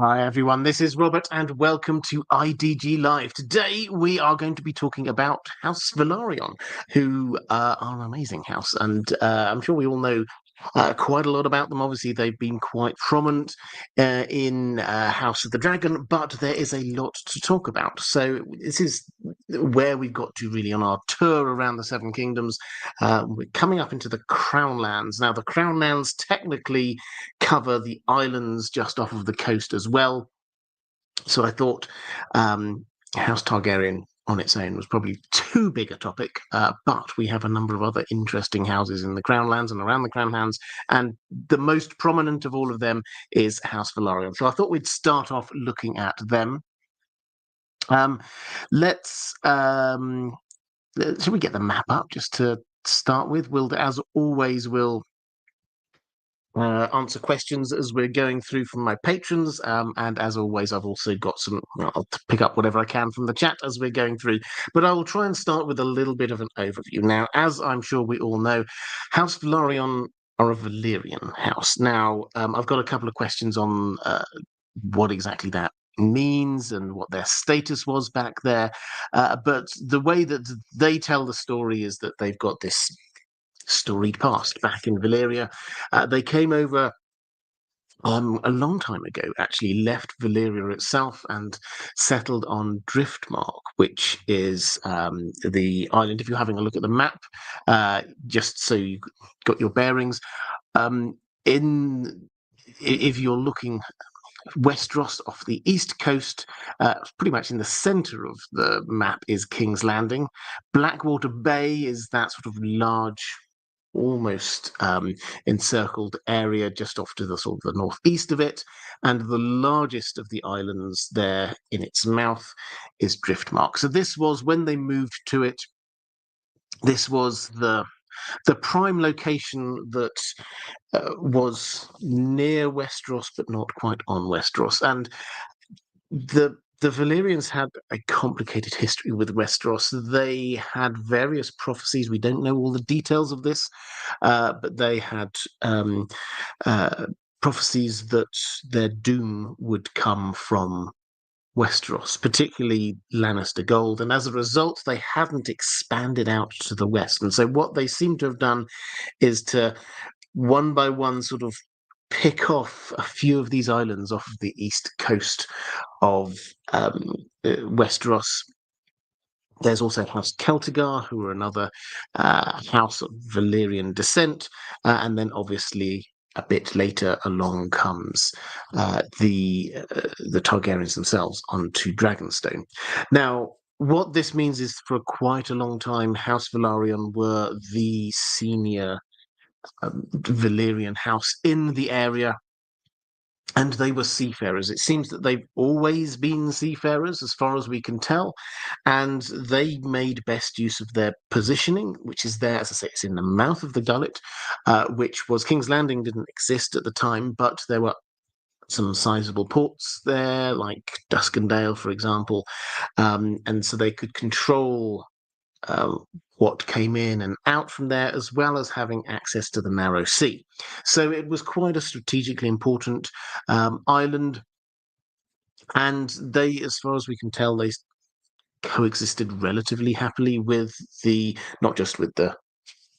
Hi everyone, this is Robert and welcome to IDG Live. Today we are going to be talking about House Velaryon, who are an amazing house, and I'm sure we all know quite a lot about them. Obviously, they've been quite prominent in House of the Dragon, but there is a lot to talk about. So this is where we've got to really on our tour around the Seven Kingdoms. We're coming up into the Crown Lands. Now, the Crown Lands technically cover the islands just off of the coast as well. So I thought House Targaryen on its own was probably too big a topic, but we have a number of other interesting houses in the Crown Lands and around the Crown Lands, and the most prominent of all of them is House Velaryon. So I thought we'd start off looking at them. Let's should we get the map up just to start with? We'll, as always, answer questions as we're going through from my patrons. And as always, I've also got some, I'll pick up whatever I can from the chat as we're going through. But I will try and start with a little bit of an overview. Now, as I'm sure we all know, House Velaryon are a Valyrian house. Now, I've got a couple of questions on what exactly that means and what their status was back there. But the way that they tell the story is that they've got this storied past back in Valyria. They came over a long time ago, actually left Valyria itself and settled on Driftmark, which is the island. If you're having a look at the map, just so you got your bearings, if you're looking Westeros off the east coast, pretty much in the center of the map is King's Landing. Blackwater Bay is that sort of large, almost encircled area just off to the sort of the northeast of it, and the largest of the islands there in its mouth is Driftmark. So this was, when they moved to it, this was the prime location that was near Westeros but not quite on Westeros. And the Valyrians had a complicated history with Westeros. They had various prophecies. We don't know all the details of this, but they had prophecies that their doom would come from Westeros, particularly Lannister gold. And as a result, they hadn't expanded out to the west. And so what they seem to have done is to, one by one, sort of pick off a few of these islands off of the east coast of Westeros. There's also House Celtigar, who are another house of Valyrian descent, and then obviously a bit later along comes the Targaryens themselves onto Dragonstone. Now, what this means is, for quite a long time, House Velaryon were the senior Valyrian house in the area, and they were seafarers. It seems that they've always been seafarers, as far as we can tell, and they made best use of their positioning, which is there, as I say, it's in the mouth of the gullet, which was King's Landing didn't exist at the time, but there were some sizable ports there, like Duskendale, for example, and so they could control uh, what came in and out from there, as well as having access to the narrow sea. So it was quite a strategically important island, and they, as far as we can tell, they coexisted relatively happily with not just with the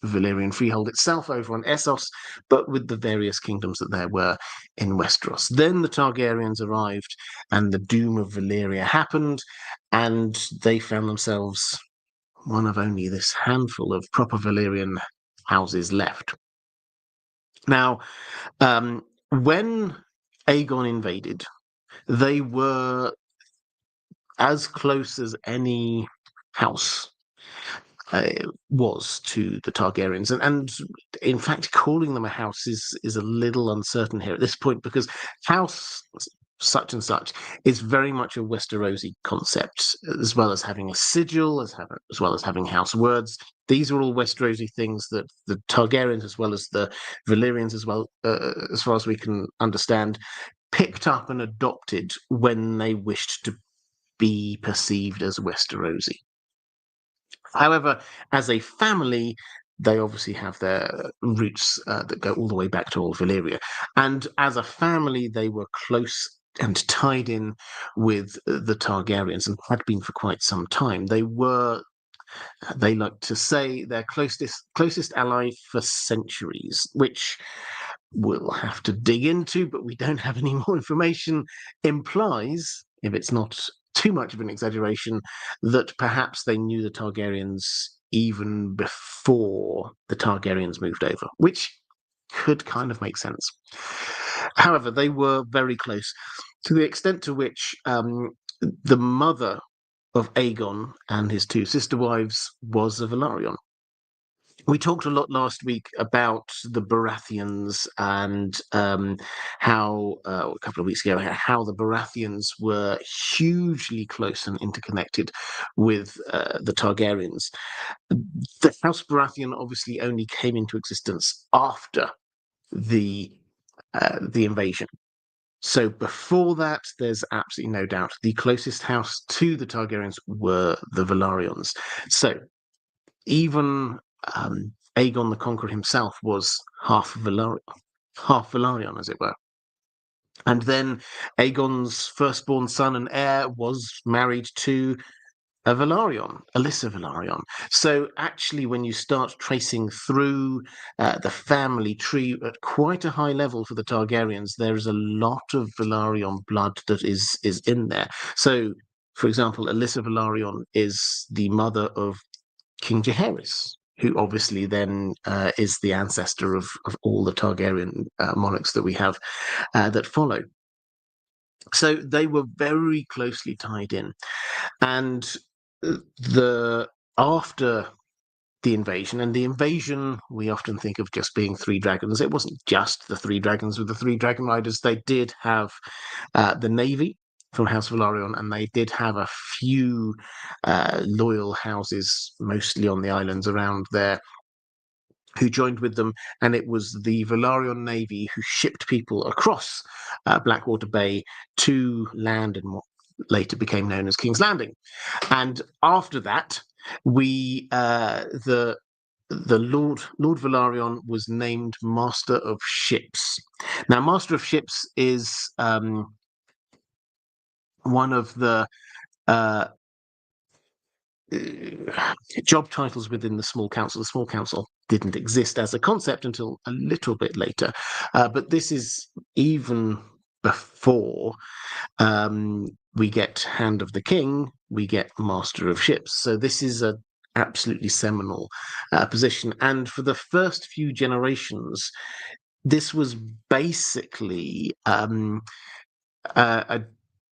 Valyrian freehold itself over on Essos, but with the various kingdoms that there were in Westeros. Then the Targaryens arrived, and the doom of Valyria happened, and they found themselves one of only this handful of proper Valyrian houses left. Now, when Aegon invaded, they were as close as any house was to the Targaryens, and in fact, calling them a house is a little uncertain here at this point, because house such and such is very much a Westerosi concept, as well as having a sigil, as well as having house words. These are all Westerosi things that the Targaryens, as well as the Valyrians, as well, as far as we can understand, picked up and adopted when they wished to be perceived as Westerosi. However, as a family, they obviously have their roots that go all the way back to old Valyria. And as a family, they were close and tied in with the Targaryens, and had been for quite some time. They like to say, their closest ally for centuries, which we'll have to dig into, but we don't have any more information, implies, if it's not too much of an exaggeration, that perhaps they knew the Targaryens even before the Targaryens moved over, which could kind of make sense. However, they were very close, to the extent to which the mother of Aegon and his two sister wives was a Velaryon. We talked a lot last week about the Baratheons and how, a couple of weeks ago, how the Baratheons were hugely close and interconnected with the Targaryens. The House Baratheon obviously only came into existence after the invasion. So before that, there's absolutely no doubt the closest house to the Targaryens were the Velaryons. So even Aegon the Conqueror himself was half Velaryon, as it were. And then Aegon's firstborn son and heir was married to a Velaryon, Alyssa Velaryon. So actually, when you start tracing through the family tree at quite a high level for the Targaryens, there is a lot of Velaryon blood that is in there. So, for example, Alyssa Velaryon is the mother of King Jaehaerys, who obviously then is the ancestor of all the Targaryen monarchs that we have that follow. So they were very closely tied in. And after the invasion, and the invasion we often think of just being three dragons. It wasn't just the three dragons with the three dragon riders. They did have the navy from House Velaryon, and they did have a few loyal houses, mostly on the islands around there, who joined with them, and it was the Velaryon navy who shipped people across Blackwater Bay to land in what later became known as King's Landing. And after that, the Lord Velaryon was named Master of Ships. Now, Master of Ships is one of the job titles within the Small Council. The Small Council didn't exist as a concept until a little bit later, but this is even before we get Hand of the King, we get Master of Ships. So this is a absolutely seminal position. And for the first few generations, this was basically a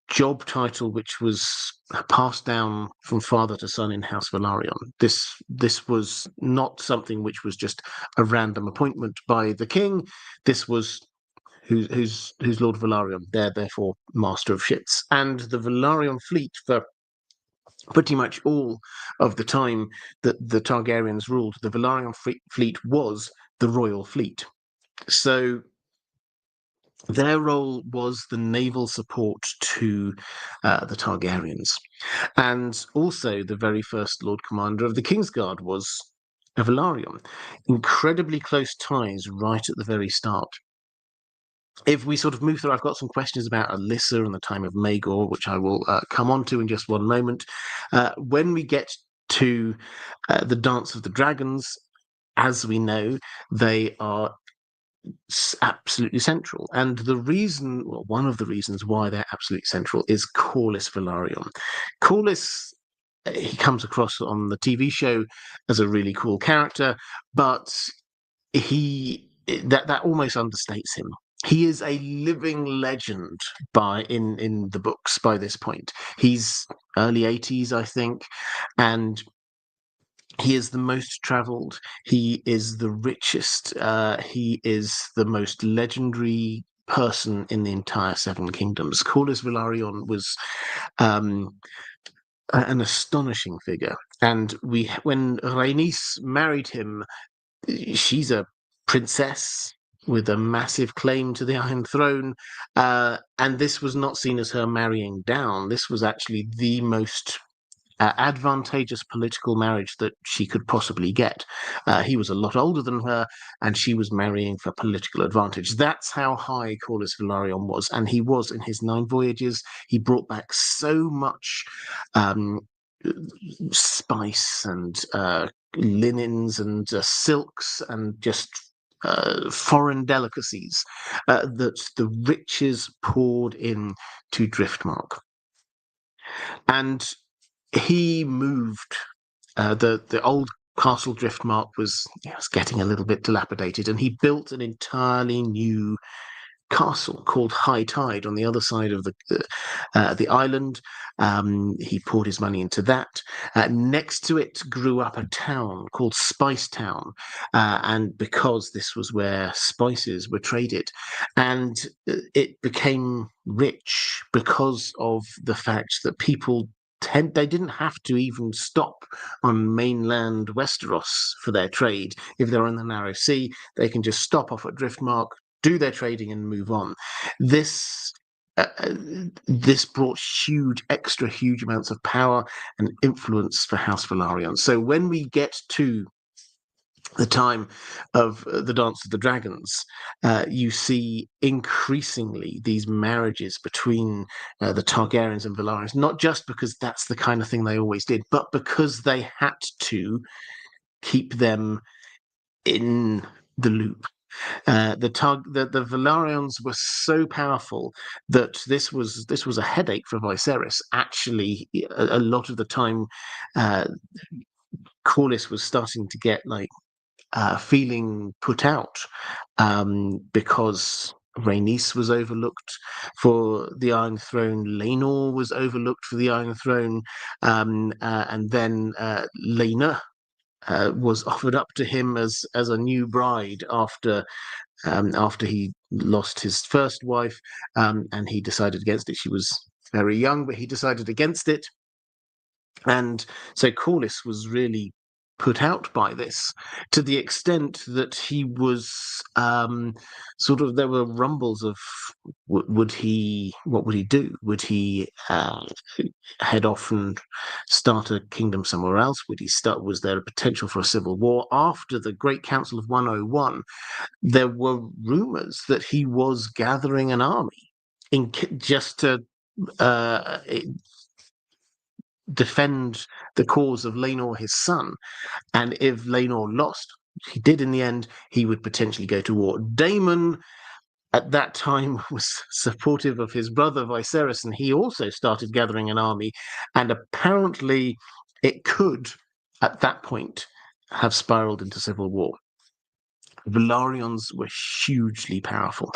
job title which was passed down from father to son in House Velaryon. This was not something which was just a random appointment by the king. This was who's Lord Velaryon, therefore Master of Ships. And the Velaryon fleet, for pretty much all of the time that the Targaryens ruled, the Velaryon fleet was the royal fleet. So their role was the naval support to the Targaryens. And also the very first Lord Commander of the Kingsguard was a Velaryon. Incredibly close ties right at the very start. If we sort of move through, I've got some questions about Alyssa and the time of Maegor, which I will come on to in just one moment. When we get to the Dance of the Dragons, as we know, they are absolutely central. And the reason, well, one of the reasons why they're absolutely central is Corlys Velaryon. Corlys, he comes across on the TV show as a really cool character, but that almost understates him. He is a living legend in the books by this point. He's early 80s, I think, and he is the most traveled. He is the richest. He is the most legendary person in the entire Seven Kingdoms. Corlys Velaryon was an astonishing figure, and when Rhaenys married him, she's a princess with a massive claim to the Iron Throne, and this was not seen as her marrying down. This was actually the most advantageous political marriage that she could possibly get. He was a lot older than her, and she was marrying for political advantage. That's how high Corlys Velaryon was, and he was in his 9 voyages. He brought back so much spice and linens and silks and just foreign delicacies that the riches poured in to Driftmark. And he moved the old Castle Driftmark was getting a little bit dilapidated, and he built an entirely new castle called High Tide on the other side of the island. He poured his money into that. Next to it grew up a town called Spice Town, and because this was where spices were traded, and it became rich because of the fact that people they didn't have to even stop on mainland Westeros for their trade. If they're in the Narrow Sea, they can just stop off at Driftmark, do their trading, and move on. This brought huge amounts of power and influence for House Velaryon. So when we get to the time of the Dance of the Dragons, you see increasingly these marriages between the Targaryens and Velaryons, not just because that's the kind of thing they always did, but because they had to keep them in the loop. The Velaryons were so powerful that this was a headache for Viserys. Actually, a lot of the time, Corlys was starting to get feeling put out because Rhaenys was overlooked for the Iron Throne, Laenor was overlooked for the Iron Throne, and then Laena was offered up to him as a new bride after he lost his first wife, and he decided against it. She was very young, but he decided against it. And so Corlys was really put out by this, to the extent that he was there were rumbles of what would he do? Would he head off and start a kingdom somewhere else? Was there a potential for a civil war? After the Great Council of 101, there were rumors that he was gathering an army just to defend the cause of Laenor, his son. And if Laenor lost, he did in the end, he would potentially go to war. Daemon at that time was supportive of his brother Viserys, and he also started gathering an army, and apparently it could, at that point, have spiraled into civil war. Velaryons were hugely powerful.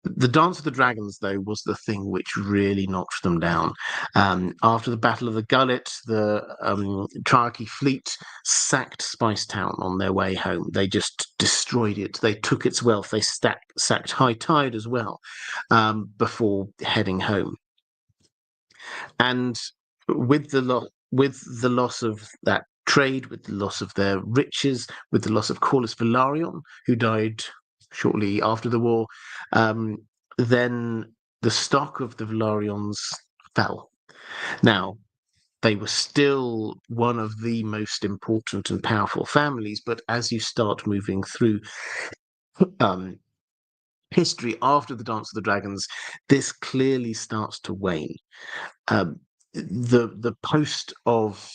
The Dance of the Dragons, though, was the thing which really knocked them down. After the Battle of the Gullet, the Triarchy fleet sacked Spice Town on their way home. They just destroyed it. They took its wealth. They sacked High Tide as well before heading home. And with the loss of that trade, with the loss of their riches, with the loss of Corlys Velaryon, who died shortly after the war, then the stock of the Velaryons fell. Now, they were still one of the most important and powerful families, but as you start moving through history after the Dance of the Dragons, this clearly starts to wane. The post of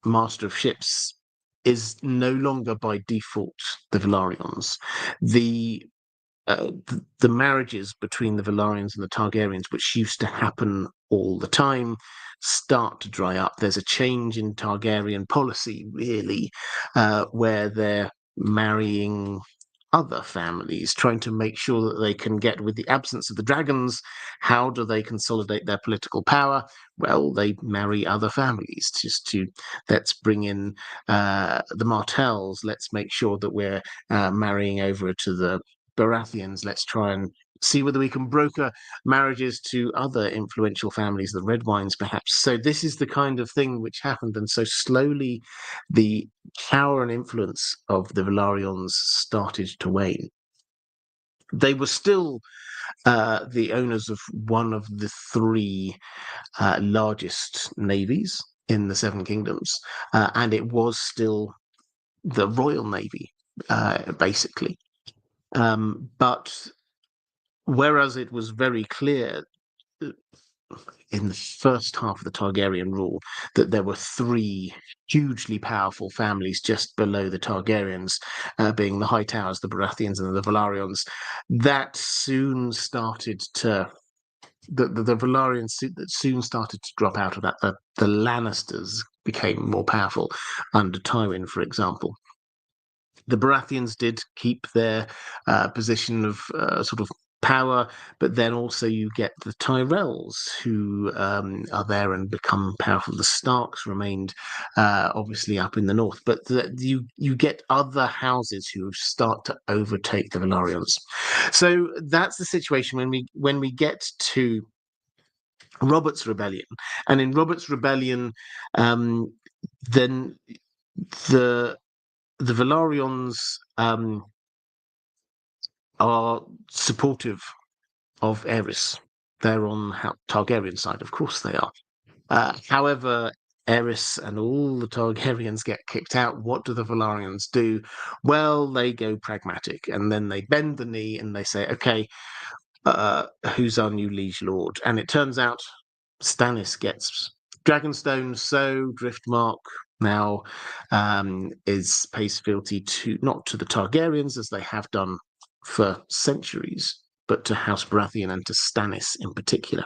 Master of Ships is no longer by default the Velaryons. The marriages between the Velaryons and the Targaryens, which used to happen all the time, start to dry up. There's a change in Targaryen policy, really, where they're marrying other families, trying to make sure that they can get, with the absence of the dragons, how do they consolidate their political power? Well, they marry other families let's bring in the Martells, let's make sure that we're marrying over to the Baratheons, let's try and see whether we can broker marriages to other influential families, the Redwynes perhaps. So this is the kind of thing which happened, and so slowly the power and influence of the Velaryons started to wane. they were still the owners of one of the three largest navies in the Seven Kingdoms, and it was still the Royal Navy, basically. But whereas it was very clear in the first half of the Targaryen rule that there were three hugely powerful families just below the Targaryens, being the Hightowers, the Baratheons, and the Velaryons, that soon started to the Velaryons soon started to drop out of that. The Lannisters became more powerful under Tywin, for example. The Baratheons did keep their position of sort of power, but then also you get the Tyrells who are there and become powerful. The Starks remained obviously up in the north, but you get other houses who start to overtake the Velaryons. So that's the situation when we get to Robert's Rebellion, and in Robert's Rebellion, then the Velaryons are supportive of Aerys. They're on Targaryen side, of course they are. However, Aerys and all the Targaryens get kicked out. What do the Velaryons do? Well, they go pragmatic, and then they bend the knee and they say, okay, who's our new liege lord? And it turns out Stannis gets Dragonstone, so Driftmark now pays fealty to not to the Targaryens as they have done for centuries, but to House Baratheon and to Stannis in particular.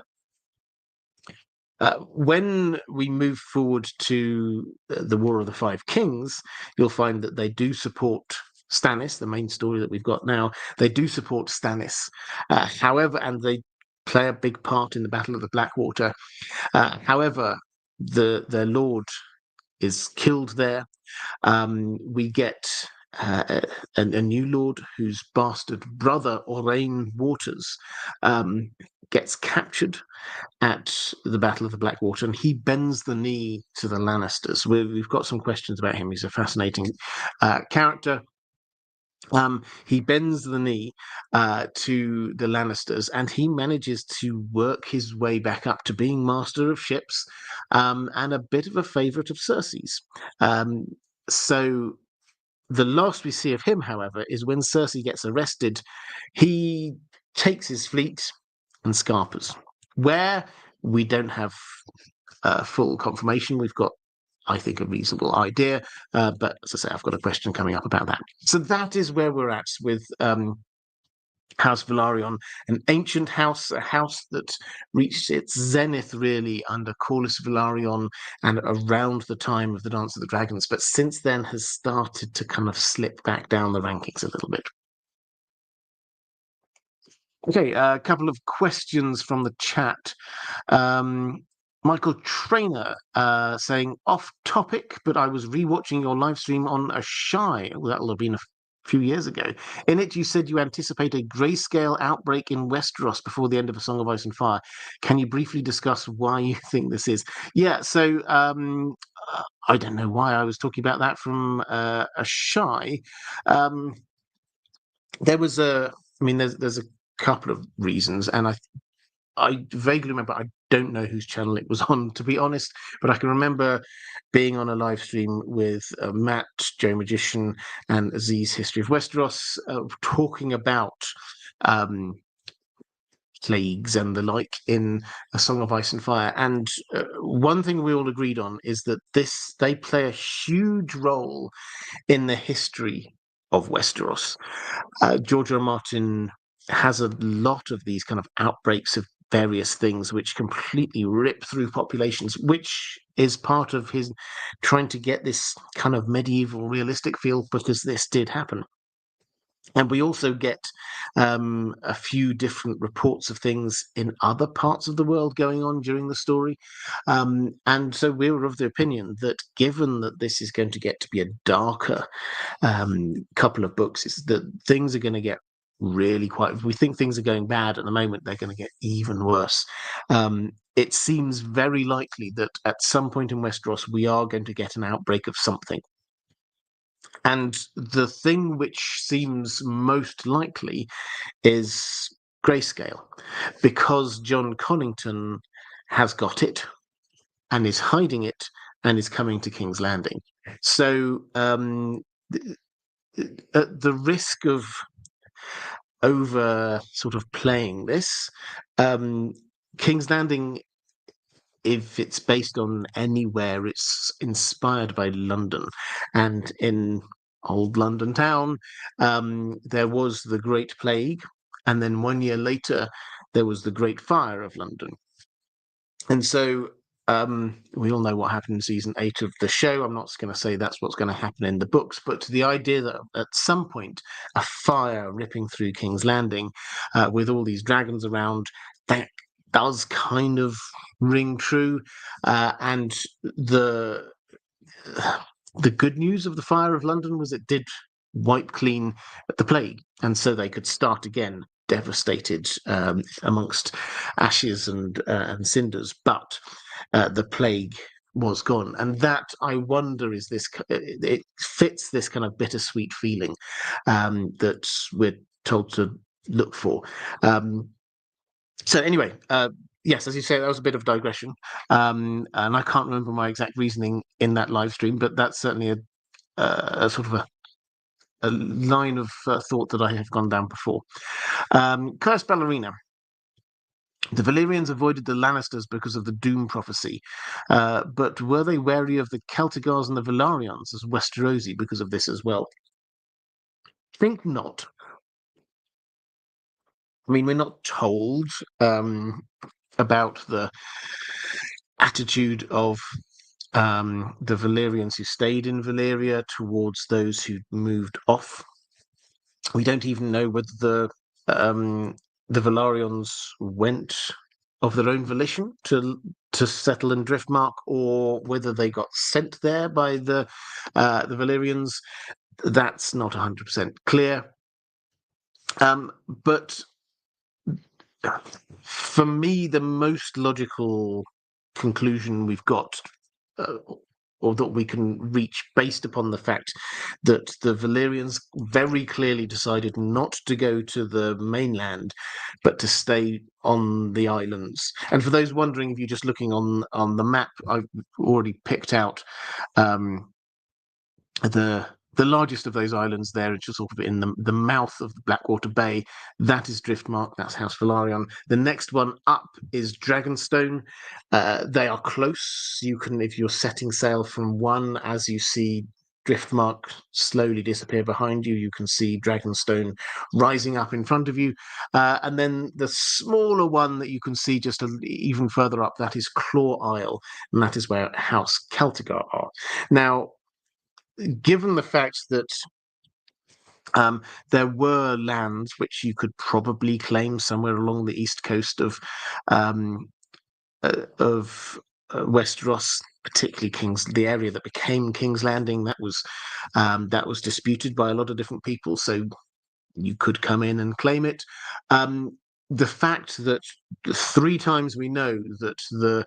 When we move forward to the War of the Five Kings, you'll find that they do support Stannis, the main story that we've got now. They do support Stannis. However, and they play a big part in the Battle of the Blackwater. However, their lord is killed there. We get a new lord whose bastard brother, Aurane Waters, gets captured at the Battle of the Blackwater, and he bends the knee to the Lannisters. We've got some questions about him. He's a fascinating character. He bends the knee to the Lannisters, and he manages to work his way back up to being master of ships and a bit of a favourite of Cersei's. So the last we see of him, however, is when Cersei gets arrested, he takes his fleet and scarpers. Where we don't have full confirmation, we've got, I think, a reasonable idea. But as I say, I've got a question coming up about that. So that is where we're at with House Velaryon, an ancient house, a house that reached its zenith really under Corlys Velaryon and around the time of the Dance of the Dragons, but since then has started to kind of slip back down the rankings a little bit. Okay, a couple of questions from the chat. Michael Trainer saying, off topic, but I was rewatching your live stream on a shy. Well, that'll have been a few years ago. In it, you said you anticipate a grayscale outbreak in Westeros before the end of A Song of Ice and Fire. Can you briefly discuss why you think this is? Yeah, so I don't know why I was talking about that from a shy. There was there's a couple of reasons, and I vaguely remember, I don't know whose channel it was on, to be honest, but I can remember being on a live stream with Matt, Joe Magician, and Aziz History of Westeros, talking about plagues and the like in A Song of Ice and Fire. And one thing we all agreed on is that they play a huge role in the history of Westeros. George R. R. Martin has a lot of these kind of outbreaks of various things which completely rip through populations, which is part of his trying to get this kind of medieval realistic feel, because this did happen. And we also get a few different reports of things in other parts of the world going on during the story. And so we were of the opinion that given that this is going to get to be a darker couple of books, is that things are going to get really quite, if we think things are going bad at the moment, they're going to get even worse. It seems very likely that at some point in Westeros, we are going to get an outbreak of something. And the thing which seems most likely is grayscale, because John Connington has got it and is hiding it and is coming to King's Landing. So, at the risk of over sort of playing this, King's Landing, if it's based on anywhere, it's inspired by London. And in old London town, there was the Great Plague, and then 1 year later, there was the Great Fire of London. And so we all know what happened in season 8 of the show. I'm not going to say that's what's going to happen in the books, but the idea that at some point a fire ripping through King's Landing with all these dragons around, that does kind of ring true. And the good news of the Fire of London was it did wipe clean the plague, and so they could start again, devastated amongst ashes and cinders. But the plague was gone, and that, I wonder, is this. It fits this kind of bittersweet feeling that we're told to look for. So anyway, yes, as you say, that was a bit of digression, and I can't remember my exact reasoning in that live stream, but that's certainly a sort of a line of thought that I have gone down before. Cursed Ballerina. The Valyrians avoided the Lannisters because of the Doom prophecy, but were they wary of the Celtigars and the Velaryons as Westerosi because of this as well? Think not. I mean, we're not told about the attitude of the Valyrians who stayed in Valyria towards those who moved off. We don't even know whether the Velaryons went of their own volition to settle in Driftmark, or whether they got sent there by the Valyrians. That's not 100% clear. But for me, the most logical conclusion we've got, or that we can reach based upon the fact that the Valyrians very clearly decided not to go to the mainland, but to stay on the islands. And for those wondering, if you're just looking on the map, I've already picked out the largest of those islands there, it's just sort of in the mouth of the Blackwater Bay. That is Driftmark, that's House Velaryon. The next one up is Dragonstone. They are close. You can, if you're setting sail from one, as you see Driftmark slowly disappear behind you, you can see Dragonstone rising up in front of you. And then the smaller one that you can see just even further up, that is Claw Isle, and that is where House Celtigar are. Now, given the fact that there were lands which you could probably claim somewhere along the east coast of Westeros, particularly the area that became King's Landing, that was disputed by a lot of different people. So you could come in and claim it. The fact that 3 times we know that the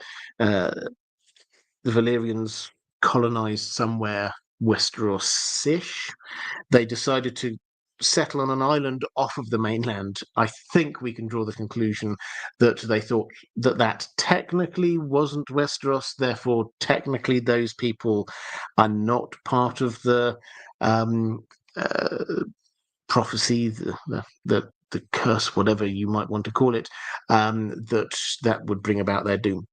Valyrians colonized somewhere Westeros-ish, they decided to settle on an island off of the mainland. I think we can draw the conclusion that they thought that technically wasn't Westeros, therefore technically those people are not part of the prophecy, the curse, whatever you might want to call it, that would bring about their doom.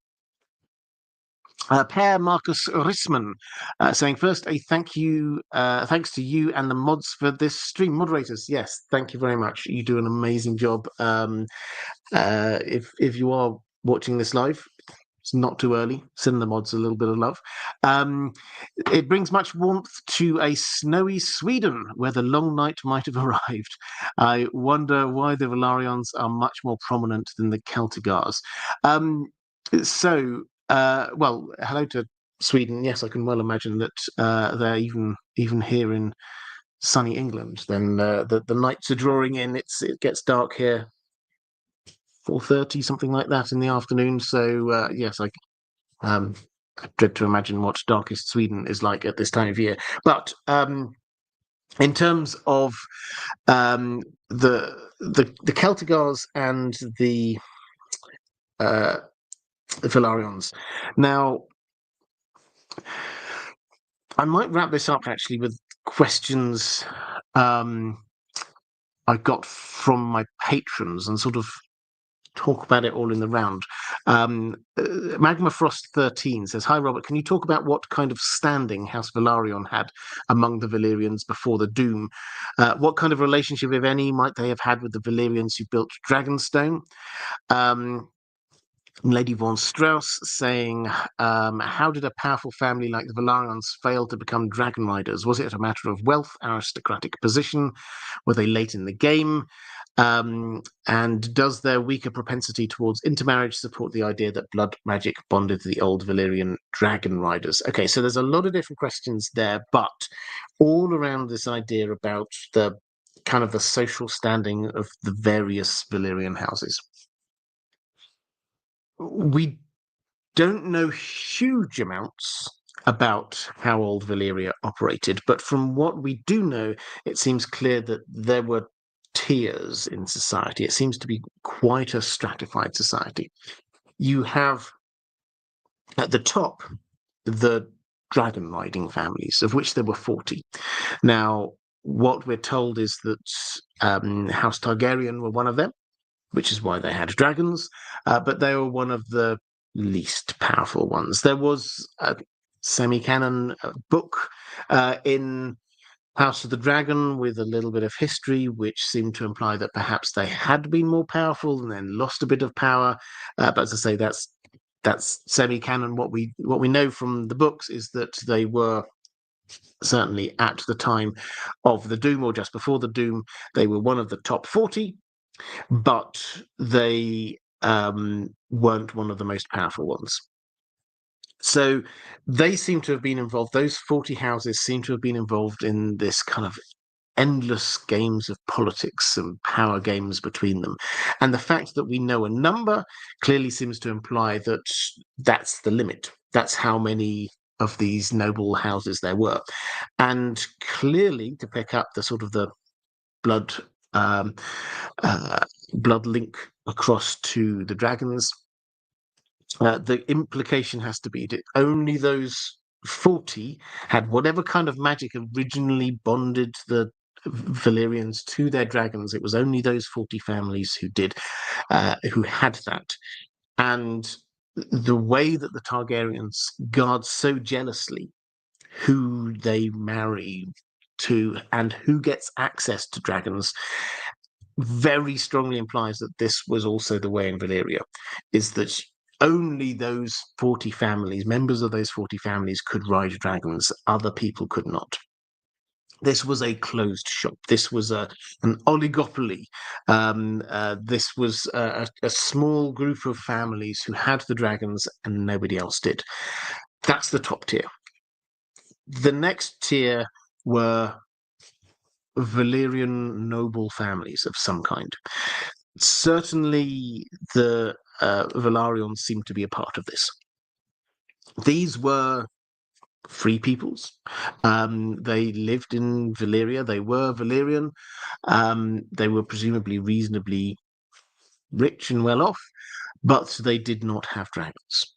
Per Marcus Rissman saying, first, a thanks to you and the mods for this stream. Moderators, yes, thank you very much. You do an amazing job. If you are watching this live, it's not too early. Send the mods a little bit of love. It brings much warmth to a snowy Sweden where the long night might have arrived. I wonder why the Velaryons are much more prominent than the Celtigars. Well, hello to Sweden. Yes, I can well imagine that they're even here in sunny England. Then the nights are drawing in. It gets dark here 4:30, something like that, in the afternoon. So yes, I dread to imagine what darkest Sweden is like at this time of year. But In terms of the Celtigars and the Velaryons. Now, I might wrap this up actually with questions I got from my patrons and sort of talk about it all in the round. Magma Frost 13 says, "Hi Robert, can you talk about what kind of standing House Velaryon had among the Valyrians before the Doom? What kind of relationship, if any, might they have had with the Valyrians who built Dragonstone?" Lady Vaughan-Strauss saying, "How did a powerful family like the Velaryons fail to become dragon riders? Was it a matter of wealth, aristocratic position? Were they late in the game? And does their weaker propensity towards intermarriage support the idea that blood magic bonded the old Valyrian dragon riders?" Okay, so there's a lot of different questions there, but all around this idea about the kind of the social standing of the various Valyrian houses. We don't know huge amounts about how old Valyria operated, but from what we do know, it seems clear that there were tiers in society. It seems to be quite a stratified society. You have at the top the dragon riding families, of which there were 40. Now, what we're told is that House Targaryen were one of them, which is why they had dragons, but they were one of the least powerful ones. There was a semi-canon book in House of the Dragon with a little bit of history, which seemed to imply that perhaps they had been more powerful and then lost a bit of power. But as I say, that's semi-canon. What we know from the books is that they were certainly at the time of the Doom or just before the Doom, they were one of the top 40, but they weren't one of the most powerful ones. So they seem to have been involved, those 40 houses seem to have been involved in this kind of endless games of politics and power games between them. And the fact that we know a number clearly seems to imply that that's the limit. That's how many of these noble houses there were. And clearly, to pick up the sort of the blood um, blood link across to the dragons, the implication has to be that only those 40 had whatever kind of magic originally bonded the Valyrians to their dragons. It was only those 40 families who had that. And the way that the Targaryens guard so jealously who they marry to and who gets access to dragons very strongly implies that this was also the way in Valyria, is that only those 40 families, members of those 40 families, could ride dragons. Other people could not. This was a closed shop. This was an oligopoly. This was a small group of families who had the dragons and nobody else did. That's the top tier. The next tier were Valyrian noble families of some kind. Certainly, the Velaryons seem to be a part of this. These were free peoples. They lived in Valyria. They were Valyrian. They were presumably reasonably rich and well off, but they did not have dragons.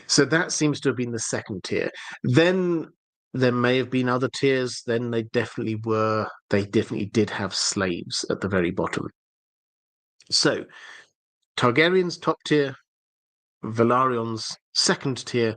So that seems to have been the second tier. Then there may have been other tiers. Then they definitely were. They definitely did have slaves at the very bottom. So Targaryens top tier, Velaryons second tier.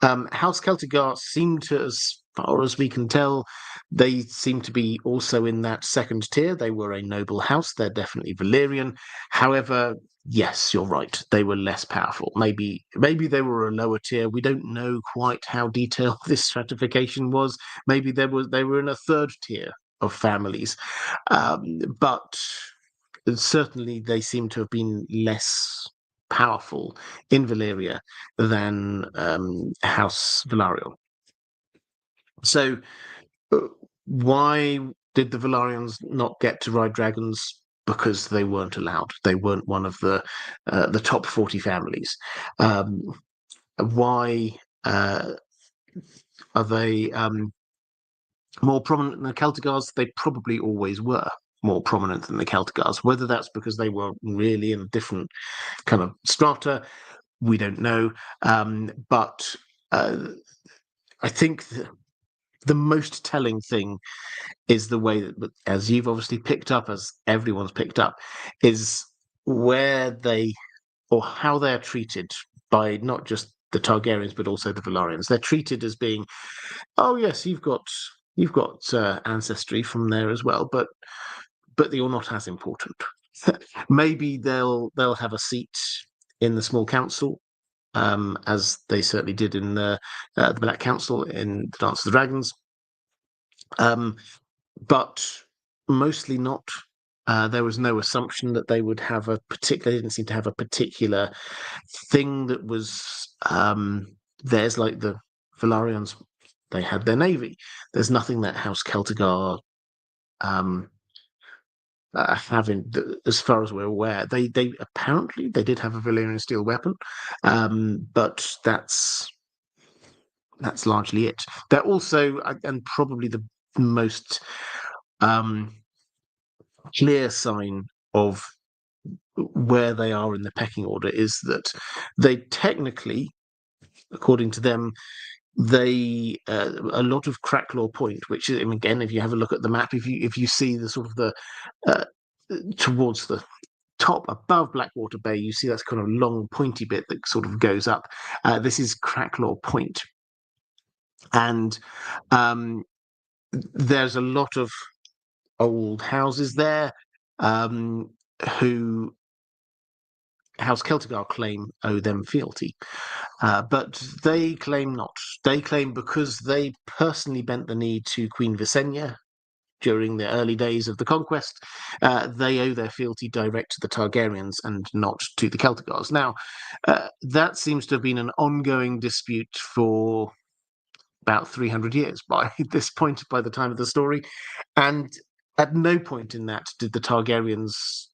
House Celtigar seem to, as far as we can tell, they seem to be also in that second tier. They were a noble house. They're definitely Valyrian. However, yes, you're right. They were less powerful. Maybe they were a lower tier. We don't know quite how detailed this stratification was. Maybe they were in a third tier of families, but certainly they seem to have been less powerful in Valyria than House Velaryon. So, why did the Velaryons not get to ride dragons? Because they weren't allowed. They weren't one of the top 40 families. Why are they? more prominent than the Celtigars? They probably always were more prominent than the Celtigars. Whether that's because they were really in a different kind of strata, we don't know. But I think the most telling thing is the way that, as you've obviously picked up, as everyone's picked up, is where they or how they are treated by not just the Targaryens but also the Velaryons. They're treated as being, oh yes, you've got ancestry from there as well, but you're not as important. Maybe they'll have a seat in the small council, as they certainly did in the Black Council in the Dance of the Dragons, but mostly not. There was no assumption that they would have a particular. They didn't seem to have a particular thing that was theirs, like the Velaryons. They had their navy. There's nothing that House Celtigar um, having, as far as we're aware. They apparently they did have a Valyrian steel weapon, but that's largely it. They're also, and probably the most um, clear sign of where they are in the pecking order is that they technically, according to them, they a lot of Cracklaw Point, which is, again, if you have a look at the map, if you see the sort of the uh, towards the top above Blackwater Bay, you see that's kind of long pointy bit that sort of goes up. This is Cracklaw Point, and there's a lot of old houses there, who House Celtigar claim owe them fealty, but they claim not. They claim because they personally bent the knee to Queen Visenya during the early days of the conquest, they owe their fealty direct to the Targaryens and not to the Celtigars. Now, that seems to have been an ongoing dispute for about 300 years by this point, by the time of the story, and at no point in that did the Targaryens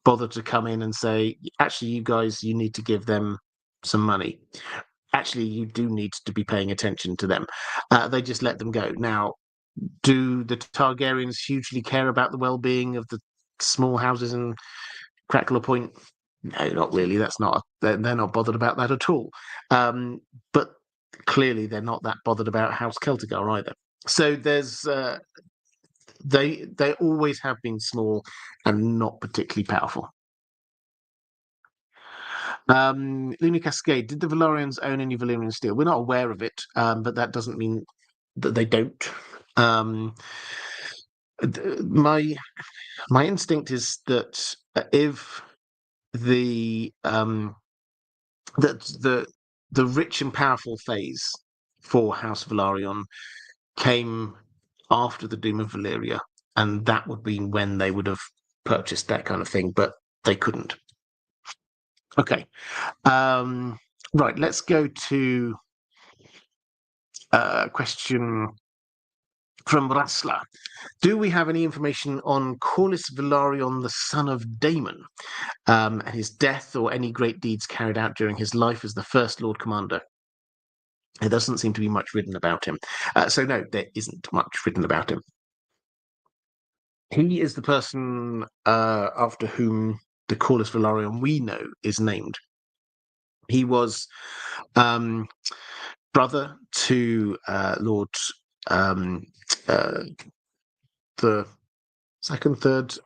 bother to come in and say, actually, you guys, you need to give them some money. Actually, you do need to be paying attention to them. They just let them go. Now, do the Targaryens hugely care about the well-being of the small houses in Crackler Point? No, not really. They're not bothered about that at all. But clearly, they're not that bothered about House Celtigar either. So there's they always have been small and not particularly powerful. Lunar Cascade. Did the Velaryons own any Valyrian steel? We're not aware of it, but that doesn't mean that they don't. My instinct is that if the that the rich and powerful phase for House Velaryon came after the Doom of Valyria, and that would be when they would have purchased that kind of thing, but they couldn't. Okay, right. Let's go to a question from Rasla. Do we have any information on Corlys Velaryon, the son of Daemon, and his death, or any great deeds carried out during his life as the first Lord Commander? There doesn't seem to be much written about him. So no, there isn't much written about him. He is the person after whom the Corlys Velaryon we know is named. He was brother to Lord the third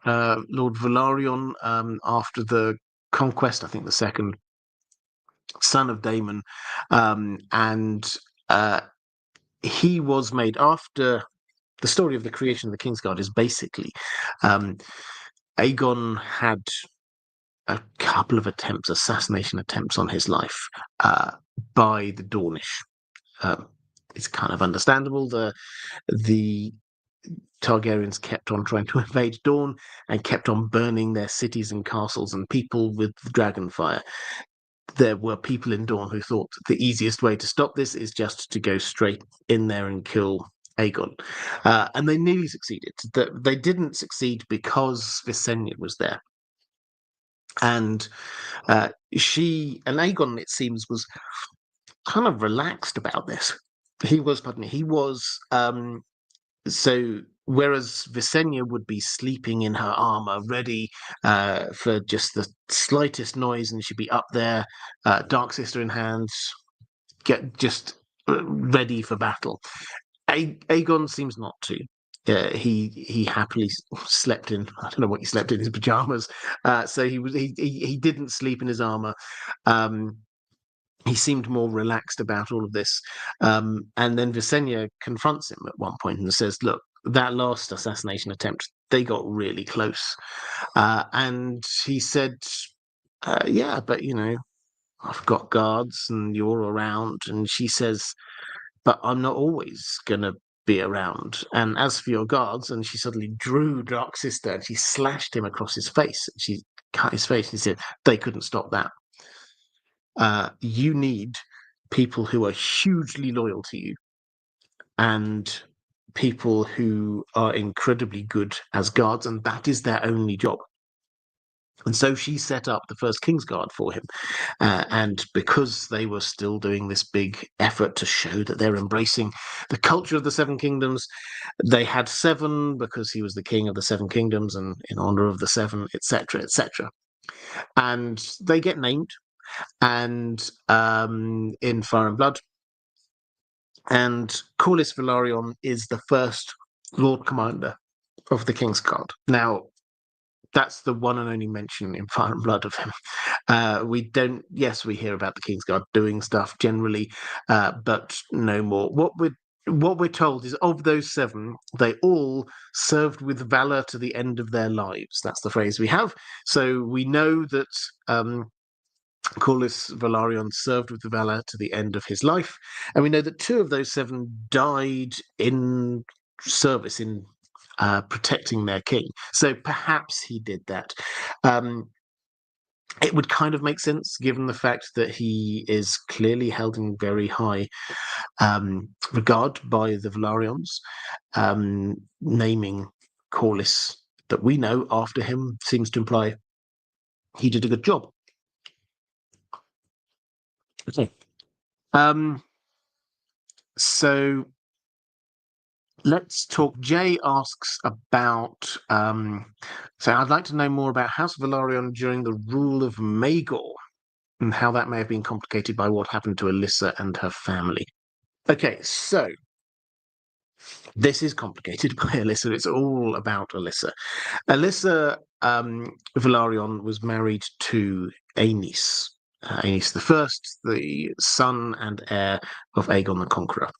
Lord Velaryon after the conquest. I think the second, son of Daemon, and he was made after the story of the creation of the Kingsguard. Is basically Aegon had a couple of assassination attempts on his life by the Dornish. It's kind of understandable. The Targaryens kept on trying to invade Dorne and kept on burning their cities and castles and people with dragonfire. There were people in Dorne who thought the easiest way to stop this is just to go straight in there and kill Aegon. And they nearly succeeded. They didn't succeed because Visenya was there. And she and Aegon, it seems, was kind of relaxed about this. He was, pardon me, he was, so whereas Visenya would be sleeping in her armor, ready for just the slightest noise, and she'd be up there, Dark Sister in hand, get just ready for battle. Aegon seems not to. He happily slept in. I don't know what he slept in his pajamas. So he didn't sleep in his armor. Um, he seemed more relaxed about all of this. And then Visenya confronts him at one point and says, "Look, that last assassination attempt, they got really close." And he said, "Yeah, but I've got guards and you're around." And she says, "But I'm not always going to be around. And as for your guards," and she suddenly drew Dark Sister and she slashed him across his face. She cut his face and said, "They couldn't stop that. You need people who are hugely loyal to you and people who are incredibly good as guards, and that is their only job." And so she set up the first Kingsguard for him. And because they were still doing this big effort to show that they're embracing the culture of the Seven Kingdoms, they had seven because he was the king of the Seven Kingdoms and in honor of the seven, etc., etc. And they get named, and in Fire and Blood, and Corlys Velaryon is the first Lord Commander of the Kingsguard. Now, that's the one and only mention in Fire and Blood of him. We don't. Yes, we hear about the Kingsguard doing stuff generally, but no more. What we're told is of those seven, they all served with valor to the end of their lives. That's the phrase we have. So we know that Corlys Velaryon served with valor to the end of his life, and we know that two of those seven died in service in protecting their king. So perhaps he did that. It would kind of make sense given the fact that he is clearly held in very high regard by the Velaryons. Naming Corlys that we know after him seems to imply he did a good job. Okay. So let's talk. Jay asks about. So I'd like to know more about House Velaryon during the rule of Maegor and how that may have been complicated by what happened to Alyssa and her family. Okay, so this is complicated by Alyssa. It's all about Alyssa. Alyssa Velaryon was married to Aenys. Aenys the First, the son and heir of Aegon the Conqueror.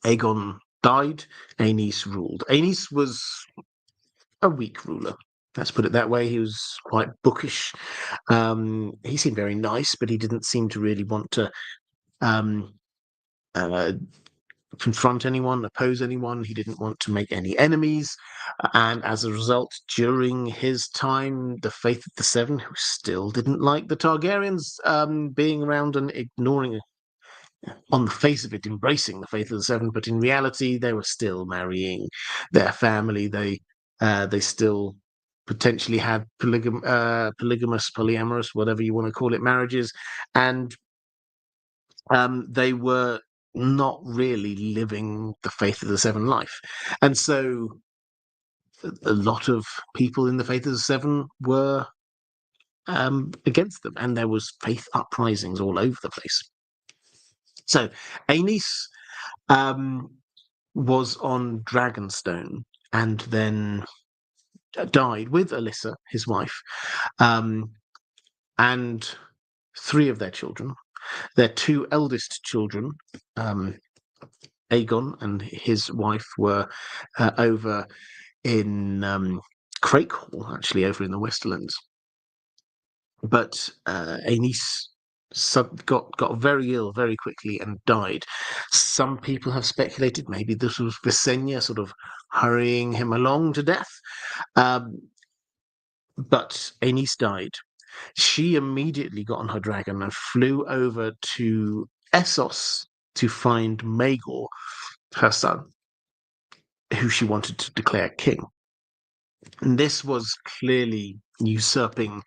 Aegon died, Aenys ruled. Aenys was a weak ruler. Let's put it that way. He was quite bookish. He seemed very nice, but he didn't seem to really want to um, uh, confront anyone, oppose anyone. He didn't want to make any enemies. And as a result, during his time, the Faith of the Seven, who still didn't like the Targaryens being around and ignoring, on the face of it, embracing the Faith of the Seven, but in reality, they were still marrying their family. They still potentially had polygamous, polyamorous, whatever you want to call it, marriages, and they were not really living the Faith of the Seven life. And so a lot of people in the Faith of the Seven were against them, and there was faith uprisings all over the place. So Aenys was on Dragonstone and then died with Alyssa, his wife, and three of their children. Their two eldest children, Aegon and his wife, were over in Crakehall, actually, over in the Westerlands. But Aenys got very ill very quickly and died. Some people have speculated maybe this was Visenya sort of hurrying him along to death. But Aenys died. She immediately got on her dragon and flew over to Essos to find Maegor, her son, who she wanted to declare king. And this was clearly usurping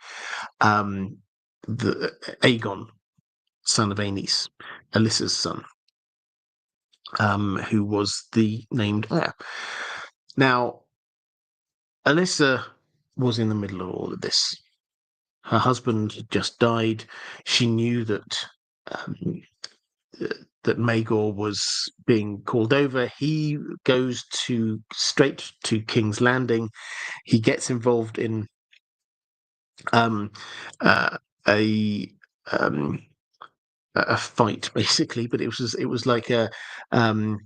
the Aegon, son of Aenys, Alyssa's son. who was the named heir. Now, Alyssa was in the middle of all of this. Her husband had just died. She knew um, that Maegor was being called over. He goes straight to King's Landing. He gets involved in um, uh, a um, a fight, basically, but it was like a um,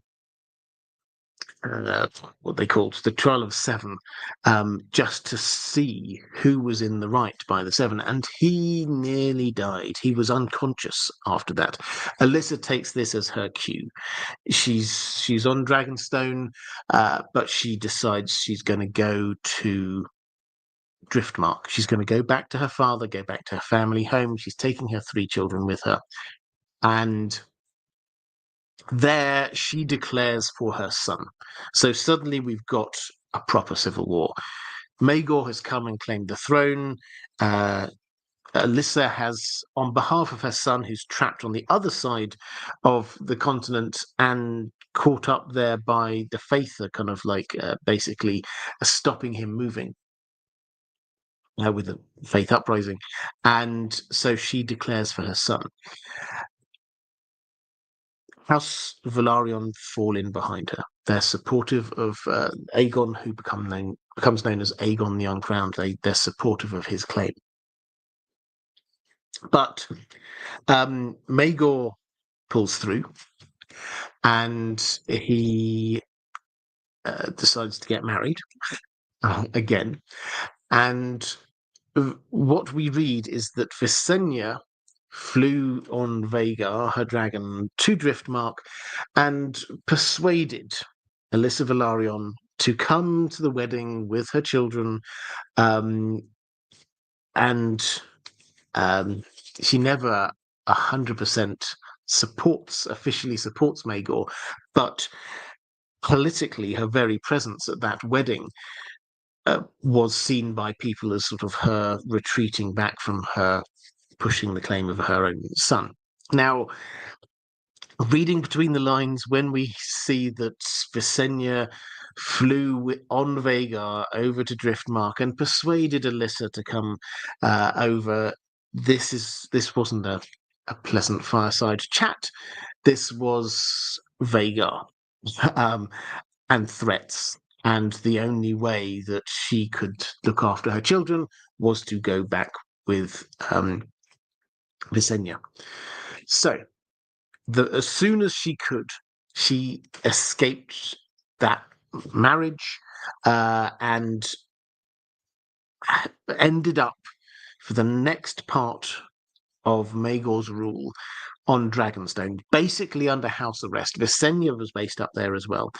what they called the Trial of Seven, just to see who was in the right by the seven. And he nearly died. He was unconscious after that. Alyssa takes this as her cue. She's on Dragonstone, but she decides she's going to go to Driftmark. She's going to go back to her father, go back to her family home. She's taking her 3 children with her. And there she declares for her son. So suddenly we've got a proper civil war. Maegor has come and claimed the throne. Alyssa has, on behalf of her son, who's trapped on the other side of the continent and caught up there by the Faith, are kind of like basically stopping him moving with the Faith uprising. And so she declares for her son. House Velaryon fall in behind her. They're supportive of Aegon, who becomes known as Aegon the Uncrowned. They're supportive of his claim. But Maegor pulls through, and he decides to get married again. And what we read is that Visenya flew on Vhagar, her dragon, to Driftmark and persuaded Alyssa Velaryon to come to the wedding with her children. And she never 100% officially supports Maegor, but politically, her very presence at that wedding was seen by people as sort of her retreating back from her pushing the claim of her own son. Now, reading between the lines, when we see that Visenya flew on Vhagar over to Driftmark and persuaded Alyssa to come over, this wasn't a pleasant fireside chat. This was Vhagar and threats. And the only way that she could look after her children was to go back with Visenya. So, as soon as she could, she escaped that marriage and ended up for the next part of Maegor's rule on Dragonstone, basically under house arrest. Visenya was based up there as well.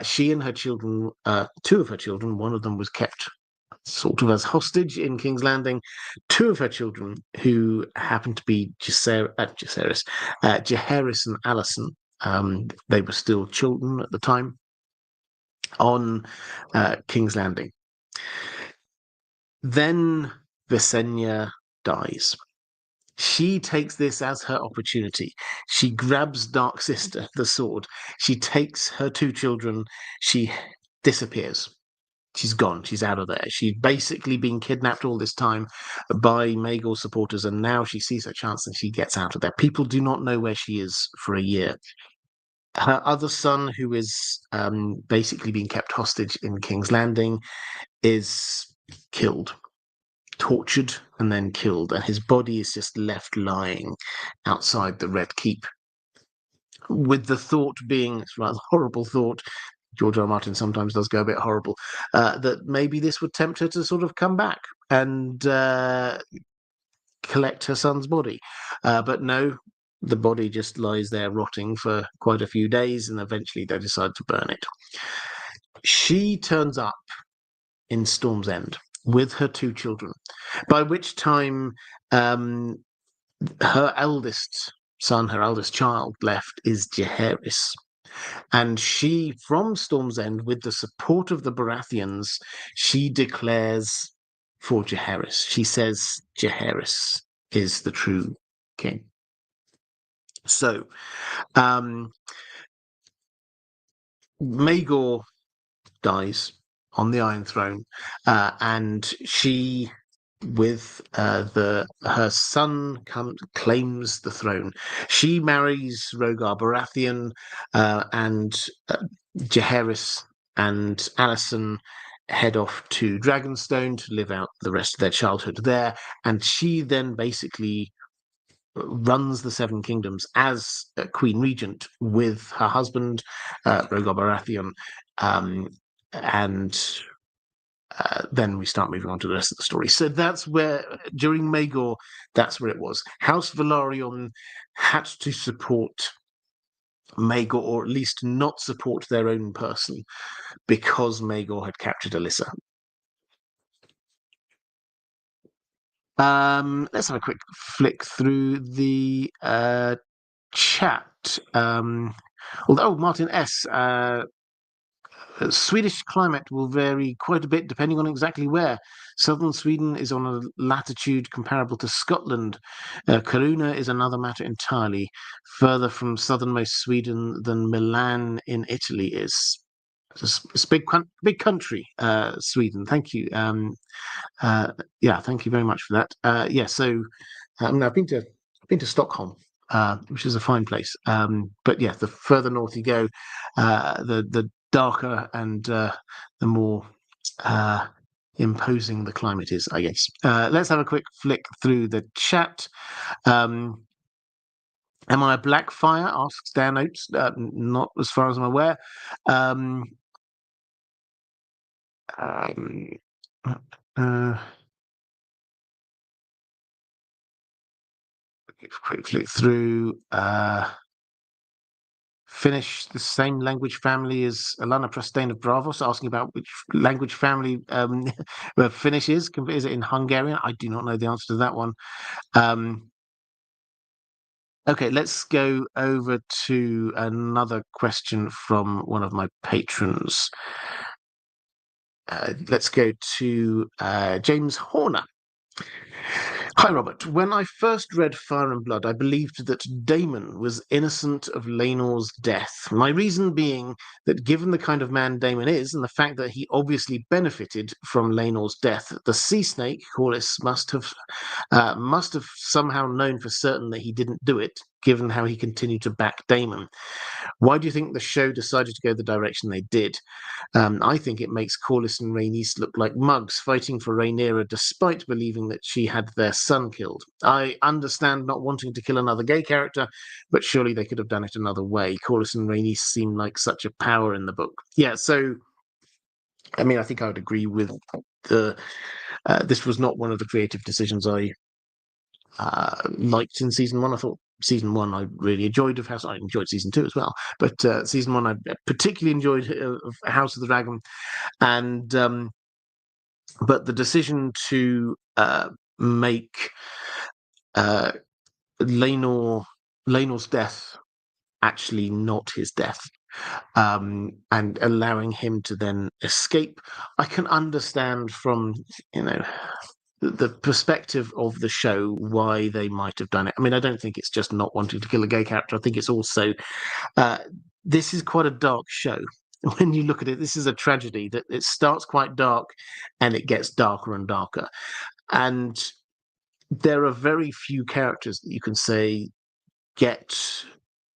She and her children, 2 of her children, one of them was kept sort of as hostage in King's Landing. 2 of her children, who happened to be Jaehaerys and Alyson, they were still children at the time, on King's Landing. Then Visenya dies. She takes this as her opportunity. She grabs Dark Sister, the sword. She takes her 2 children. She disappears. She's gone. She's out of there. She's basically been kidnapped all this time by Maegor supporters, and now she sees her chance and she gets out of there. People do not know where she is for a year. Her other son, who is basically being kept hostage in King's Landing, is killed, tortured, and then killed, and his body is just left lying outside the Red Keep. With the thought being, it's a rather horrible thought, George R. R. Martin sometimes does go a bit horrible, that maybe this would tempt her to sort of come back and collect her son's body. But no, the body just lies there rotting for quite a few days, and eventually they decide to burn it. She turns up in Storm's End with her 2 children, by which time her eldest son, her eldest child left is Jaehaerys. And she, from Storm's End, with the support of the Baratheons, she declares for Jaehaerys. She says Jaehaerys is the true king. So, Maegor dies on the Iron Throne, and she, with her son, claims the throne. She marries Rhaegar Baratheon, and Jaehaerys and Alyson head off to Dragonstone to live out the rest of their childhood there, and she then basically runs the Seven Kingdoms as Queen Regent with her husband, Rhaegar Baratheon, and then we start moving on to the rest of the story. So that's where, during Maegor, that's where it was. House Velaryon had to support Maegor, or at least not support their own person, because Maegor had captured Alyssa. Let's have a quick flick through the chat. Although Martin S. Swedish climate will vary quite a bit depending on exactly where. Southern Sweden is on a latitude comparable to Scotland. Kiruna is another matter entirely, further from southernmost Sweden than Milan in Italy is. It's a big country, Sweden. Thank you. Yeah, thank you very much for that. Yeah, so I've been to Stockholm, which is a fine place. But yeah, the further north you go, the darker and the more imposing the climate is, I guess. Let's have a quick flick through the chat. Am I a Blackfire? Asks Dan Oates. Not as far as I'm aware. Quick flick through. Finnish, the same language family as Alana Prestein of Bravos, asking about which language family where Finnish is. Is it in Hungarian? I do not know the answer to that one. Okay, let's go over to another question from one of my patrons. Let's go to James Horner. Hi, Robert. When I first read Fire and Blood, I believed that Daemon was innocent of Laenor's death. My reason being that given the kind of man Daemon is, and the fact that he obviously benefited from Laenor's death, the sea snake, Corlys, must have somehow known for certain that he didn't do it, given how he continued to back Daemon. Why do you think the show decided to go the direction they did? I think it makes Corlys and Rhaenys look like mugs fighting for Rhaenyra despite believing that she had their son killed. I understand not wanting to kill another gay character, but surely they could have done it another way. Corlys and Rhaenys seem like such a power in the book. Yeah, so I mean, I think I would agree with the. This was not one of the creative decisions I liked in season one. I thought season one I really enjoyed of House. I enjoyed season two as well, but season one I particularly enjoyed of House of the Dragon, and but the decision to make Laenor's death actually not his death, and allowing him to then escape, I can understand from the perspective of the show why they might have done it. I mean, I don't think it's just not wanting to kill a gay character. I think it's also this is quite a dark show. When you look at it, this is a tragedy that it starts quite dark and it gets darker and darker. And there are very few characters that you can say get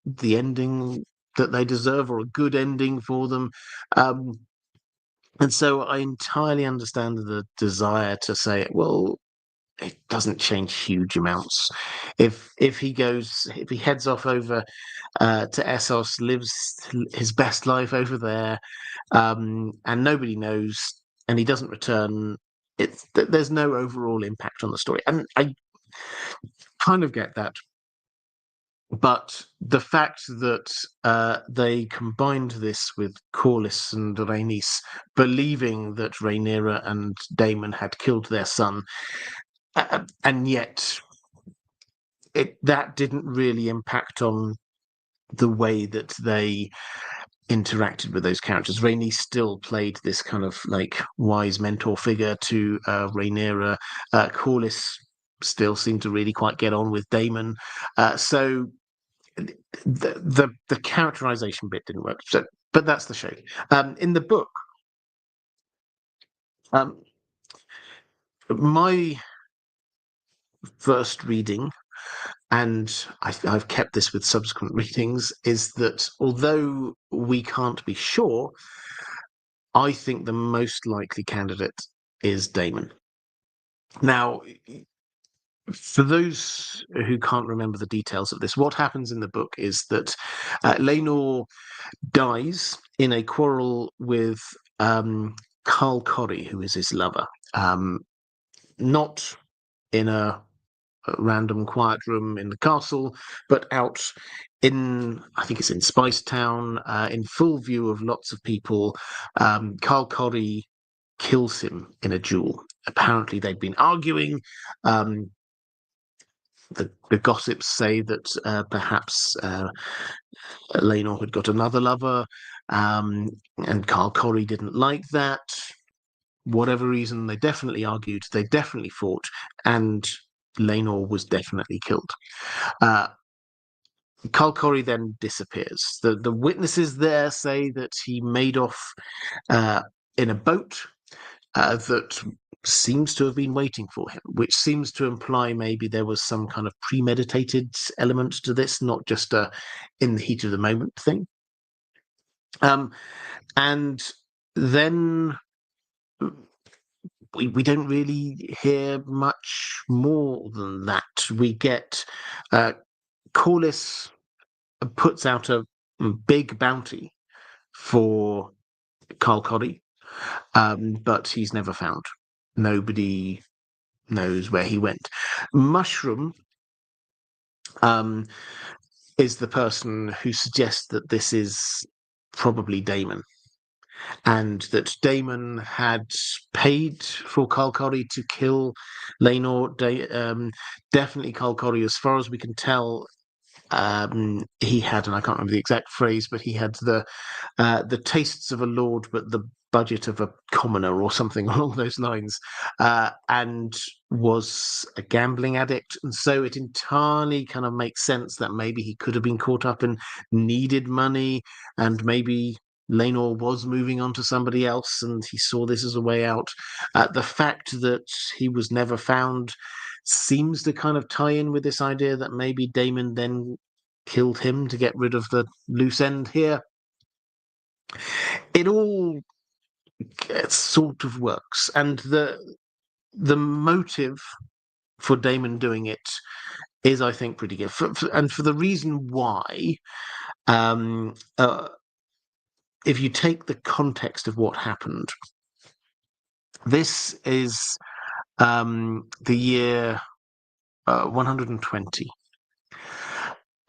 the ending that they deserve or a good ending for them. And so I entirely understand the desire to say, well, it doesn't change huge amounts. If he heads off over to Essos, lives his best life over there, and nobody knows, and he doesn't return, there's no overall impact on the story, and I kind of get that. But the fact that they combined this with Corlys and Rhaenys believing that Rhaenyra and Daemon had killed their son, and yet that didn't really impact on the way that they interacted with those characters. Rhaenys still played this kind of like wise mentor figure to Rhaenyra. Corlys still seemed to really quite get on with Daemon. So the characterization bit didn't work. So but that's the shake. In the book, my first reading, and I've kept this with subsequent readings, is that although we can't be sure, I think the most likely candidate is Daemon. Now, for those who can't remember the details of this, what happens in the book is that Laenor dies in a quarrel with Carl Corrie, who is his lover. Not in a random quiet room in the castle, but out in, I think it's in Spice Town, in full view of lots of people. Carl Corrie kills him in a duel. Apparently, they'd been arguing. The gossips say that perhaps Laenor had got another lover, and Carl Corrie didn't like that. Whatever reason, they definitely argued, they definitely fought, and Laenor was definitely killed. Carl Corrie then disappears. The witnesses there say that he made off in a boat that seems to have been waiting for him, which seems to imply maybe there was some kind of premeditated element to this, not just a in the heat of the moment thing. And then we don't really hear much more than that. We get Corlys puts out a big bounty for Carl Corrie, but he's never found. Nobody knows where he went. Mushroom is the person who suggests that this is probably Daemon, and that Daemon had paid for Carl Corrie to kill Laenor. Definitely Carl Corrie, as far as we can tell, he had, and I can't remember the exact phrase, but he had the tastes of a lord, but the budget of a commoner, or something along those lines, and was a gambling addict. And so it entirely kind of makes sense that maybe he could have been caught up and needed money, and maybe Laenor was moving on to somebody else, and he saw this as a way out. The fact that he was never found seems to kind of tie in with this idea that maybe Daemon then killed him to get rid of the loose end here. It all sort of works, and the motive for Daemon doing it is, I think, pretty good, and for the reason why, if you take the context of what happened, this is the year 120.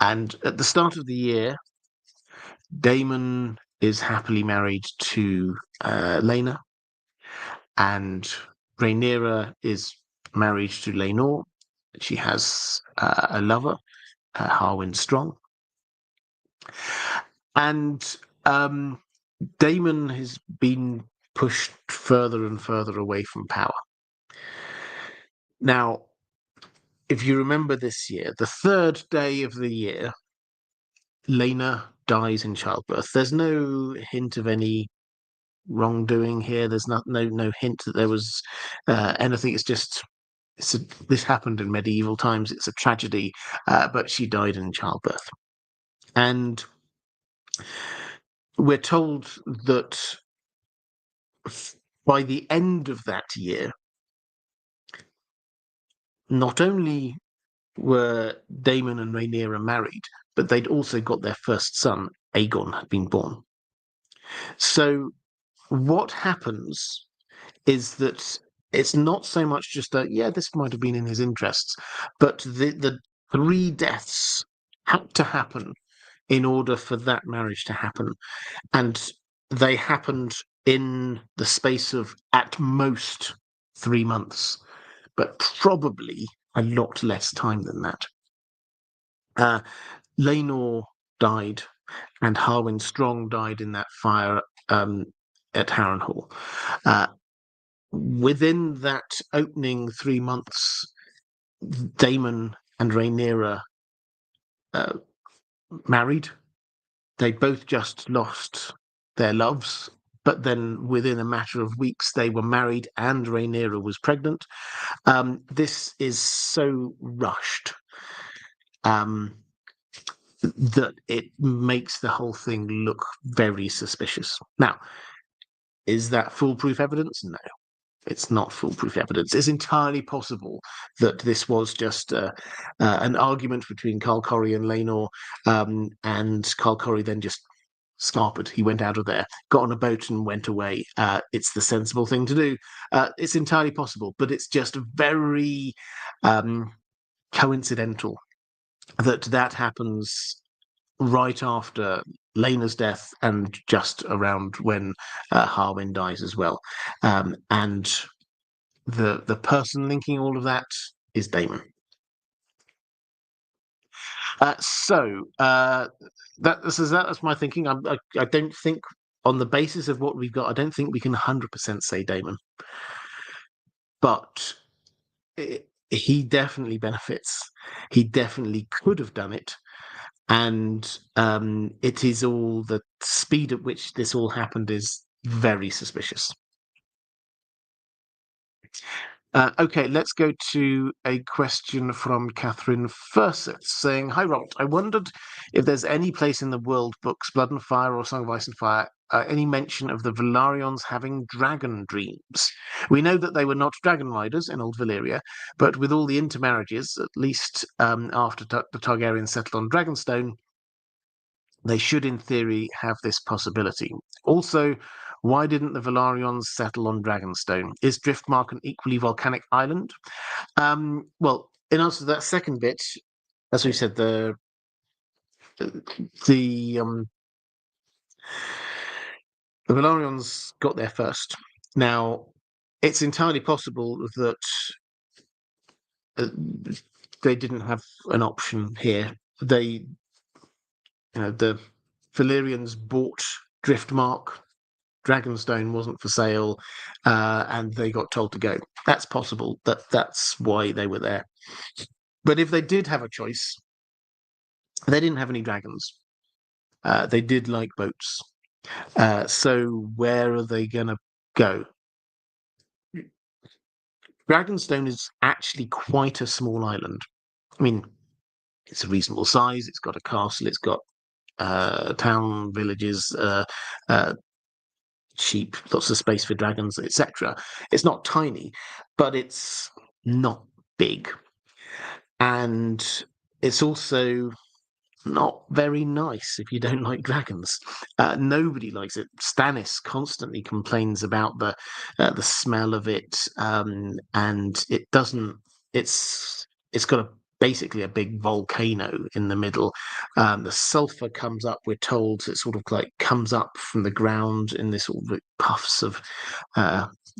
And at the start of the year, Daemon is happily married to Laena, and Rhaenyra is married to Laenor. She has a lover, Harwin Strong. And Daemon has been pushed further and further away from power. Now, if you remember this year, the third day of the year, Laena dies in childbirth. There's no hint of any wrongdoing here. There's no hint that there was anything. It's just this happened in medieval times. It's a tragedy, but she died in childbirth. And we're told that by the end of that year, not only were Daemon and Rhaenyra married, but they'd also got their first son. Aegon had been born. So what happens is that it's not so much just that, yeah, this might have been in his interests, but the three deaths had to happen in order for that marriage to happen. And they happened in the space of at most 3 months, but probably a lot less time than that. Laenor died, and Harwin Strong died in that fire at Harrenhal. Within that opening 3 months, Daemon and Rhaenyra married. They both just lost their loves, but then within a matter of weeks they were married and Rhaenyra was pregnant. This is so rushed that it makes the whole thing look very suspicious. Now, is that foolproof evidence? No. It's not foolproof evidence. It's entirely possible that this was just an argument between Karl Corrie and Laenor, and Karl Corrie then just scarpered. He went out of there, got on a boat and went away. It's the sensible thing to do. It's entirely possible, but it's just very coincidental that happens right after Laena's death and just around when Harwin dies as well. And the person linking all of that is Daemon. That's my thinking. I don't think, on the basis of what we've got, I don't think we can 100% say Daemon. But he definitely benefits. He definitely could have done it. And it is all the speed at which this all happened is very suspicious. Okay, let's go to a question from Catherine Furseth saying, "Hi, Robert. I wondered if there's any place in the world books, Blood and Fire or Song of Ice and Fire, any mention of the Velaryons having dragon dreams. We know that they were not dragon riders in Old Valyria, but with all the intermarriages, at least after the Targaryens settled on Dragonstone, they should, in theory, have this possibility. Also, why didn't the Velaryons settle on Dragonstone? Is Driftmark an equally volcanic island?" Well, in answer to that second bit, as we said, the Velaryons got there first. Now, it's entirely possible that they didn't have an option here. The Valyrians bought Driftmark. Dragonstone wasn't for sale, and they got told to go. That's possible. That's why they were there. But if they did have a choice, they didn't have any dragons. They did like boats. So where are they going to go? Dragonstone is actually quite a small island. I mean, it's a reasonable size. It's got a castle. It's got town, villages, sheep, lots of space for dragons, etc. It's not tiny, but it's not big. And it's also not very nice if you don't like dragons. Nobody likes it. Stannis constantly complains about the smell of it, and it doesn't. It's got basically a big volcano in the middle. The sulfur comes up. We're told it sort of like comes up from the ground in this sort of puffs of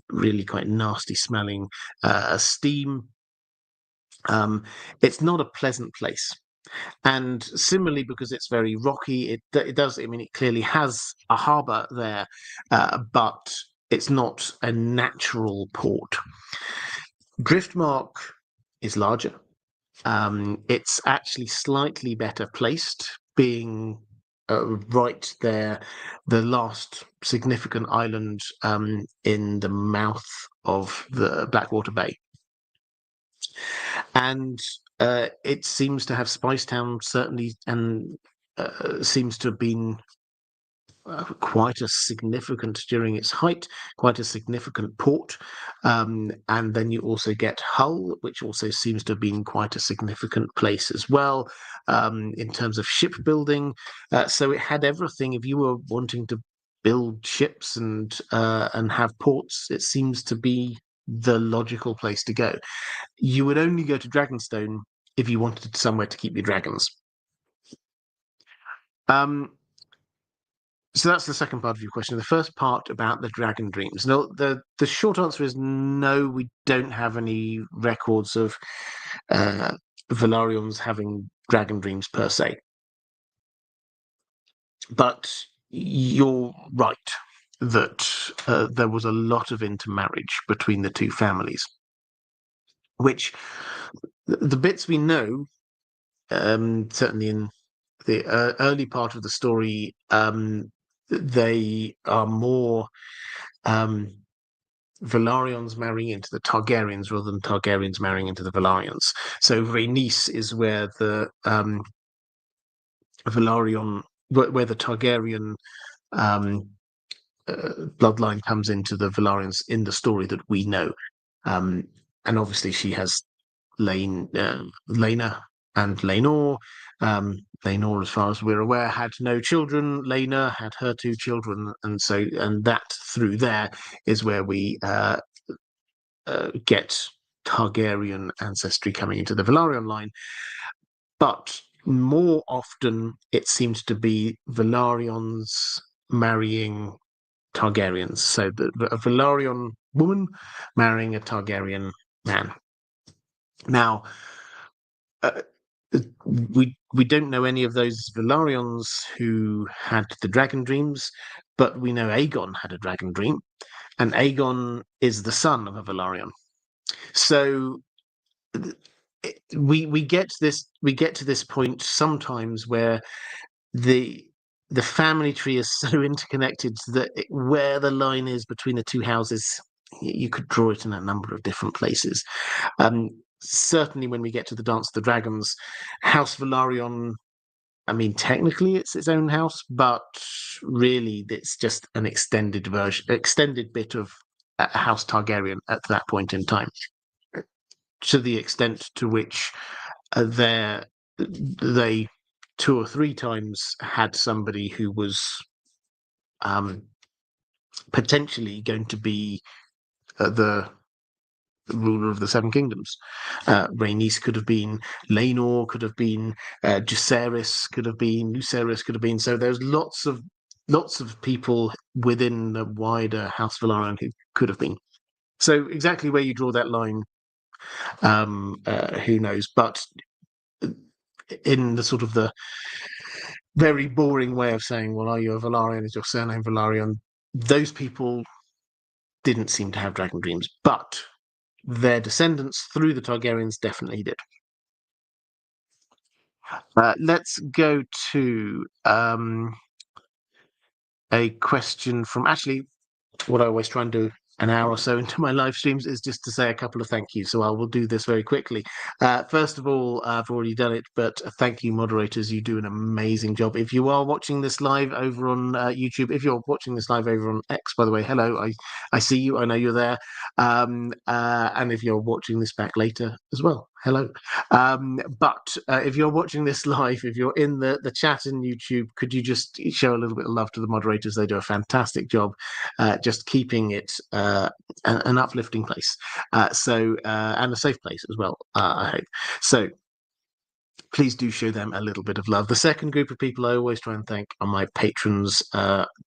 really quite nasty smelling steam. It's not a pleasant place. And similarly, because it's very rocky, it does. I mean, it clearly has a harbour there, but it's not a natural port. Driftmark is larger. It's actually slightly better placed, being right there, the last significant island in the mouth of the Blackwater Bay. And it seems to have Spicetown, certainly, and seems to have been quite a significant, during its height, quite a significant port. And then you also get Hull, which also seems to have been quite a significant place as well, in terms of shipbuilding. So it had everything. If you were wanting to build ships and have ports, it seems to be the logical place to go. You would only go to Dragonstone if you wanted somewhere to keep your dragons. So that's the second part of your question. The first part about the dragon dreams. No, the short answer is no, we don't have any records of Velaryons having dragon dreams per se. But you're right that there was a lot of intermarriage between the two families, which the bits we know, certainly in the early part of the story, they are more Velaryons marrying into the Targaryens rather than Targaryens marrying into the Velaryons. So Rhaenys is where the Velaryon, where the Targaryen bloodline comes into the Velaryons in the story that we know. And obviously she has Laena and Laenor. Laenor, as far as we're aware, had no children. Laena had her 2 children, and that through there is where we get Targaryen ancestry coming into the Velaryon line. But more often, it seems to be Velaryons marrying Targaryens. So a Velaryon woman marrying a Targaryen man. Now, we don't know any of those Velaryons who had the dragon dreams, but we know Aegon had a dragon dream, and Aegon is the son of a Velaryon. So we get to this point sometimes where the family tree is so interconnected that where the line is between the 2 houses, you could draw it in a number of different places. Certainly when we get to the Dance of the Dragons, House Velaryon, I mean, technically it's its own house, but really it's just an extended bit of House Targaryen at that point in time, to the extent to which they 2 or 3 times had somebody who was potentially going to be the ruler of the 7 kingdoms. Rhaenys could have been, Laenor could have been, Jacaerys could have been, Lucerys could have been. So there's lots of people within the wider House Velaryon who could have been. So exactly where you draw that line, who knows? But in the sort of the very boring way of saying, well, are you a Velaryon? Is your surname Velaryon? Those people didn't seem to have dragon dreams, but their descendants through the Targaryens definitely did. Let's go to a question from, actually, what I always try and do an hour or so into my live streams is just to say a couple of thank yous. So I will do this very quickly. First of all, I've already done it, but thank you, moderators. You do an amazing job. If you are watching this live over on YouTube, if you're watching this live over on X, by the way, hello, I see you. I know you're there. And if you're watching this back later as well, hello. But if you're watching this live, if you're in the chat in YouTube, could you just show a little bit of love to the moderators? They do a fantastic job just keeping it an uplifting place, and a safe place as well, I hope. So please do show them a little bit of love. The second group of people I always try and thank are my patrons.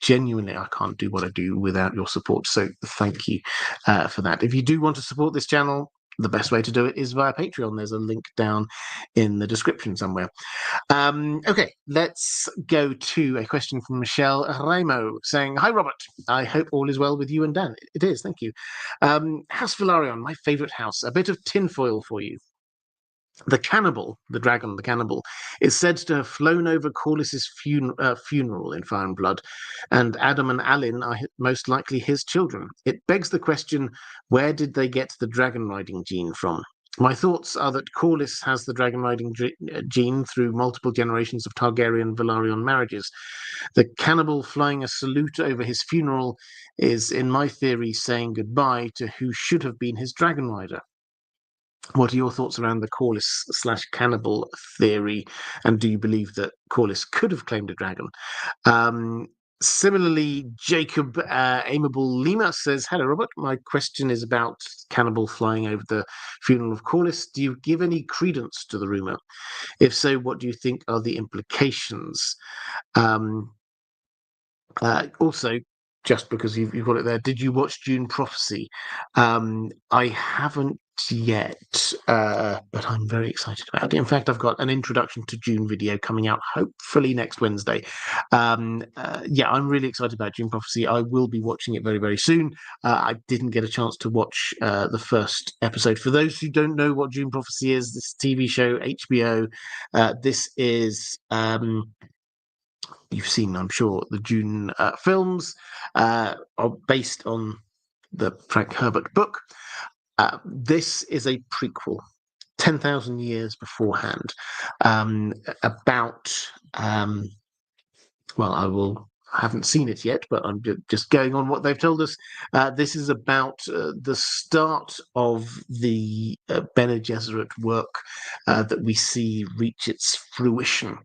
Genuinely, I can't do what I do without your support, so thank you for that. If you do want to support this channel, the best way to do it is via Patreon. There's a link down in the description somewhere. Okay, let's go to a question from Michelle Raimo saying, "Hi, Robert. I hope all is well with you and Dan." It is, thank you. House Velaryon, my favourite house. A bit of tinfoil for you. The cannibal, the dragon, the cannibal, is said to have flown over Corlys's funeral in Fire and Blood, and Adam and Alyn are most likely his children. It begs the question, where did they get the dragon riding gene from? My thoughts are that Corlys has the dragon riding gene through multiple generations of Targaryen-Velaryon marriages. The cannibal flying a salute over his funeral is, in my theory, saying goodbye to who should have been his dragon rider. What are your thoughts around the Corlys/cannibal theory, and do you believe that Corlys could have claimed a dragon? Similarly, Jacob Amable Lima says, "Hello, Robert. My question is about cannibal flying over the funeral of Corlys. Do you give any credence to the rumor? If so, what do you think are the implications?" Also, just because you've got it there, did you watch Dune Prophecy? I haven't yet, but I'm very excited about it. In fact, I've got an introduction to Dune video coming out hopefully next Wednesday. Yeah, I'm really excited about Dune Prophecy. I will be watching it very, very soon. I didn't get a chance to watch the first episode. For those who don't know what Dune Prophecy is, this TV show, HBO, this is you've seen, I'm sure, the Dune films are based on the Frank Herbert book. This is a prequel, 10,000 years beforehand, about. Well, I haven't seen it yet, but I'm just going on what they've told us. This is about the start of the Bene Gesserit work that we see reach its fruition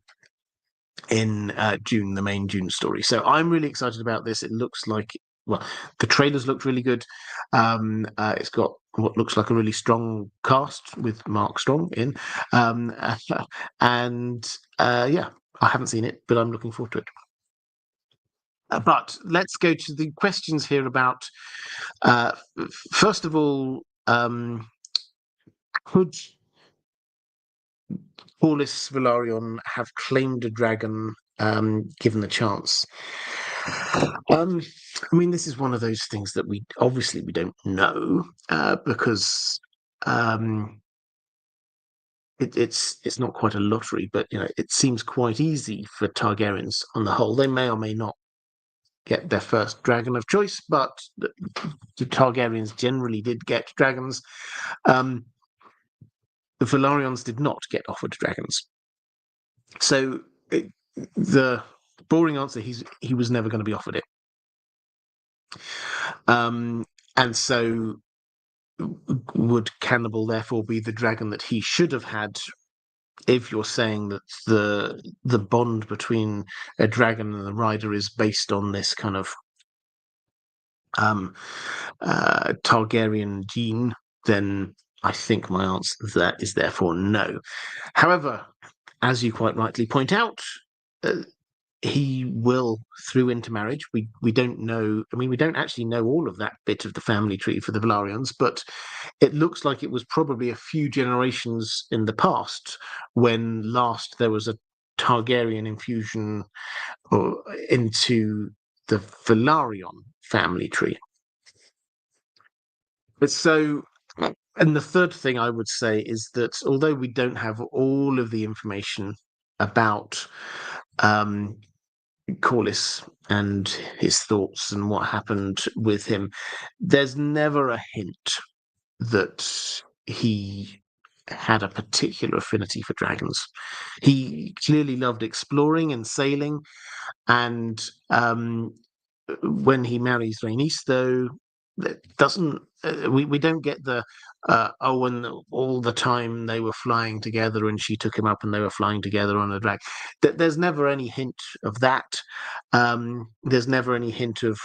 in Dune, the main Dune story. So I'm really excited about this. It looks like, well, the trailers looked really good. It's got what looks like a really strong cast with Mark Strong in. And yeah, I haven't seen it, but I'm looking forward to it. But let's go to the questions here about, first of all, could Corlys Velaryon have claimed a dragon given the chance? I mean, this is one of those things that we don't know because it's not quite a lottery, but it seems quite easy for Targaryens on the whole. They may or may not get their first dragon of choice, but the Targaryens generally did get dragons. The Velaryons did not get offered dragons. So the boring answer, he was never going to be offered it. And so would Cannibal therefore be the dragon that he should have had, if you're saying that the bond between a dragon and the rider is based on this kind of Targaryen gene, then I think my answer to that is therefore no. However, as you quite rightly point out, he will, through intermarriage. We don't know. I mean, we don't actually know all of that bit of the family tree for the Velaryons, but it looks like it was probably a few generations in the past when last there was a Targaryen infusion into the Velaryon family tree. But so, and the third thing I would say is that although we don't have all of the information about Corlys and his thoughts and what happened with him, there's never a hint that he had a particular affinity for dragons. He clearly loved exploring and sailing, and when he marries Rhaenys, though, that doesn't we don't get the and all the time they were flying together and she took him up and they were flying together on a drag. There's never any hint of that. There's never any hint of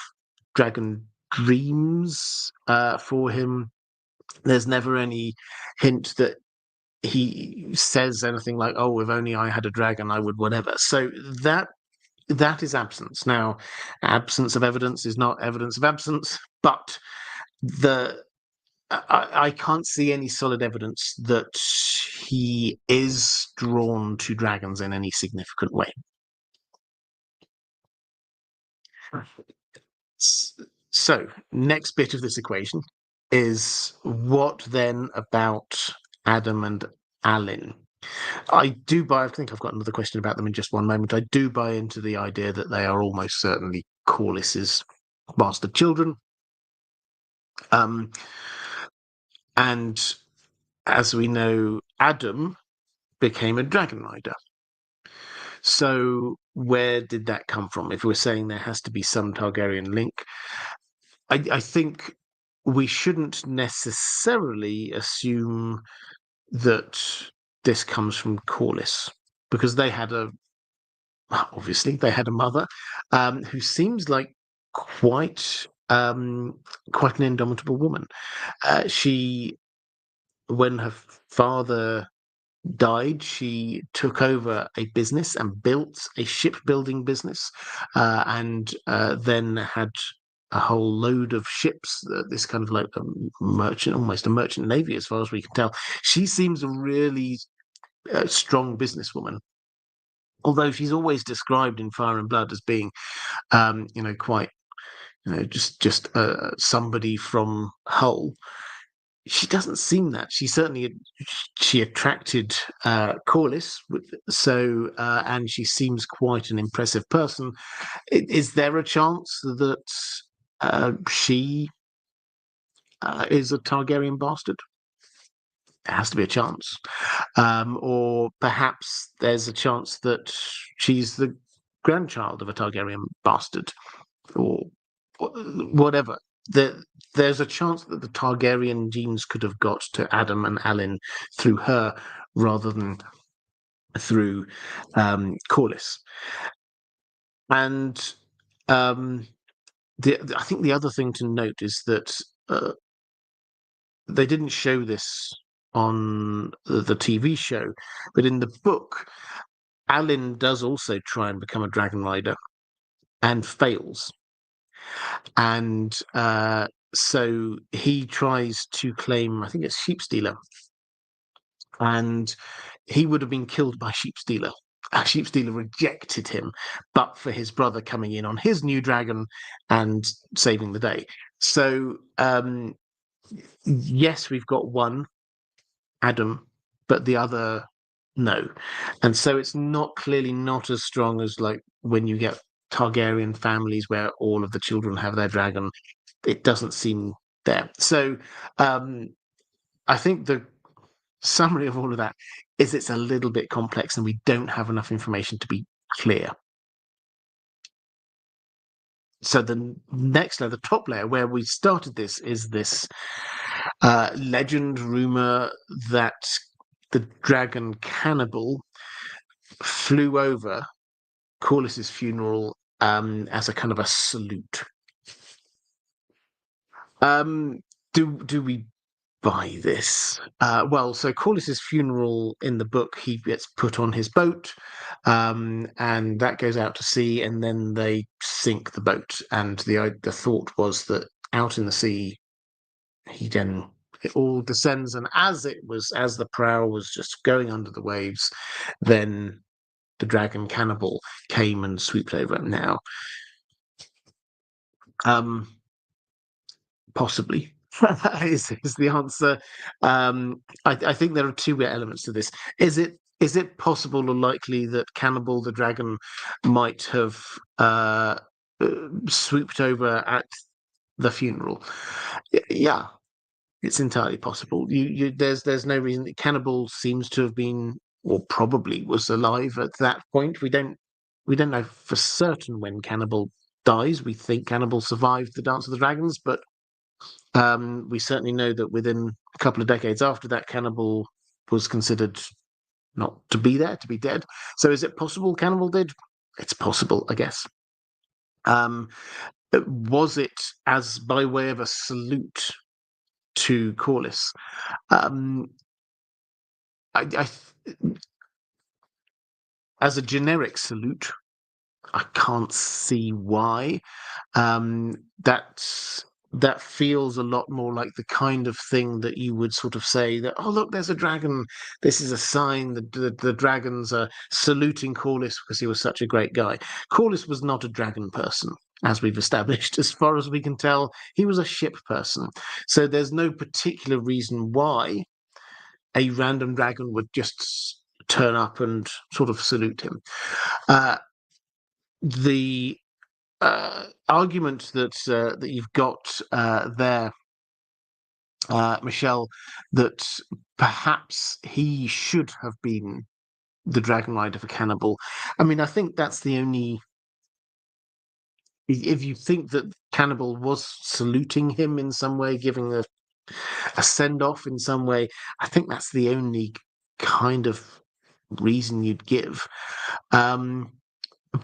dragon dreams for him. There's never any hint that he says anything like, "Oh, if only I had a dragon, I would whatever." So that is absence. Now, absence of evidence is not evidence of absence, but I can't see any solid evidence that he is drawn to dragons in any significant way. So, next bit of this equation is what then about Adam and Alynh? I think I've got another question about them in just one moment. I do buy into the idea that they are almost certainly Corlys's bastard children. And as we know, Adam became a dragon rider. So where did that come from? If we're saying there has to be some Targaryen link, I think we shouldn't necessarily assume that this comes from Corlys, because they had obviously they had a mother who seems like quite an indomitable woman. When her father died, she took over a business and built a shipbuilding business, and then had a whole load of ships. This kind of like a merchant, almost a merchant navy, as far as we can tell. She seems a really strong businesswoman, although she's always described in Fire and Blood as being, quite, just somebody from Hull. she doesn't seem that. She attracted Corlys, so and she seems quite an impressive person. Is there a chance that she is a Targaryen bastard? There has to be a chance, or perhaps there's a chance that she's the grandchild of a Targaryen bastard, or whatever. There's a chance that the Targaryen genes could have got to Adam and Alan through her rather than through Corlys. And I think the other thing to note is that they didn't show this on the TV show, but in the book, Alan does also try and become a dragon rider and fails. And so he tries to claim, I think it's sheep stealer, and he would have been killed by sheep stealer. Sheep stealer rejected him, but for his brother coming in on his new dragon and saving the day. So yes, we've got one Adam, but the other no. And so it's clearly not as strong as like when you get Targaryen families where all of the children have their dragon. It doesn't seem there. So I think the summary of all of that is it's a little bit complex and we don't have enough information to be clear. So the next layer, the top layer where we started this, is this legend, rumor that the dragon cannibal flew over Corlys's funeral as a kind of a salute. Do we buy this? Well, so Corlys's funeral in the book, he gets put on his boat, and that goes out to sea, and then they sink the boat. And the thought was that out in the sea, it all descends, and as the prow was just going under the waves, then the dragon cannibal came and swooped over. Now, possibly is the answer. I think there are two elements to this. Is it possible or likely that Cannibal the dragon might have swooped over at the funeral? Yeah, it's entirely possible. There's no reason that Cannibal seems to have been, or probably was alive at that point. We don't know for certain when Cannibal dies. We think Cannibal survived the Dance of the Dragons, but we certainly know that within a couple of decades after that, Cannibal was considered not to be there, to be dead. So is it possible Cannibal did? It's possible, I guess. Was it as by way of a salute to Corlys? As a generic salute, I can't see why. That feels a lot more like the kind of thing that you would sort of say that, oh, look, there's a dragon. This is a sign that the dragons are saluting Corlys because he was such a great guy. Corlys was not a dragon person, as we've established. As far as we can tell, he was a ship person. So there's no particular reason why a random dragon would just turn up and sort of salute him. The argument that you've got there, Michelle, that perhaps he should have been the dragon rider for Cannibal. I mean, I think that's the only. If you think that Cannibal was saluting him in some way, giving a send off in some way, I think that's the only kind of reason you'd give.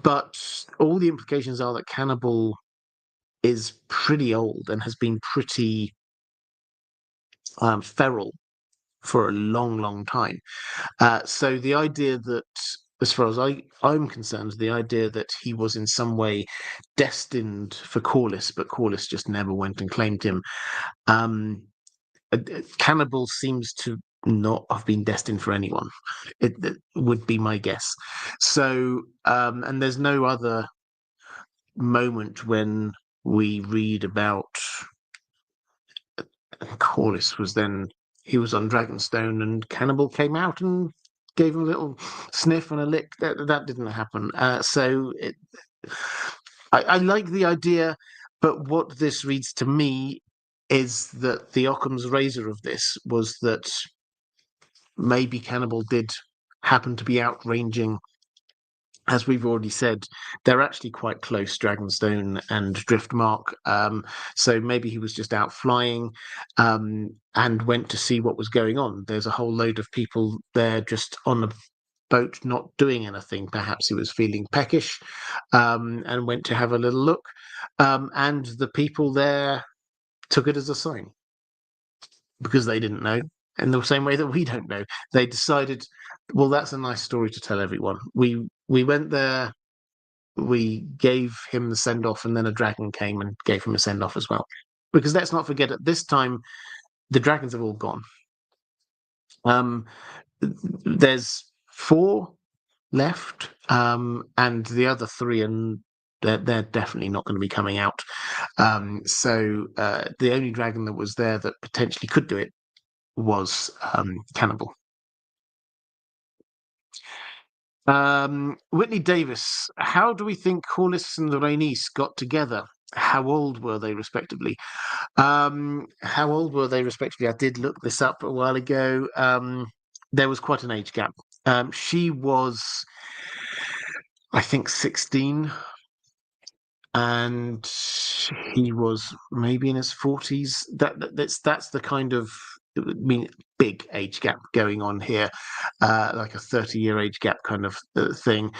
But all the implications are that Cannibal is pretty old and has been pretty feral for a long, long time. So the idea that, as far as I'm concerned, the idea that he was in some way destined for Corlys, but Corlys just never went and claimed him. Cannibal seems to not have been destined for anyone. It would be my guess. So, and there's no other moment when we read about Corlys he was on Dragonstone, and Cannibal came out and gave him a little sniff and a lick. That didn't happen. I like the idea, but what this reads to me is that the Occam's razor of this was that maybe Cannibal did happen to be outranging. As we've already said, they're actually quite close, Dragonstone and Driftmark. So maybe he was just out flying and went to see what was going on. There's a whole load of people there just on a boat, not doing anything. Perhaps he was feeling peckish and went to have a little look. And the people there took it as a sign because they didn't know. In the same way that we don't know, they decided, well, that's a nice story to tell everyone. We went there, we gave him the send off, and then a dragon came and gave him a send off as well. Because let's not forget, at this time, the dragons have all gone. There's 4 left, and the other 3, and they're definitely not going to be coming out. So the only dragon that was there that potentially could do it was Cannibal. Whitney Davis, how do we think Corlys and Rhaenys got together? How old were they respectively? How old were they respectively? I did look this up a while ago. There was quite an age gap. She was, I think, 16, and he was maybe in his 40s. That's the kind of, big age gap going on here, like a 30-year age gap kind of thing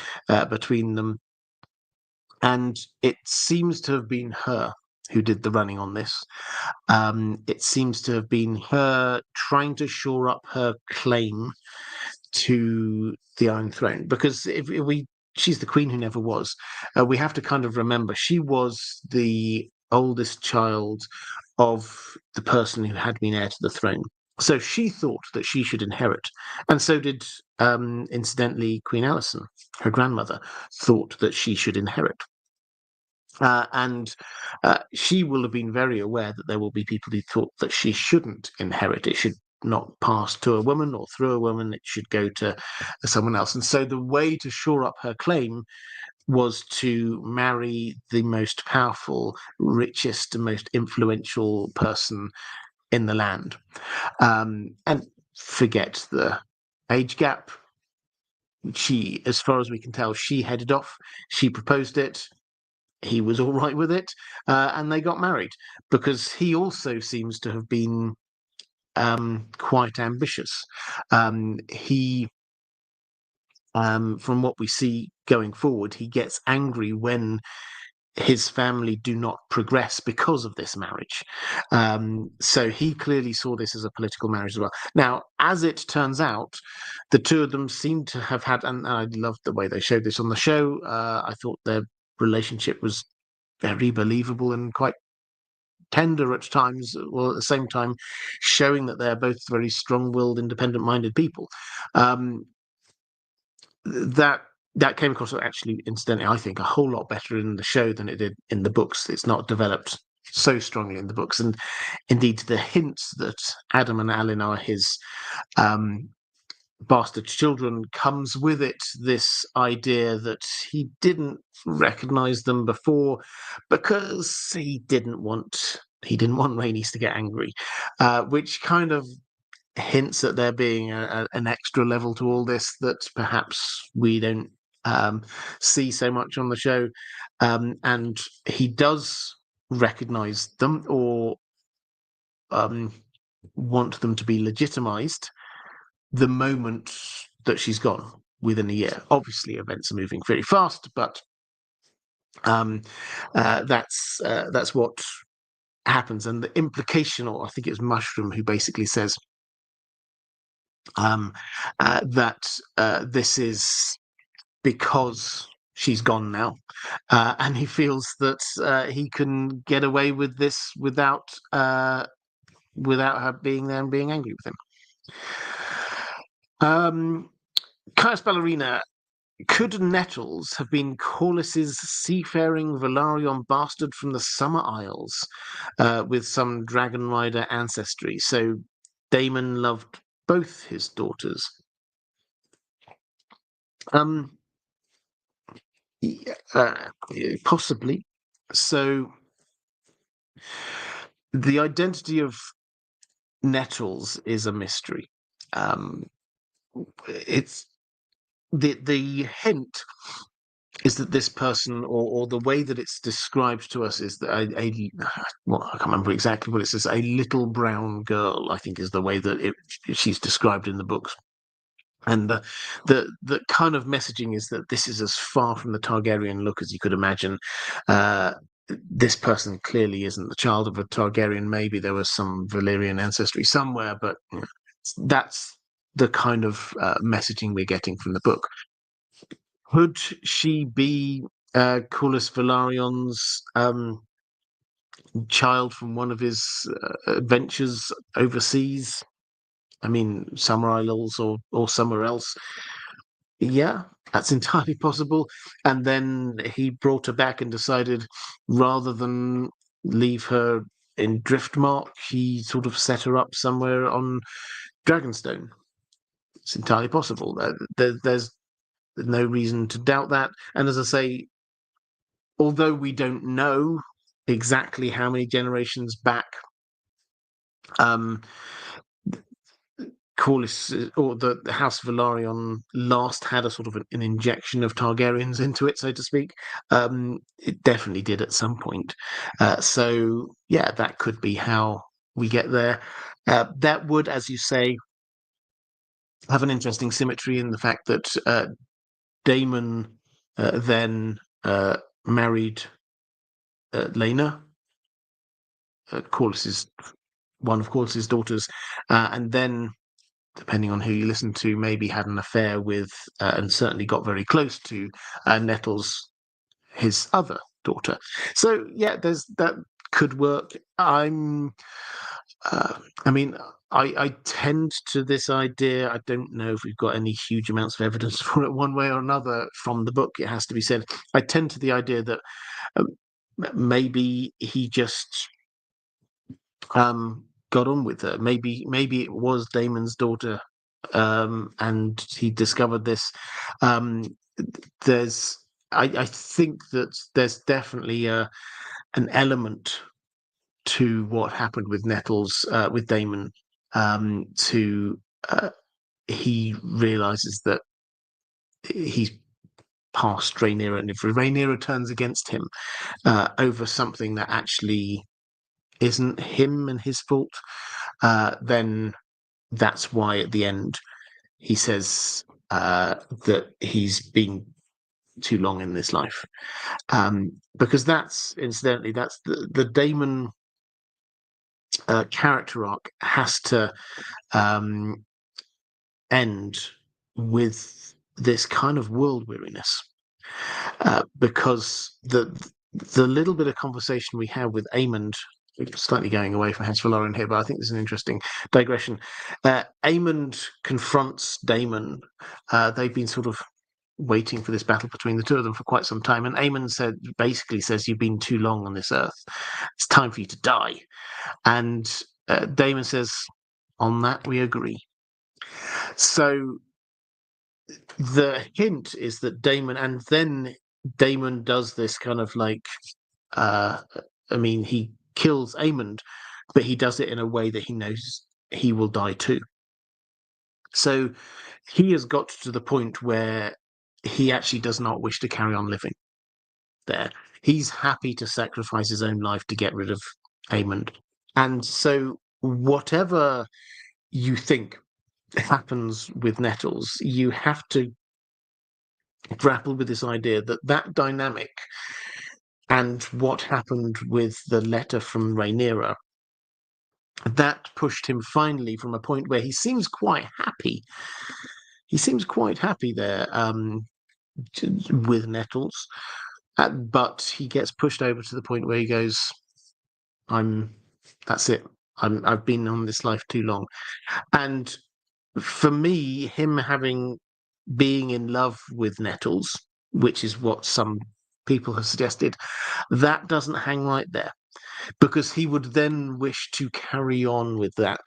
between them. And it seems to have been her who did the running on this. It seems to have been her trying to shore up her claim to the Iron Throne, because she's the queen who never was. We have to kind of remember she was the oldest child of the person who had been heir to the throne. So she thought that she should inherit, and so did, incidentally, Queen Alyson, her grandmother, thought that she should inherit. And she will have been very aware that there will be people who thought that she shouldn't inherit. It should not pass to a woman or through a woman. It should go to someone else. And so the way to shore up her claim was to marry the most powerful, richest, and most influential person in the land. And forget the age gap. She, as far as we can tell, she headed off. She proposed it. He was all right with it, and they got married, because he also seems to have been quite ambitious. He, from what we see going forward, he gets angry when his family do not progress because of this marriage. So he clearly saw this as a political marriage as well. Now, as it turns out, the two of them seem to have had, and I loved the way they showed this on the show. I thought their relationship was very believable and quite tender at times, while at the same time showing that they're both very strong-willed, independent-minded people. That came across, actually, incidentally, I think, a whole lot better in the show than it did in the books. It's not developed so strongly in the books, and indeed the hints that Adam and Alan are his bastard children comes with it this idea that he didn't recognize them before because he didn't want Rhaenys to get angry, which kind of hints at there being an extra level to all this that perhaps we don't see so much on the show. And he does recognize them, or want them to be legitimized the moment that she's gone, within a year. Obviously, events are moving very fast, but that's what happens. And the implication, or I think it's Mushroom who basically says that this is because she's gone now, and he feels that he can get away with this without her being there and being angry with him. Caius Ballerina, could Nettles have been Corlys's seafaring Velaryon bastard from the Summer Isles, with some dragon rider ancestry? So Daemon loved both his daughters. Possibly. So the identity of Nettles is a mystery. It's the hint is that this person, or the way that it's described to us, is that well, I can't remember exactly what it says. A little brown girl, I think, is the way that she's described in the books. And the kind of messaging is that this is as far from the Targaryen look as you could imagine. This person clearly isn't the child of a Targaryen. Maybe there was some Valyrian ancestry somewhere, but that's the kind of messaging we're getting from the book. Could she be Corlys Velaryon's child from one of his adventures overseas? I mean, Summer Isles or somewhere else. Yeah, that's entirely possible. And then he brought her back and decided, rather than leave her in Driftmark, he sort of set her up somewhere on Dragonstone. It's entirely possible. There's no reason to doubt that. And as I say, although we don't know exactly how many generations back Corlys or the House of Velaryon last had a sort of an injection of Targaryens into it, so to speak. It definitely did at some point. So yeah, that could be how we get there. That would, as you say, have an interesting symmetry in the fact that Daemon then married Laena, Corlys's one of Corlys's daughters, and then, depending on who you listen to, maybe had an affair with, and certainly got very close to Nettles, his other daughter. So yeah, that could work. I mean, I tend to this idea. I don't know if we've got any huge amounts of evidence for it one way or another from the book. It has to be said. I tend to the idea that maybe he just got on with her. Maybe it was Daemon's daughter, and he discovered this. There's, I think that there's definitely an element to what happened with Nettles, with Daemon. To he realizes that he's past Rhaenyra, and if Rhaenyra turns against him over something that actually isn't him and his fault, then that's why at the end he says that he's been too long in this life. Because that's, incidentally, that's the Daemon character arc has to end with this kind of world weariness. Because the little bit of conversation we have with Aemond, slightly going away from House Velaryon here, but I think there's an interesting digression. Aemond confronts Daemon. They've been sort of waiting for this battle between the two of them for quite some time, and Aemond basically says, "You've been too long on this earth. It's time for you to die." And Daemon says, "On that we agree." So the hint is that Daemon, and then Daemon does this kind of like, I mean, he kills Aemond, but he does it in a way that he knows he will die too. So he has got to the point where he actually does not wish to carry on living there. He's happy to sacrifice his own life to get rid of Aemond. And so whatever you think happens with Nettles, you have to grapple with this idea that that dynamic and what happened with the letter from Rhaenyra, that pushed him finally from a point where he seems quite happy. He seems quite happy there with Nettles, but he gets pushed over to the point where he goes, that's it. I've been on this life too long. And for me, him having being in love with Nettles, which is what some people have suggested, that doesn't hang right there, because he would then wish to carry on with that.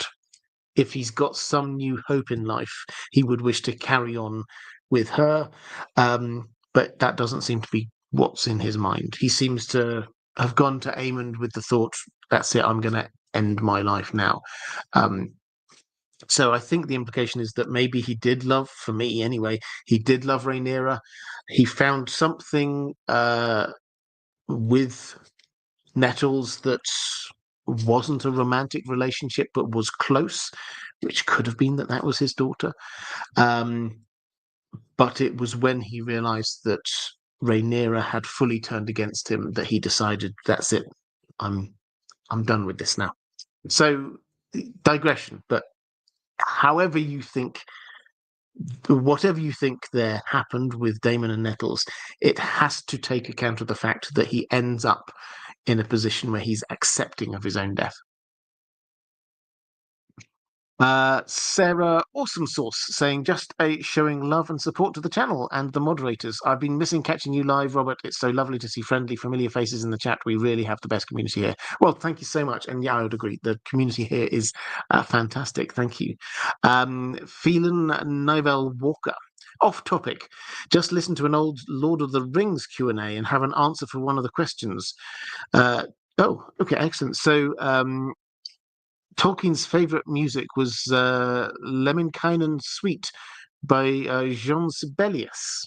If he's got some new hope in life, he would wish to carry on with her. But that doesn't seem to be what's in his mind. He seems to have gone to Aemond with the thought, that's it, I'm going to end my life now. So I think the implication is that maybe he did love, for me anyway, he did love Rhaenyra. He found something with Nettles that wasn't a romantic relationship but was close, which could have been that was his daughter. But it was when he realized that Rhaenyra had fully turned against him that he decided, that's it, I'm done with this now. So, digression, but however you think, whatever you think there happened with Daemon and Nettles, it has to take account of the fact that he ends up in a position where he's accepting of his own death. Sarah Awesome Sauce saying, just showing love and support to the channel and the moderators. I've been missing catching you live, Robert. It's so lovely to see friendly, familiar faces in the chat. We really have the best community here. Well, thank you so much. And yeah, I would agree. The community here is fantastic. Thank you. Phelan Nivel Walker. Off topic. Just listen to an old Lord of the Rings Q&A and have an answer for one of the questions. Oh, okay, excellent. So, Tolkien's favourite music was Lemminkainen Suite by Jean Sibelius.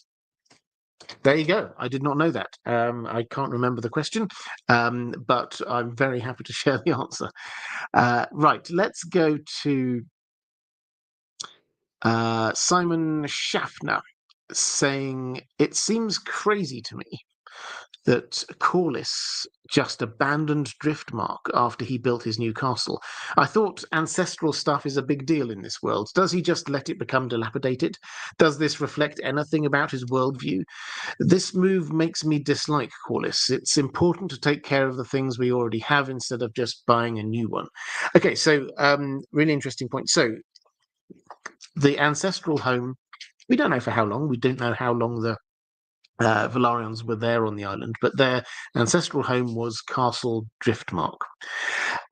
There you go. I did not know that. I can't remember the question, but I'm very happy to share the answer. Right, let's go to Simon Schaffner saying, it seems crazy to me that Corlys just abandoned Driftmark after he built his new castle. I thought ancestral stuff is a big deal in this world. Does he just let it become dilapidated? Does this reflect anything about his worldview? This move makes me dislike Corlys. It's important to take care of the things we already have instead of just buying a new one. Okay, so really interesting point. So the ancestral home, we don't know for how long. We don't know how long the Velaryons were there on the island, but their ancestral home was Castle Driftmark.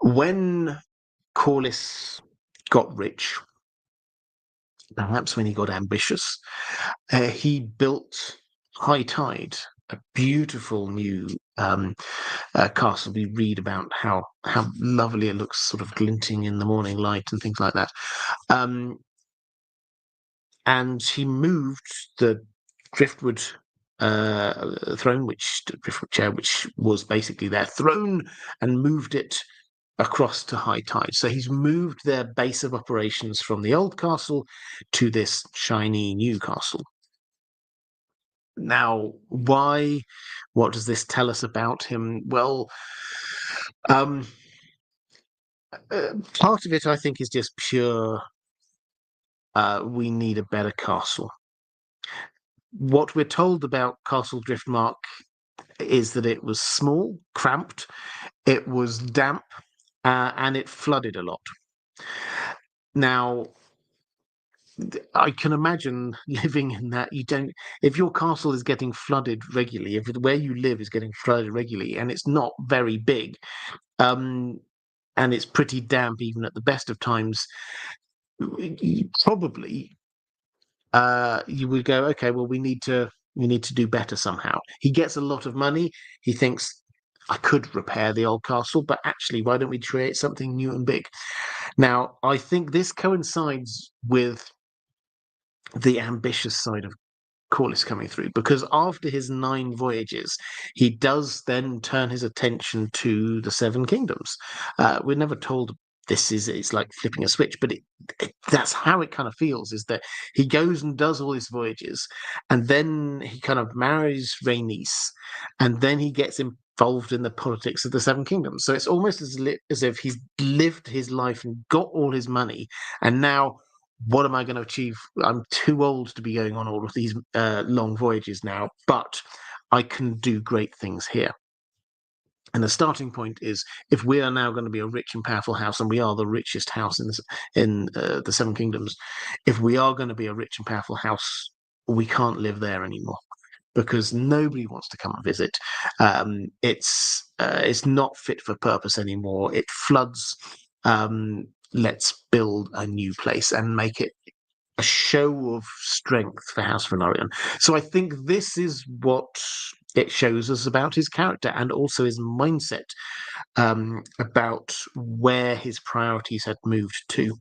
When Corlys got rich, perhaps when he got ambitious, he built High Tide, a beautiful new castle. We read about how lovely it looks, sort of glinting in the morning light and things like that. And he moved the Driftwood Driftwood chair, which was basically their throne, and moved it across to High Tide. So he's moved their base of operations from the old castle to this shiny new castle. Now, why? What does this tell us about him? Well, part of it, I think, is just pure, we need a better castle. What we're told about Castle Driftmark is that it was small, cramped, it was damp, and it flooded a lot. Now, I can imagine living in that. If your castle is getting flooded regularly, if where you live is getting flooded regularly, and it's not very big, and it's pretty damp even at the best of times, probably you would go, okay, well, we need to do better somehow. He gets a lot of money. He thinks, I could repair the old castle, but actually, why don't we create something new and big? Now, I think this coincides with the ambitious side of Corlys coming through, because after his 9 voyages, he does then turn his attention to the 7 kingdoms. We're never told it's like flipping a switch, but that's how it kind of feels, is that he goes and does all his voyages, and then he kind of marries Rhaenys, and then he gets involved in the politics of the 7 kingdoms. So it's almost as if he's lived his life and got all his money, and now, what am I going to achieve? I'm too old to be going on all of these long voyages now, but I can do great things here. And the starting point is, if we are now going to be a rich and powerful house, and we are the richest house in the 7 kingdoms, if we are going to be a rich and powerful house, we can't live there anymore because nobody wants to come and visit. It's not fit for purpose anymore. It floods. Let's build a new place and make it a show of strength for House Velaryon. So I think this is what it shows us about his character and also his mindset, about where his priorities had moved to.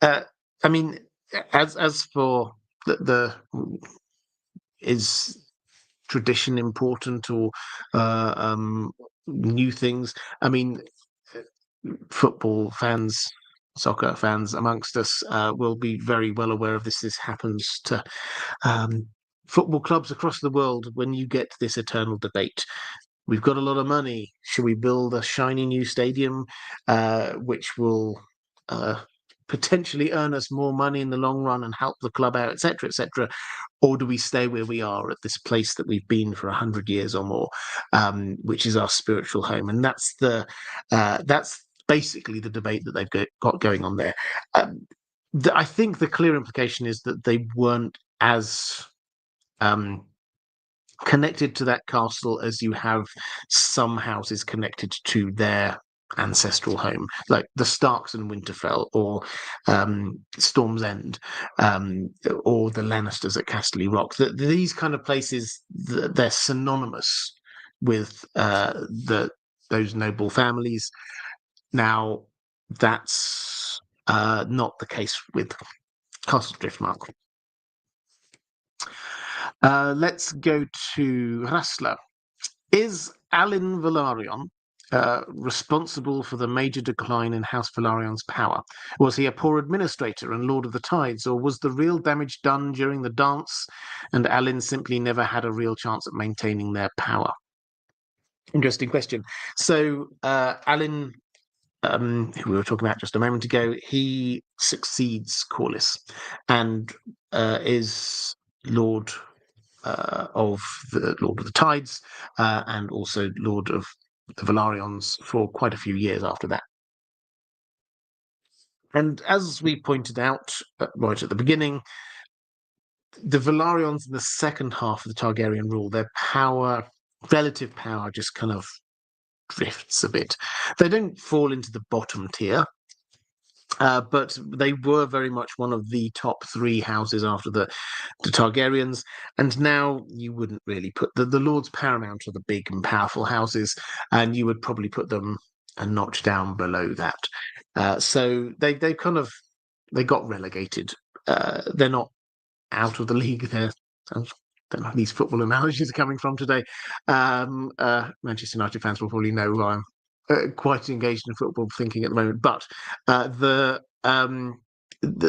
I mean, as for the is tradition important or new things? I mean, football fans, soccer fans amongst us will be very well aware of this. This happens to football clubs across the world when you get this eternal debate. We've got a lot of money. Should we build a shiny new stadium, which will potentially earn us more money in the long run and help the club out, etc., etc.? Or do we stay where we are at this place that we've been for 100 years or more, which is our spiritual home? And that's basically the debate that they've got going on there. I think the clear implication is that they weren't as connected to that castle as you have some houses connected to their ancestral home, like the Starks in Winterfell, or Storm's End, or the Lannisters at Casterly Rock. These kind of places, they're synonymous with those noble families. Now, that's not the case with Castle Driftmark. Let's go to Hrasla. Is Alyne Velaryon responsible for the major decline in House Velaryon's power? Was he a poor administrator and Lord of the Tides, or was the real damage done during the dance and Alyne simply never had a real chance at maintaining their power? Interesting question. So Alyne, who we were talking about just a moment ago, he succeeds Corlys and is Lord of the Tides, and also Lord of the Velaryons for quite a few years after that. And as we pointed out right at the beginning, the Velaryons in the second half of the Targaryen rule, their relative power, just kind of drifts a bit. They don't fall into the bottom tier, but they were very much one of the top three houses after the Targaryens, and now you wouldn't really put the Lords Paramount are the big and powerful houses, and you would probably put them a notch down below that. So they got relegated. They're not out of the league. I don't know where these football analogies are coming from today. Manchester United fans will probably know why I'm quite engaged in football thinking at the moment. But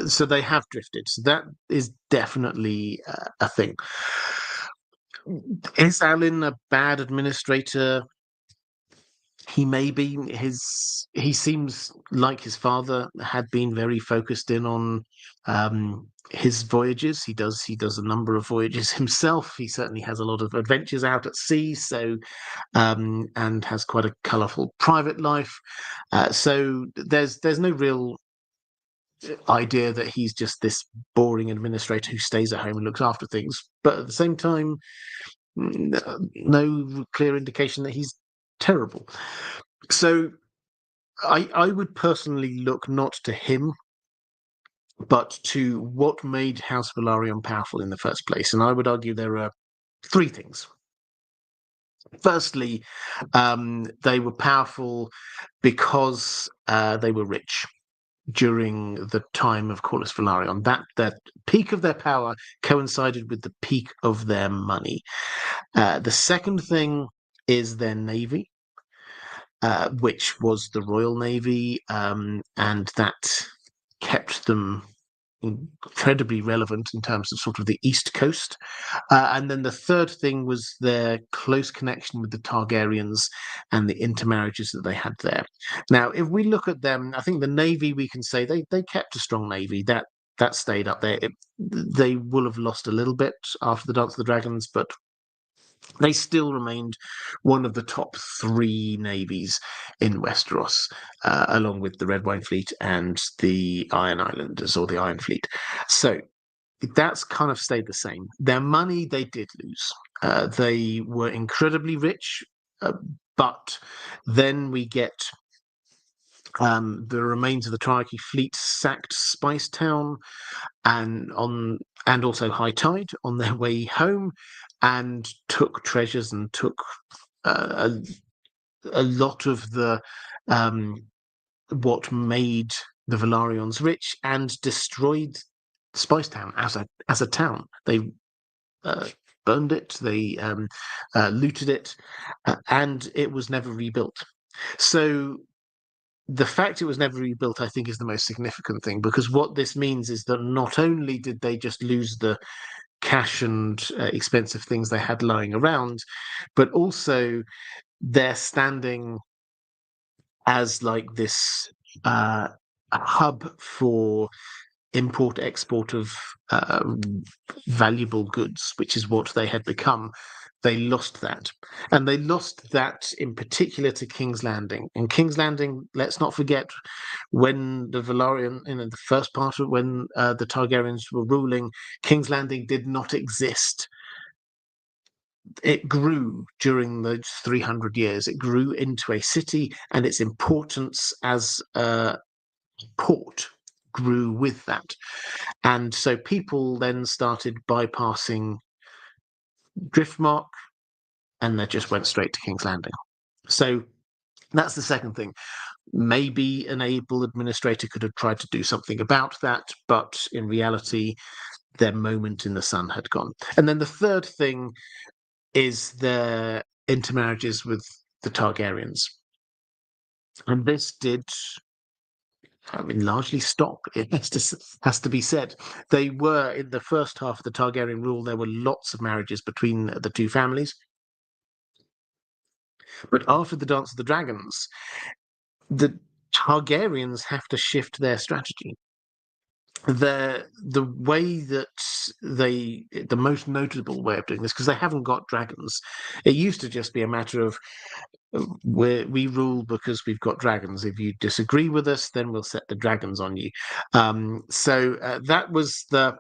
so they have drifted. So that is definitely a thing. Is Alyne a bad administrator? He may be. He seems like his father had been very focused in on his voyages. He does a number of voyages himself. He certainly has a lot of adventures out at sea. So and has quite a colourful private life. So there's no real idea that he's just this boring administrator who stays at home and looks after things. But at the same time, no clear indication that he's terrible. So I would personally look not to him, but to what made House Velaryon powerful in the first place. And I would argue there are three things. Firstly, they were powerful because they were rich during the time of Corlys Velaryon. That peak of their power coincided with the peak of their money. The second thing is their navy, which was the Royal Navy, and that kept them incredibly relevant in terms of sort of the East Coast. And then the third thing was their close connection with the Targaryens and the intermarriages that they had there. Now, if we look at them, I think the Navy, we can say they kept a strong Navy. That stayed up there. They will have lost a little bit after the Dance of the Dragons, but they still remained one of the top three navies in Westeros, along with the Red Wine Fleet and the Iron Islanders, or the Iron Fleet. So that's kind of stayed the same. Their money they did lose. They were incredibly rich, but then we get the remains of the Triarchy fleet sacked Spice Town and also High Tide on their way home, and took treasures and took uh, a lot of the what made the Velaryons rich, and destroyed Spice Town as a town. They uh, burned it, they looted it, and it was never rebuilt. So the fact it was never rebuilt, I think, is the most significant thing, because what this means is that not only did they just lose the cash and expensive things they had lying around, but also they're standing as like this hub for import export of uh, valuable goods, which is what they had become. They lost that, and they lost that in particular to King's Landing. And King's Landing, let's not forget, when the Velaryon, the first part of when the Targaryens were ruling, King's Landing did not exist. It grew during those 300 years. It grew into a city, and its importance as a port grew with that. And so people then started bypassing Driftmark, and they just went straight to King's Landing. So that's the second thing. Maybe an able administrator could have tried to do something about that, but in reality, their moment in the sun had gone. And then the third thing is their intermarriages with the Targaryens. And this did, I mean, largely stop. It has to be said. They were, in the first half of the Targaryen rule, there were lots of marriages between the two families. But after the Dance of the Dragons, the Targaryens have to shift their strategy. The way that the most notable way of doing this, because they haven't got dragons. It used to just be a matter of we rule because we've got dragons. If you disagree with us, then we'll set the dragons on you. So that was the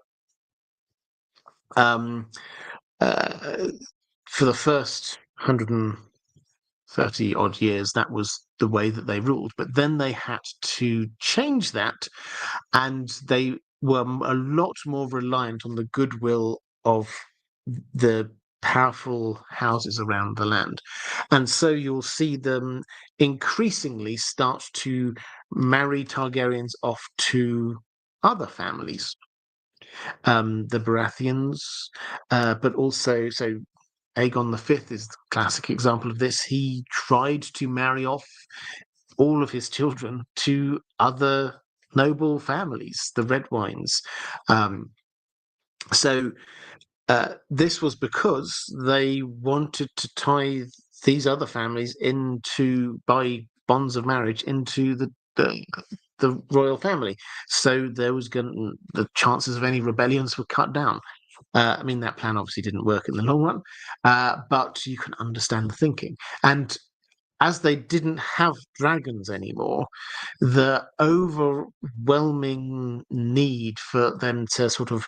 um, for the first 130 odd years, that was the way that they ruled. But then they had to change that, and they were a lot more reliant on the goodwill of the powerful houses around the land. And so you'll see them increasingly start to marry Targaryens off to other families, the Baratheons, but also, so Aegon V is the classic example of this. He tried to marry off all of his children to other noble families, the Redwynes. Um, so this was because they wanted to tie these other families into, by bonds of marriage, into the royal family. So there was the chances of any rebellions were cut down. I mean, that plan obviously didn't work in the long run, but you can understand the thinking. And as they didn't have dragons anymore, the overwhelming need for them to sort of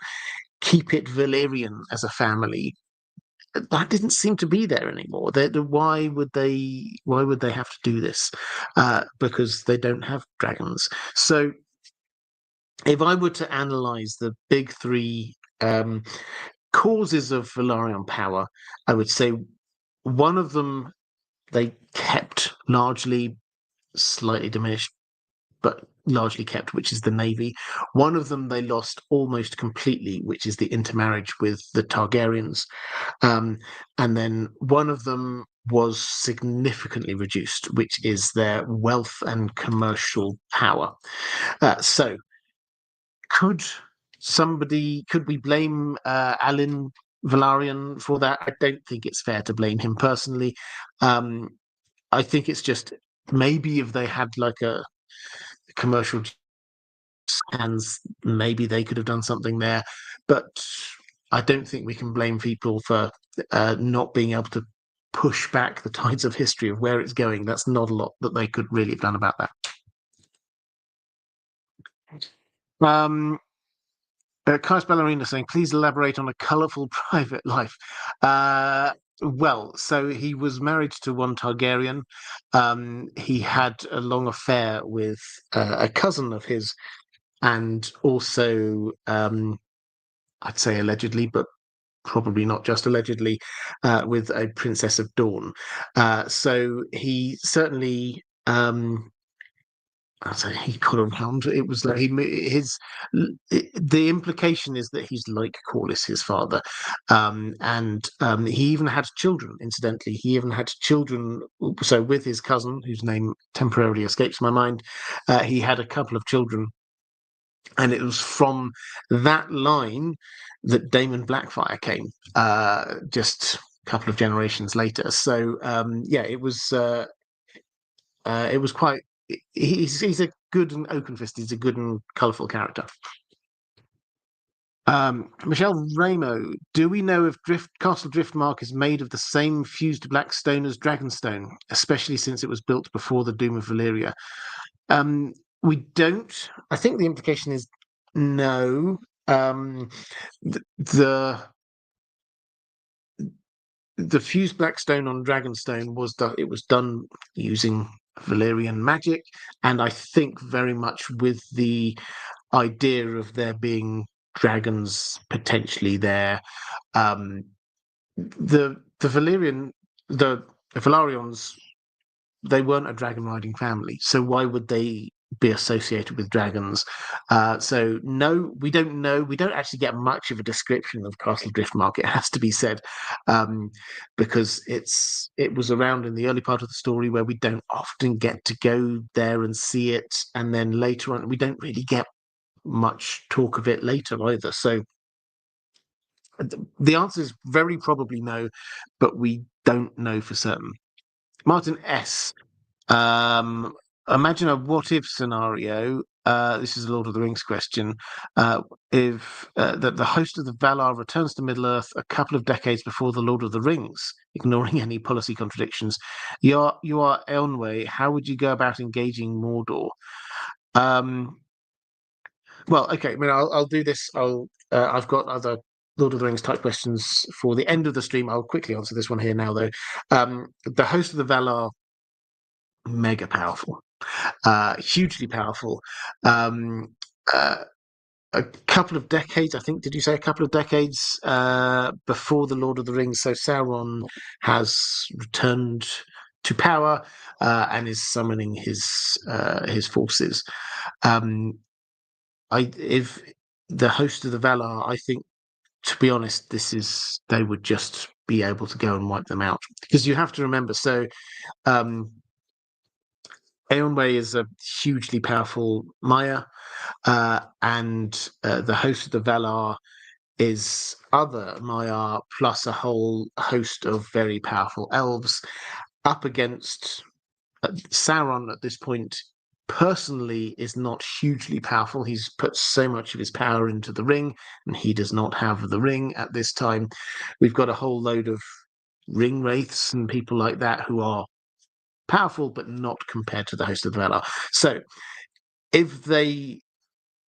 keep it Valyrian as a family, that didn't seem to be there anymore. Why would they? Why would they have to do this? Because they don't have dragons. So, if I were to analyze the big three causes of Velaryon power, I would say one of them they kept largely, slightly diminished, but largely kept, which is the navy. One of them they lost almost completely, which is the intermarriage with the Targaryens. And then one of them was significantly reduced, which is their wealth and commercial power. So could could we blame Alyne Velaryon for that? I don't think it's fair to blame him personally. I think it's just, maybe if they had like a commercial hands, maybe they could have done something there. But I don't think we can blame people for not being able to push back the tides of history of where it's going. That's not a lot that they could really have done about that. Kais Ballerina saying, please elaborate on a colourful private life. Well, so he was married to one Targaryen. He had a long affair with a cousin of his, and also, I'd say allegedly, but probably not just allegedly, with a Princess of Dawn. So he certainly. I say he got around. It was like the implication is that he's like Corlys, his father, and he even had children. Incidentally, he even had children. So with his cousin, whose name temporarily escapes my mind, he had a couple of children, and it was from that line that Daemon Blackfire came, just a couple of generations later. So yeah, it was quite. He's a good and Oakenfist. He's a good and colourful character. Michelle Ramo, do we know if Castle Driftmark is made of the same fused black stone as Dragonstone, especially since it was built before the Doom of Valyria? We don't. I think the implication is no. The fused black stone on Dragonstone was done using Valyrian magic, and I think very much with the idea of there being dragons potentially there. The Velaryons, they weren't a dragon riding family, so why would they be associated with dragons? So no, we don't know. We don't actually get much of a description of Castle Driftmark, it has to be said, because it was around in the early part of the story where we don't often get to go there and see it, and then later on we don't really get much talk of it later either. So the answer is very probably no, but we don't know for certain. Martin S. Imagine a what if scenario. This is a Lord of the Rings question. If that the host of the Valar returns to Middle Earth a couple of decades before the Lord of the Rings, ignoring any policy contradictions, you are Eonwë. How would you go about engaging Mordor? Well, okay. I mean, I'll do this. I've got other Lord of the Rings type questions for the end of the stream. I'll quickly answer this one here now, though. The host of the Valar, mega powerful, hugely powerful. Uh, a couple of decades, I think. Did you say a couple of decades before the Lord of the Rings? So Sauron has returned to power and is summoning his forces. If the host of the Valar, I think, to be honest, they would just be able to go and wipe them out, because you have to remember. So, Eonwë is a hugely powerful Maya, and the host of the Valar is other Maya plus a whole host of very powerful elves up against Sauron at this point. Personally, is not hugely powerful. He's put so much of his power into the ring, and he does not have the ring at this time. We've got a whole load of ring wraiths and people like that who are powerful, but not compared to the host of the Valar. So, if they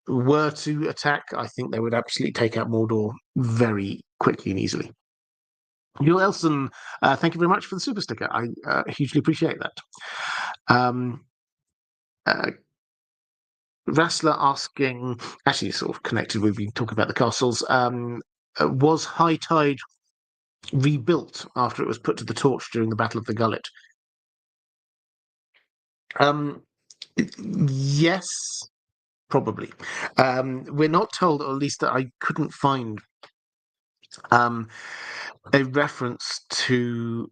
were to attack, I think they would absolutely take out Mordor very quickly and easily. Neil Elson, thank you very much for the super sticker. I hugely appreciate that. Rassler asking, actually sort of connected, we've been talking about the castles. Was High Tide rebuilt after it was put to the torch during the Battle of the Gullet? Yes, probably. We're not told, or at least that I couldn't find a reference to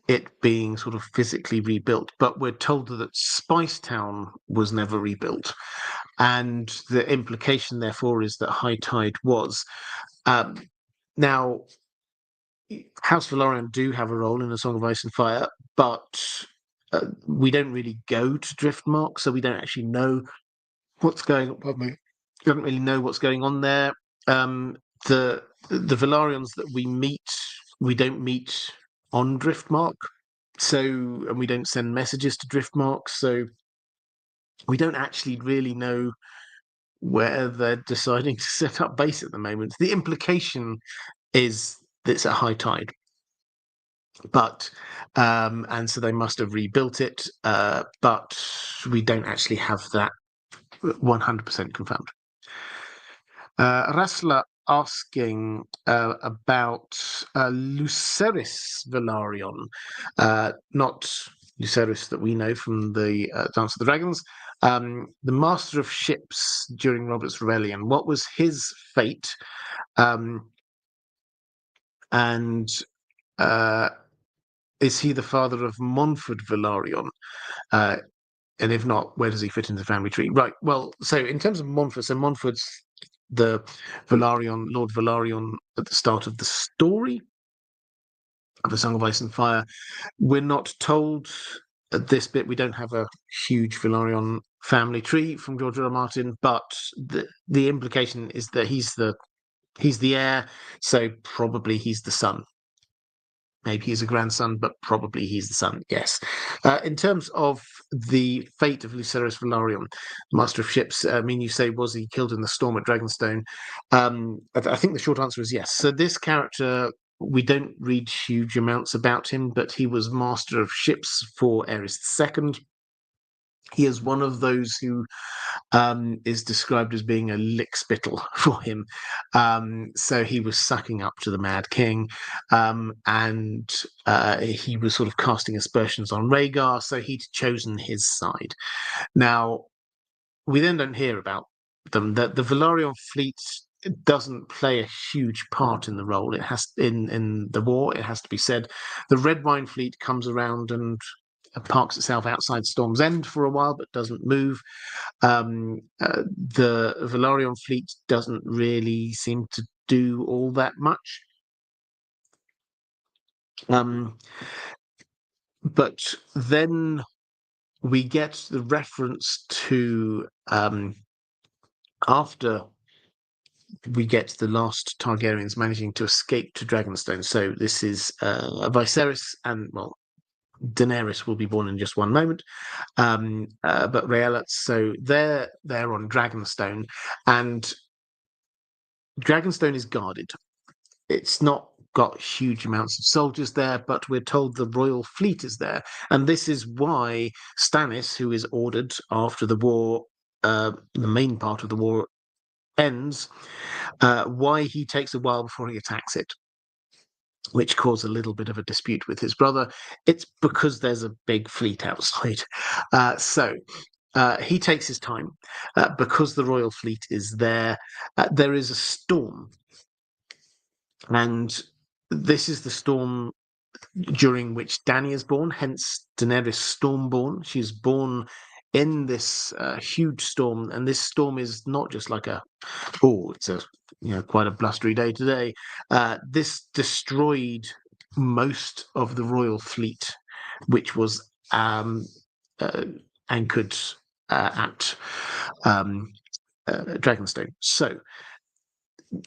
it being sort of physically rebuilt, but we're told that Spicetown was never rebuilt, and the implication therefore is that High Tide was. Now, House Velaryon do have a role in A Song of Ice and Fire, but we don't really go to Driftmark, so we don't actually know what's going on. Pardon me. We don't really know what's going on there. The Velaryons that we meet, we don't meet on Driftmark, and we don't send messages to Driftmark, so we don't actually really know where they're deciding to set up base at the moment. The implication is that it's at high tide. But and so they must have rebuilt it, but we don't actually have that 100% confirmed. Rasla asking about Lucerys Velaryon, not Lucerys that we know from the Dance of the Dragons, the Master of Ships during Robert's Rebellion. What was his fate? And is he the father of Montfort Velaryon? And if not, where does he fit into the family tree? Right. Well, so in terms of Montfort, so Montfort's the Velaryon, Lord Velaryon at the start of the story of A Song of Ice and Fire. We're not told at this bit, we don't have a huge Velaryon family tree from George R. R. Martin, but the implication is that he's the heir, so probably he's the son. Maybe he's a grandson, but probably he's the son, yes. In terms of the fate of Lucerys Velaryon, Master of Ships, I mean, you say, was he killed in the storm at Dragonstone? I think the short answer is yes. So this character, we don't read huge amounts about him, but he was Master of Ships for Aerys II. He is one of those who is described as being a lickspittle for him. So he was sucking up to the Mad King, and he was sort of casting aspersions on Rhaegar, so he'd chosen his side. Now, we then don't hear about them. The Velaryon fleet doesn't play a huge part in the role. It has in the war, it has to be said. The Red Wine fleet comes around and parks itself outside Storm's End for a while, but doesn't move. The Velaryon fleet doesn't really seem to do all that much. But then we get the reference to after we get the last Targaryens managing to escape to Dragonstone. So this is Viserys and, well, Daenerys will be born in just one moment, but Rhaella. So they're on Dragonstone, and Dragonstone is guarded. It's not got huge amounts of soldiers there, but we're told the royal fleet is there, and this is why Stannis, who is ordered after the war, the main part of the war ends, why he takes a while before he attacks it, which caused a little bit of a dispute with his brother. It's because there's a big fleet outside. So he takes his time because the royal fleet is there. There is a storm, and this is the storm during which Dany is born, hence Daenerys Stormborn. She's born in this huge storm, and this storm is not just like it's a quite a blustery day today. This destroyed most of the royal fleet, which was anchored at Dragonstone. So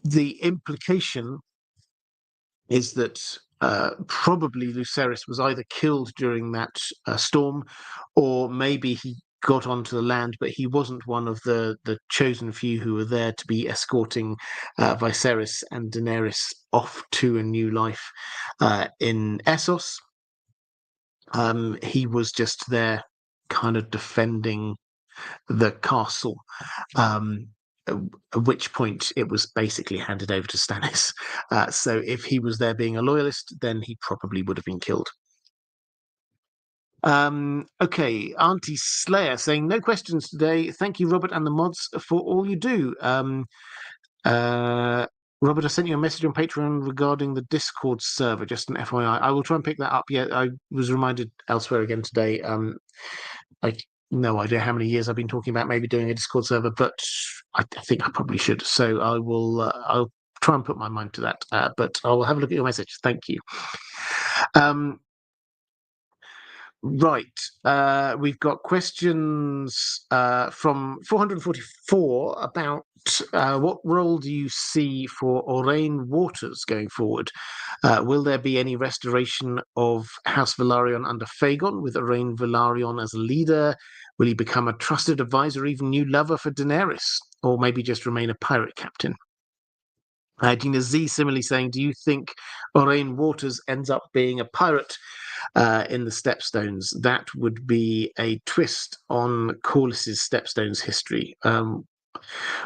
the implication is that probably Lucerys was either killed during that storm, or maybe he got onto the land, but he wasn't one of the chosen few who were there to be escorting Viserys and Daenerys off to a new life in Essos. He was just there kind of defending the castle, at which point it was basically handed over to Stannis. So if he was there being a loyalist, then he probably would have been killed. Okay, Auntie Slayer saying, no questions today. Thank you, Robert and the mods, for all you do. Robert, I sent you a message on Patreon regarding the Discord server, just an FYI. I will try and pick that up. Yeah, I was reminded elsewhere again today. I no idea how many years I've been talking about maybe doing a Discord server, but I think I probably should. So I will. I'll try and put my mind to that. But I will have a look at your message. Thank you. Right. We've got questions from 444 about what role do you see for Aurane Waters going forward? Will there be any restoration of House Velaryon under Fagon with Aurane Velaryon as a leader? Will he become a trusted advisor, even new lover for Daenerys, or maybe just remain a pirate captain? Gina Z similarly saying, do you think Aurane Waters ends up being a pirate in the Stepstones? That would be a twist on Corlys's Stepstones history.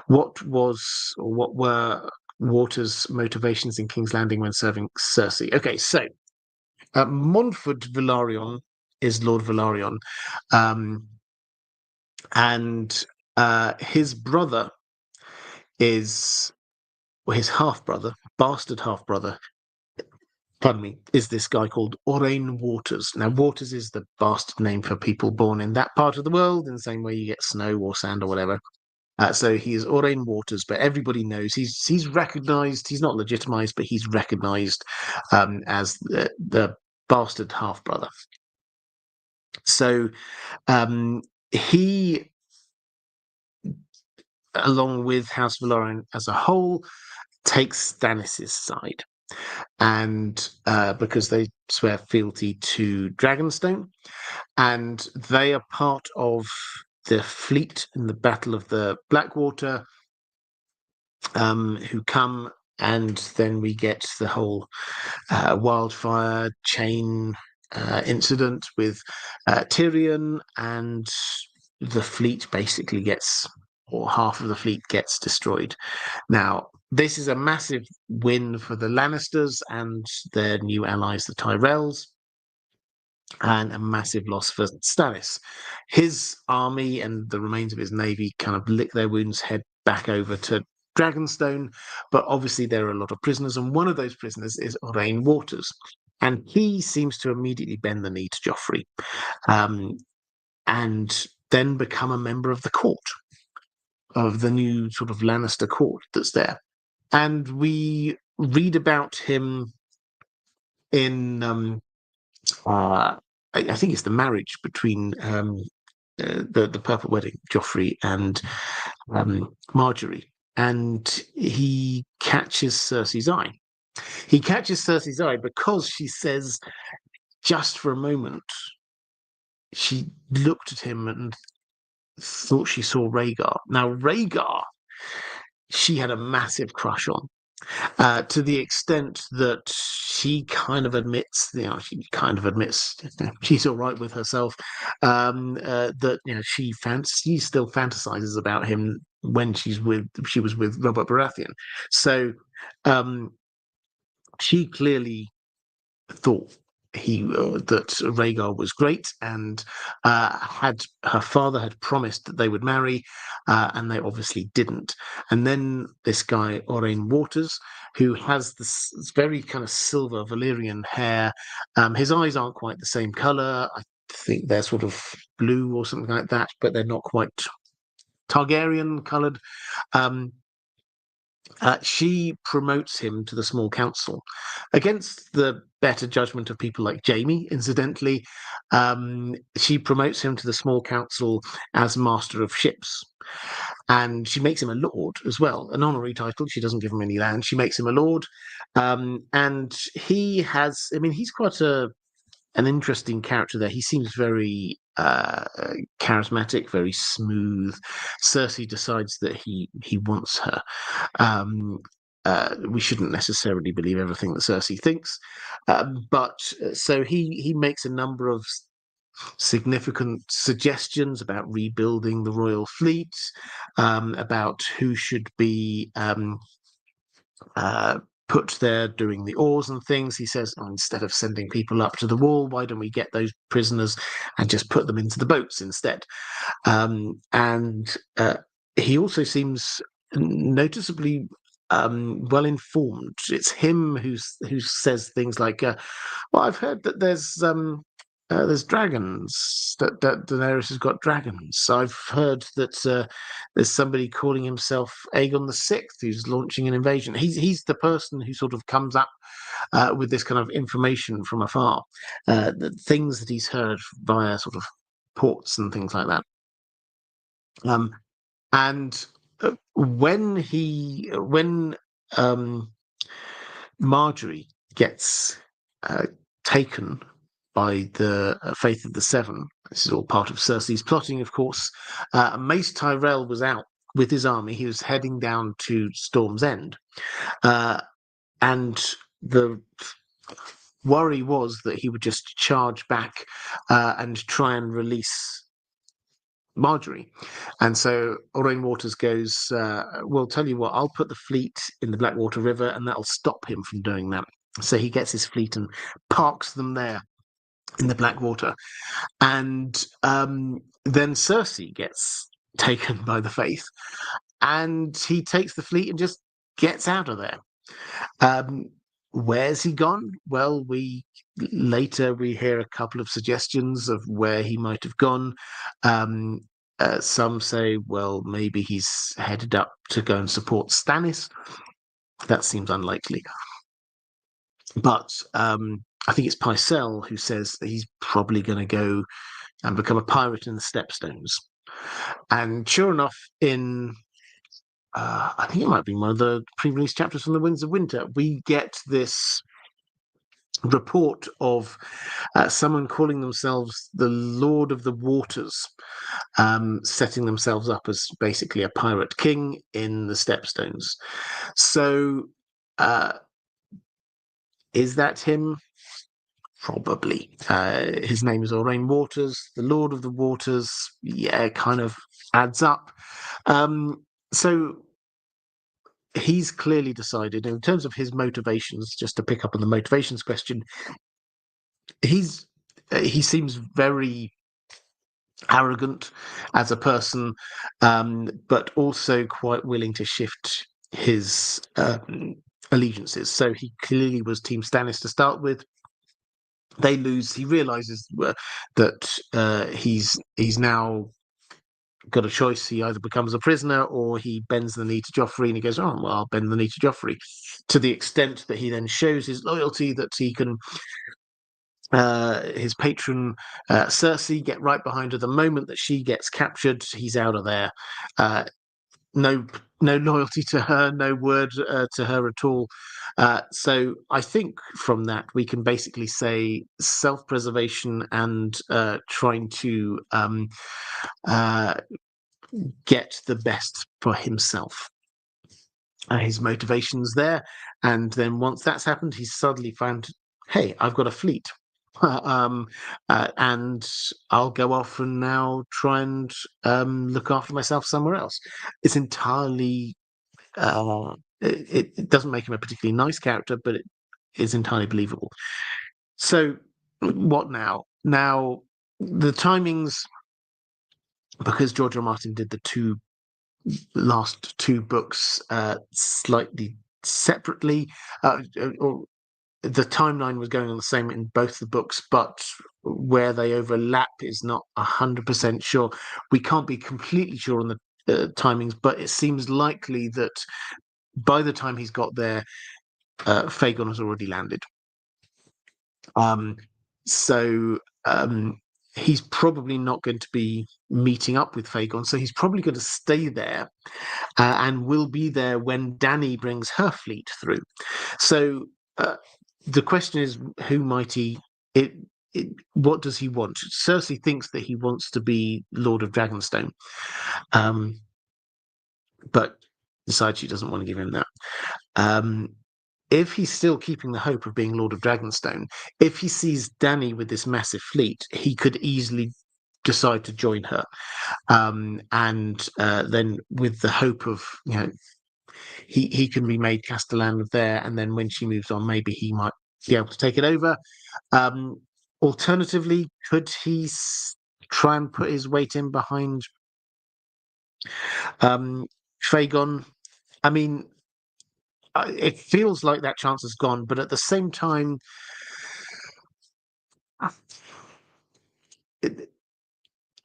What were Waters' motivations in King's Landing when serving Cersei? Okay, so Montfort Velaryon is Lord Velaryon, and his brother is, well, his half-brother, bastard half-brother, pardon me, is this guy called Aurane Waters. Now, Waters is the bastard name for people born in that part of the world, in the same way you get snow or sand or whatever. So he is Aurane Waters, but everybody knows he's recognised. He's not legitimised, but he's recognised as the bastard half brother. So he, along with House Velaryon as a whole, takes Stannis' side, and because they swear fealty to Dragonstone, and they are part of the fleet in the Battle of the Blackwater, who come, and then we get the whole wildfire chain incident with Tyrion, and the fleet basically gets, or half of the fleet gets destroyed. Now, this is a massive win for the Lannisters and their new allies, the Tyrells, and a massive loss for Stannis. His army and the remains of his navy kind of lick their wounds, head back over to Dragonstone, but obviously there are a lot of prisoners, and one of those prisoners is Aurane Waters, and he seems to immediately bend the knee to Joffrey, and then become a member of the court, of the new sort of Lannister court that's there. And we read about him in I think it's the marriage between the Purple Wedding, Joffrey and Marjorie, and he catches Cersei's eye. He catches Cersei's eye because she says, just for a moment, she looked at him and thought she saw Rhaegar. Now, Rhaegar, she had a massive crush on. To the extent that she kind of admits, she's all right with herself, that she still fantasizes about him when she was with Robert Baratheon. So she clearly thought that Rhaegar was great, and her father had promised that they would marry, and they obviously didn't. And then this guy Aurane Waters, who has this very kind of silver Valyrian hair, his eyes aren't quite the same color. I think they're sort of blue or something like that, but they're not quite Targaryen colored. She promotes him to the small council against the better judgment of people like Jaime, incidentally. She promotes him to the small council as master of ships, and she makes him a lord as well, an honorary title. She doesn't give him any land. She makes him a lord, and he's quite an interesting character there. He seems very charismatic, very smooth. Cersei decides that he wants her. We shouldn't necessarily believe everything that Cersei thinks, but so he makes a number of significant suggestions about rebuilding the royal fleet, about who should be put there doing the oars and things. He says, instead of sending people up to the wall, why don't we get those prisoners and just put them into the boats instead? And he also seems noticeably well informed. It's him who says things like, well, I've heard that there's dragons, that Daenerys has got dragons. I've heard that there's somebody calling himself Aegon the Sixth who's launching an invasion. He's the person who sort of comes up with this kind of information from afar, the things that he's heard via sort of ports and things like that. And when Marjorie gets taken by the Faith of the Seven. This is all part of Cersei's plotting, of course. Mace Tyrell was out with his army. He was heading down to Storm's End. And the worry was that he would just charge back and try and release Marjorie. And so Aurane Waters goes, well, tell you what, I'll put the fleet in the Blackwater River and that'll stop him from doing that. So he gets his fleet and parks them there in the Blackwater. And then Cersei gets taken by the Faith, and he takes the fleet and just gets out of there. Where's he gone? Well, later we hear a couple of suggestions of where he might have gone. Some say, well, maybe he's headed up to go and support Stannis. That seems unlikely. But I think it's Pycelle who says that he's probably going to go and become a pirate in the Stepstones. And sure enough, in I think it might be one of the pre-release chapters from the Winds of Winter, we get this report of someone calling themselves the Lord of the Waters, setting themselves up as basically a pirate king in the Stepstones. So is that him? Probably. His name is Aurane Waters, the Lord of the Waters. Yeah, kind of adds up. So he's clearly decided, in terms of his motivations, just to pick up on the motivations question, he seems very arrogant as a person, but also quite willing to shift his allegiances. So he clearly was Team Stannis to start with. They lose. He realizes that he's now got a choice. He either becomes a prisoner or he bends the knee to Joffrey, and he goes, oh, well, I'll bend the knee to Joffrey, to the extent that he then shows his loyalty, that he can his patron Cersei get right behind her. The moment that she gets captured, he's out of there. No loyalty to her, no word to her at all. So I think from that we can basically say self-preservation and trying to get the best for himself. His motivations there, and then once that's happened, he's suddenly found, hey, I've got a fleet. And I'll go off and now try and look after myself somewhere else. It's entirely it doesn't make him a particularly nice character, but it is entirely believable. So what now? Now the timings, because George R. R. Martin did the last two books slightly separately, or the timeline was going on the same in both the books, but where they overlap is not 100% sure. We can't be completely sure on the timings, but it seems likely that by the time he's got there, Fagon has already landed. So he's probably not going to be meeting up with Fagon, so he's probably going to stay there and will be there when Dany brings her fleet through. So the question is, who might he? What does he want? Cersei thinks that he wants to be Lord of Dragonstone, but decides she doesn't want to give him that. If he's still keeping the hope of being Lord of Dragonstone, if he sees Dany with this massive fleet, he could easily decide to join her, and then with the hope of, he can be made Castellan of there, and then when she moves on, maybe he might be able to take it over. Alternatively, could he try and put his weight in behind Fagon? I mean, it feels like that chance is gone, but at the same time,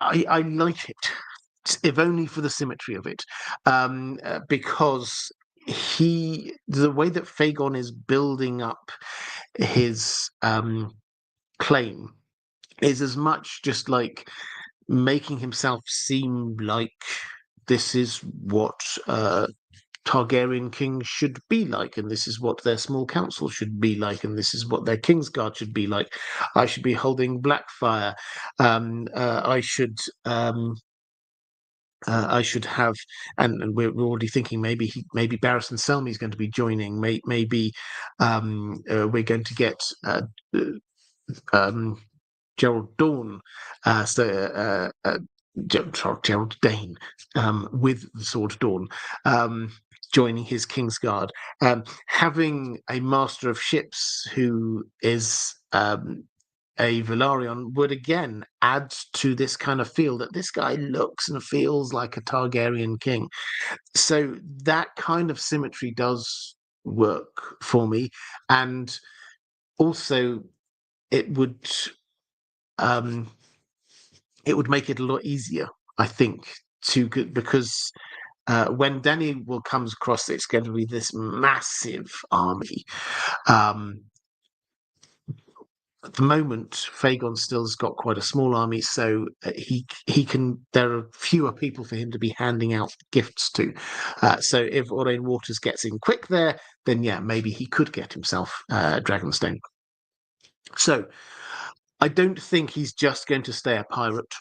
I like it, if only for the symmetry of it, because the way that Fagon is building up his claim is as much just like making himself seem like this is what Targaryen kings should be like, and this is what their small council should be like, and this is what their Kingsguard should be like. I should be holding Blackfire. I should have, and we're already thinking maybe Barristan Selmy is going to be joining. Maybe we're going to get um, Gerald Dawn, Gerald Dane, with the Sword Dawn, joining his Kingsguard. Having a Master of Ships who is a Velaryon would again add to this kind of feel that this guy looks and feels like a Targaryen king. So that kind of symmetry does work for me, and also it would um, it would make it a lot easier, I think, because when Daniel comes across, it's going to be this massive army. At the moment, Fagon still's got quite a small army, so he can. There are fewer people for him to be handing out gifts to. So if Aurane Waters gets in quick there, then yeah, maybe he could get himself Dragonstone. So I don't think he's just going to stay a pirate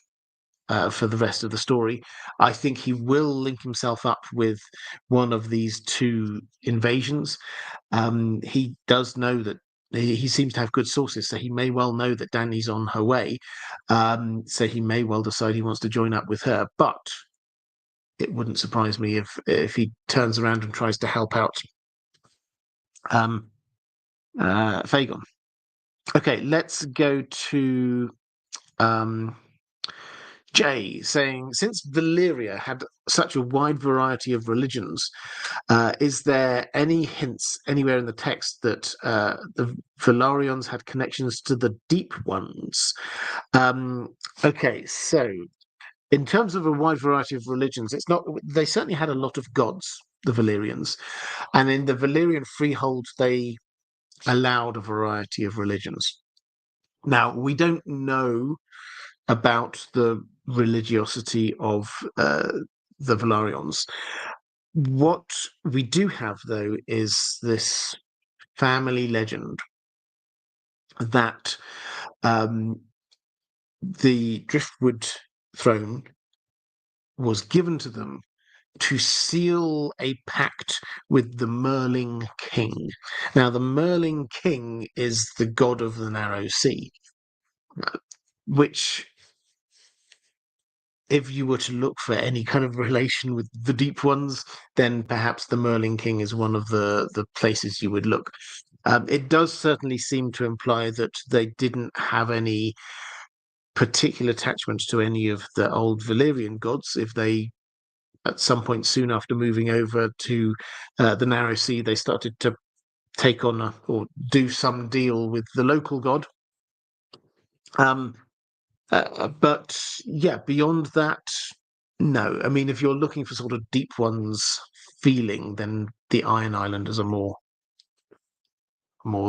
for the rest of the story. I think he will link himself up with one of these two invasions. He does know that he seems to have good sources, so he may well know that Dany's on her way. So he may well decide he wants to join up with her. But it wouldn't surprise me if he turns around and tries to help out Fagon. Okay, let's go to Jay saying, since Valyria had such a wide variety of religions, is there any hints anywhere in the text that the Velaryons had connections to the Deep Ones? Okay, so in terms of a wide variety of religions, it's not. They certainly had a lot of gods, the Valyrians, and in the Valyrian freehold, they allowed a variety of religions. Now, we don't know about the religiosity of the Velaryons. What we do have, though, is this family legend that the Driftwood throne was given to them to seal a pact with the Merling King. Now, the Merling King is the god of the Narrow Sea, which, if you were to look for any kind of relation with the Deep Ones, then perhaps the Merling King is one of the places you would look. It does certainly seem to imply that they didn't have any particular attachment to any of the old Valyrian gods. If they, at some point soon after moving over to the Narrow Sea, they started to take on or do some deal with the local god. But yeah, beyond that, no. I mean, if you're looking for sort of Deep Ones feeling, then the Iron Islanders are more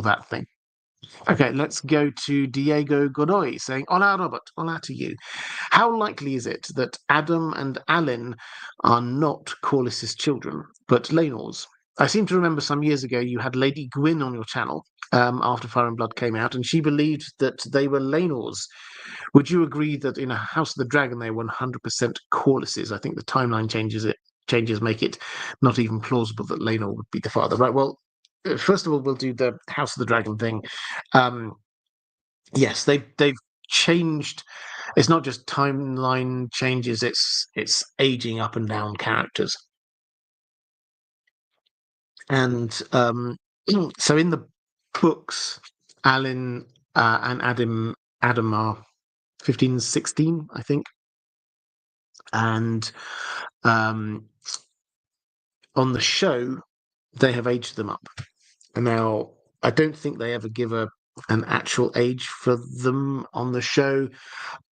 that thing. Okay, let's go to Diego Godoy saying, Hola, Robert. Hola to you. How likely is it that Adam and Alyn are not Corlys's children, but Laenor's? I seem to remember some years ago you had Lady Gwyn on your channel after Fire and Blood came out, and she believed that they were Laenor's. Would you agree that in a House of the Dragon they were 100% Corlys's? I think the timeline changes make it not even plausible that Laenor would be the father. Right, well, first of all, we'll do the House of the Dragon thing. Yes, they've changed. It's not just timeline changes; it's aging up and down characters. And so in the books, Alyn and Adam are 15, 16, I think, and on the show they have aged them up. And now I don't think they ever give an actual age for them on the show,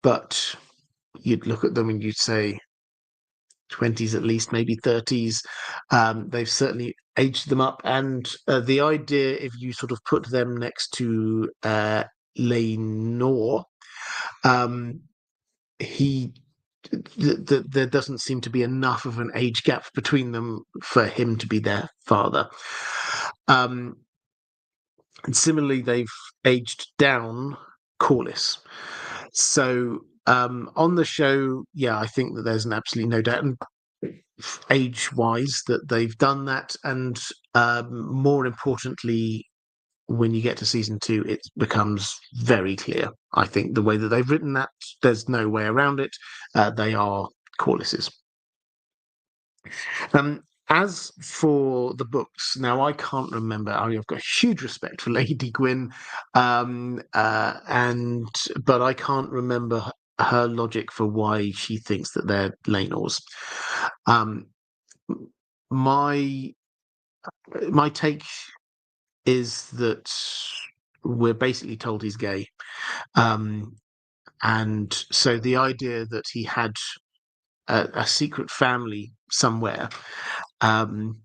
but you'd look at them and you'd say 20s at least, maybe 30s. They've certainly aged them up. And the idea, if you sort of put them next to Laenor, he there doesn't seem to be enough of an age gap between them for him to be their father. And similarly, they've aged down Corlys. So on the show, yeah, I think that there's an absolutely no doubt, and age-wise, that they've done that. And more importantly, when you get to season 2, it becomes very clear. I think the way that they've written that, there's no way around it. They are Corlys's. As for the books, now I can't remember. I've got huge respect for Lady Gwyn, but I can't remember her logic for why she thinks that they're Laenors. Um, my take is that we're basically told he's gay, and so the idea that he had a secret family somewhere, that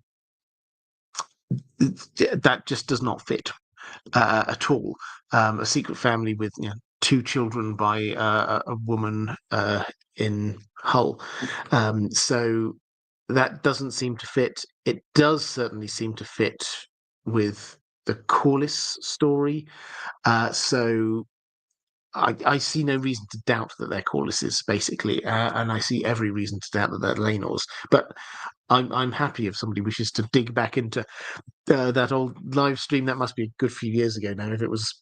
just does not fit at all. A secret family with 2 children by a woman in Hull. So that doesn't seem to fit. It does certainly seem to fit with the Corlys story. So I see no reason to doubt that they're Corlys's, basically, and I see every reason to doubt that they're Laenors. But I'm happy if somebody wishes to dig back into that old live stream. That must be a good few years ago now, if it was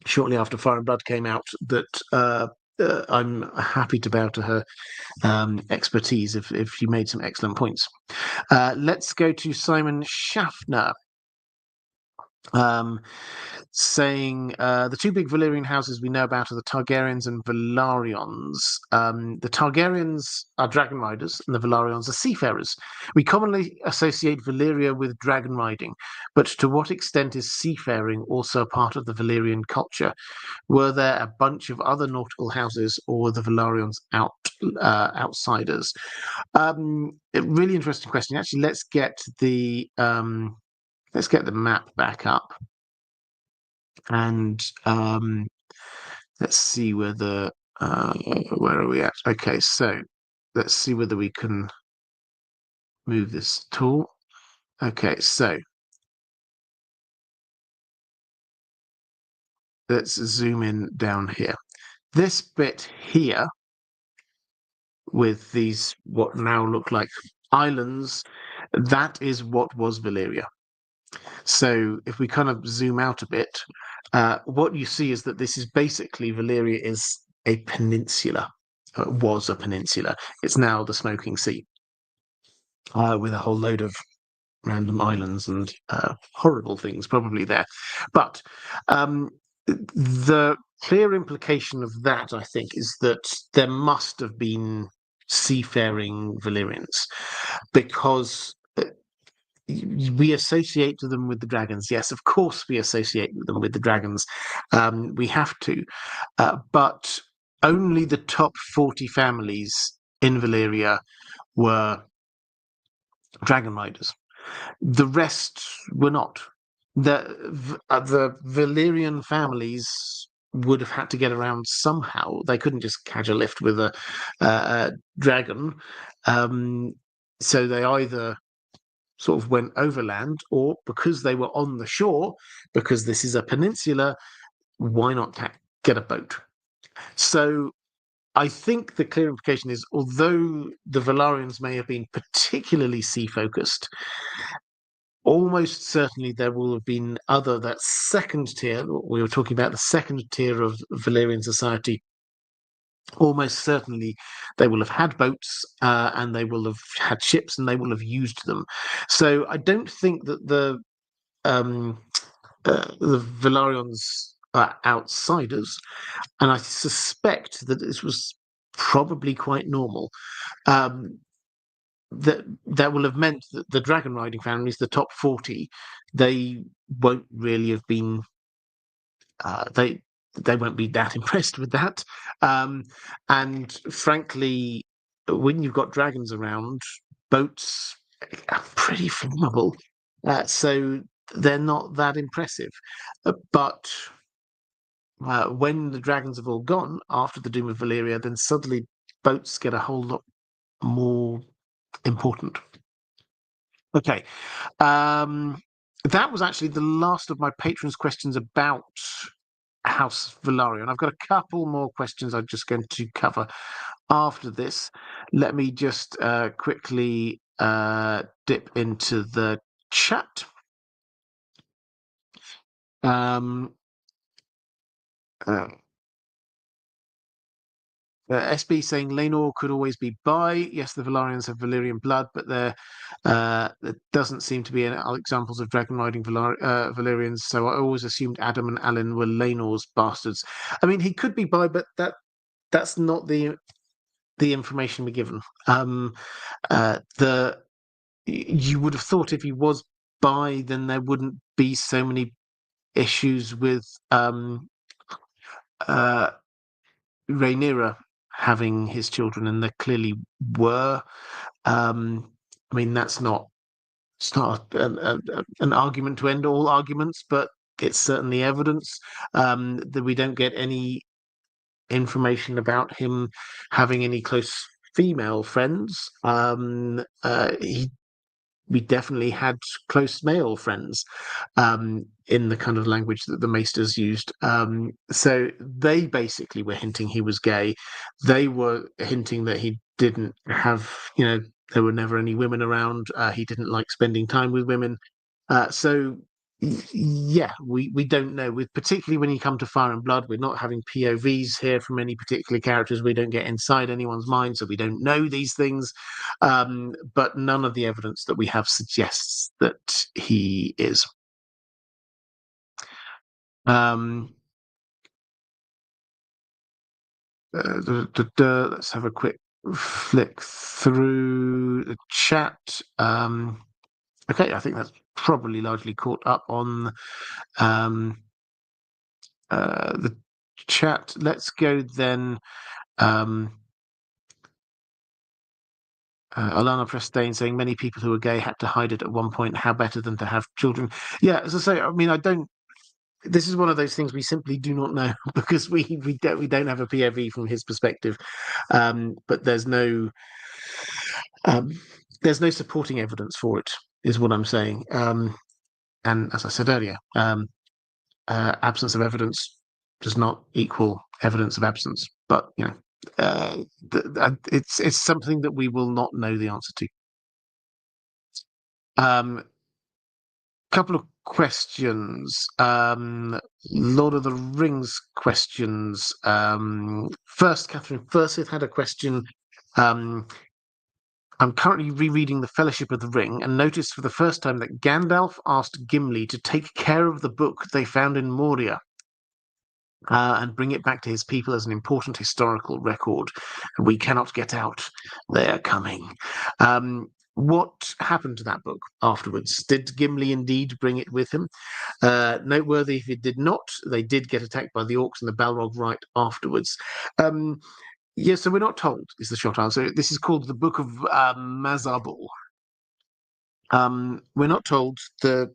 shortly after Fire and Blood came out, that I'm happy to bow to her expertise if she made some excellent points. Let's go to Simon Schaffner. Saying the 2 big Valyrian houses we know about are the Targaryens and Velaryons. The Targaryens are dragon riders, and the Velaryons are seafarers. We commonly associate Valyria with dragon riding, but to what extent is seafaring also a part of the Valyrian culture? Were there a bunch of other nautical houses, or were the Velaryons outsiders? A really interesting question. Actually, let's get the map back up. And let's see whether where are we at? Okay, so let's see whether we can move this tool. Okay, so let's zoom in down here. This bit here with these what now look like islands, that is what was Valyria. So if we kind of zoom out a bit, what you see is that this is basically Valyria is a peninsula. Was a peninsula. It's now the Smoking Sea, with a whole load of random islands and horrible things probably there. But the clear implication of that, I think, is that there must have been seafaring Valyrians, because we associate them with the dragons. Yes, of course we associate them with the dragons. We have to. But only the top 40 families in Valyria were dragon riders. The rest were not. The Valyrian families would have had to get around somehow. They couldn't just catch a lift with a dragon. So they either sort of went overland, or because they were on the shore, because this is a peninsula, why not get a boat? So I think the clear implication is, although the Velaryons may have been particularly sea-focused, almost certainly there will have been that second tier. We were talking about the second tier of Valyrian society. Almost certainly they will have had boats, and they will have had ships, and they will have used them. So I don't think that the Velaryons are outsiders, and I suspect that this was probably quite normal. That will have meant that the dragon riding families, the top 40, they won't really have been they won't be that impressed with that. And frankly, when you've got dragons around, boats are pretty flammable, so they're not that impressive. But when the dragons have all gone after the Doom of Valyria, then suddenly boats get a whole lot more important. Okay. That was actually the last of my patrons' questions about House Velaryon. I've got a couple more questions I'm just going to cover after this. Let me just quickly dip into the chat. SB saying Laenor could always be bi. Yes, the Velaryons have Valyrian blood, but there doesn't seem to be any examples of dragon riding Valyrians. So I always assumed Adam and Alan were Laenor's bastards. I mean, he could be bi, but that's not the information we're given. You would have thought if he was bi, then there wouldn't be so many issues with Rhaenyra having his children, and there clearly were. I mean, it's not an argument to end all arguments, but it's certainly evidence that we don't get any information about him having any close female friends. We definitely had close male friends in the kind of language that the Maesters used. So they basically were hinting he was gay. They were hinting that he didn't have, there were never any women around. He didn't like spending time with women. So yeah, we don't know. With particularly when you come to Fire and Blood, we're not having POVs here from any particular characters. We don't get inside anyone's mind, so we don't know these things. But none of the evidence that we have suggests that he is. Let's have a quick flick through the chat. Okay, I think that's probably largely caught up on the chat. Let's go then. Alana Prestane saying many people who are gay had to hide it at one point. How better than to have children? Yeah, as I say, I mean, this is one of those things we simply do not know because we don't have a POV from his perspective. But there's no supporting evidence for it, is what I'm saying. And as I said earlier, absence of evidence does not equal evidence of absence. But it's something that we will not know the answer to. Couple of questions. Lord of the Rings questions. First, Catherine Fursith had a question. I'm currently rereading The Fellowship of the Ring and noticed for the first time that Gandalf asked Gimli to take care of the book they found in Moria and bring it back to his people as an important historical record. We cannot get out. They are coming. What happened to that book afterwards? Did Gimli indeed bring it with him? Noteworthy if it did not, they did get attacked by the orcs and the Balrog right afterwards. Yeah, so we're not told, is the short answer. This is called the Book of Mazarbul. We're not told. The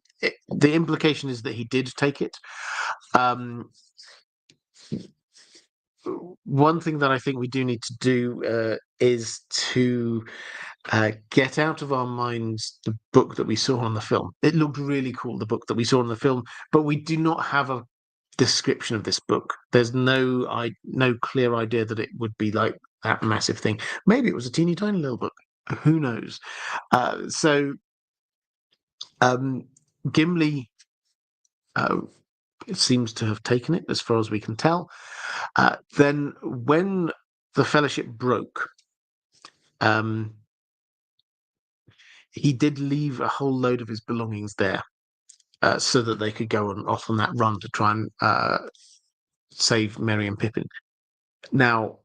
implication is that he did take it. One thing that I think we do need to do is to get out of our minds the book that we saw on the film. It looked really cool, the book that we saw on the film, but we do not have a description of this book. There's no clear idea that it would be like that massive thing. Maybe it was a teeny tiny little book. Who knows? Gimli seems to have taken it, as far as we can tell. Then, when the Fellowship broke, he did leave a whole load of his belongings there, so that they could go off on that run to try and save Merry and Pippin. Now,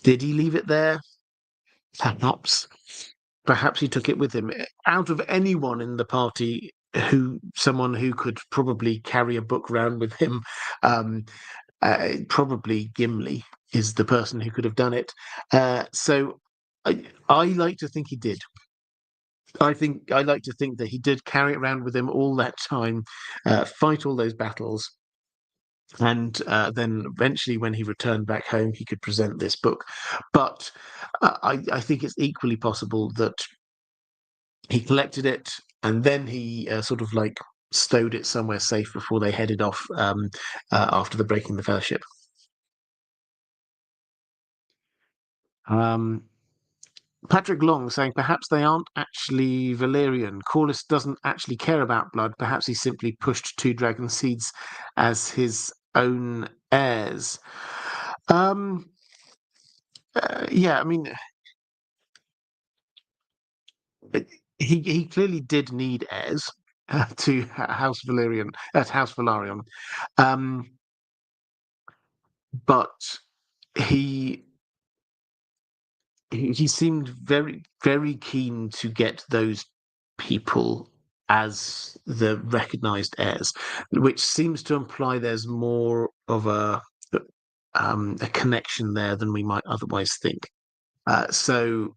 did he leave it there? Perhaps he took it with him. Out of anyone in the party, someone who could probably carry a book around with him, probably Gimli is the person who could have done it. So I like to think he did. I like to think that he did carry it around with him all that time, fight all those battles, and then eventually, when he returned back home, he could present this book. But I think it's equally possible that he collected it and then he sort of like stowed it somewhere safe before they headed off after the breaking the fellowship. Um, Patrick Long saying perhaps they aren't actually Valyrian. Corlys doesn't actually care about blood. Perhaps he simply pushed two dragon seeds as his own heirs. Yeah, I mean, he clearly did need heirs to House Velaryon, um, but he he seemed very, very keen to get those people as the recognized heirs, which seems to imply there's more of a connection there than we might otherwise think. So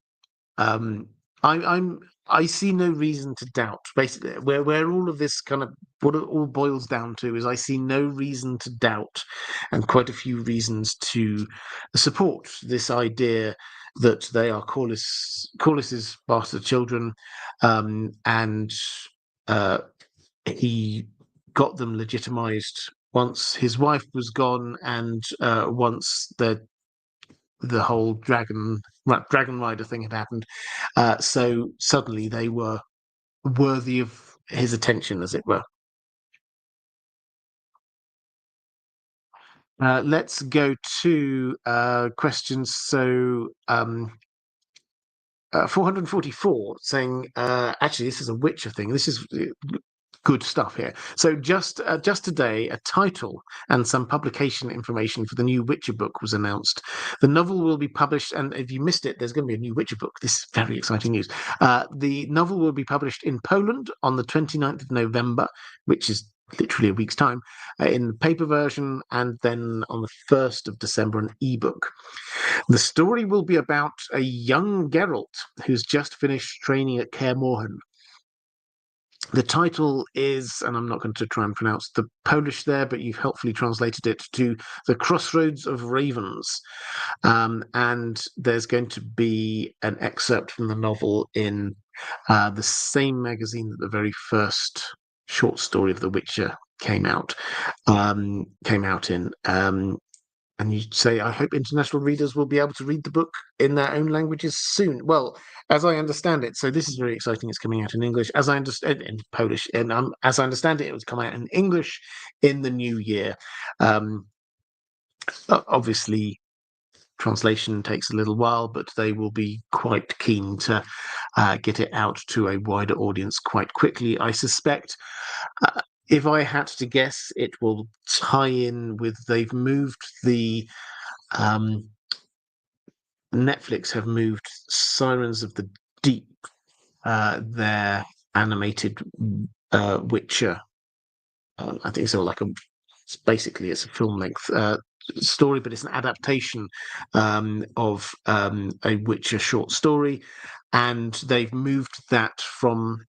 um, I'm I see no reason to doubt. Basically, where all of this kind of what it all boils down to is I see no reason to doubt, and quite a few reasons to support this idea that they are Corlys's bastard children, and uh, he got them legitimized once his wife was gone, and once the whole dragon rider thing had happened. So suddenly they were worthy of his attention, as it were. Let's go to questions. So 444 saying, actually, this is a Witcher thing. This is good stuff here. So just today, a title and some publication information for the new Witcher book was announced. The novel will be published, and if you missed it, there's going to be a new Witcher book. This is very exciting news. The novel will be published in Poland on the 29th of November, which is literally a week's time, in the paper version, and then on the 1st of December, an ebook. The story will be about a young Geralt who's just finished training at Kaer Morhen. The title is, and I'm not going to try and pronounce the Polish there, but you've helpfully translated it to The Crossroads of Ravens. And there's going to be an excerpt from the novel in the same magazine that the very first short story of The Witcher came out in. And you say, I hope international readers will be able to read the book in their own languages soon. Well, as I understand it, so this is very exciting. It's coming out in English, as I understand in Polish, and as I understand it, it was coming out in English in the new year. Um, Obviously, translation takes a little while, but they will be quite keen to get it out to a wider audience quite quickly. I suspect, if I had to guess, it will tie in with they've moved the um, Netflix have moved Sirens of the Deep, their animated Witcher. I think it's all like it's a film length story, but it's an adaptation of a Witcher short story, and they've moved that from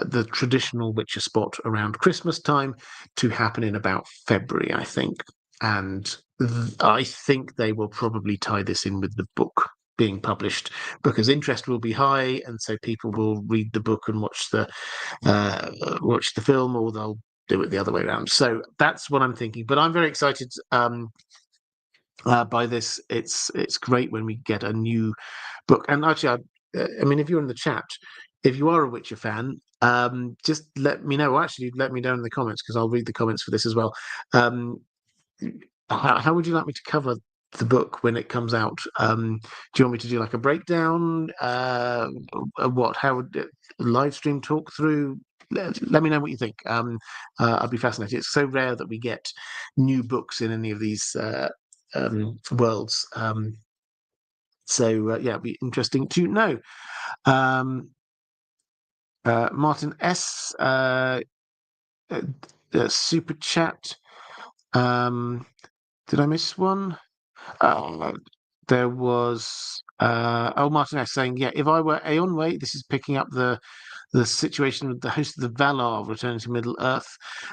the traditional Witcher spot around Christmas time to happen in about February, I think. And I think they will probably tie this in with the book being published because interest will be high, and so people will read the book and watch the film, or they'll do it the other way around. So that's what I'm thinking. But I'm very excited by this. It's great when we get a new book. And actually, I mean, if you're in the chat, if you are a Witcher fan, just let me know. Actually, let me know in the comments because I'll read the comments for this as well. Um, how would you like me to cover the book when it comes out? Do you want me to do like a breakdown? What? How would live stream talk through? Let me know what you think. I'd be fascinated. It's so rare that we get new books in any of these worlds. So yeah, it'd be interesting to know. Um, Martin S. Super chat. Did I miss one? Uh, there was Martinez saying, yeah, if I were Eonwë, this is picking up the situation with the host of the Valar returning to Middle Earth.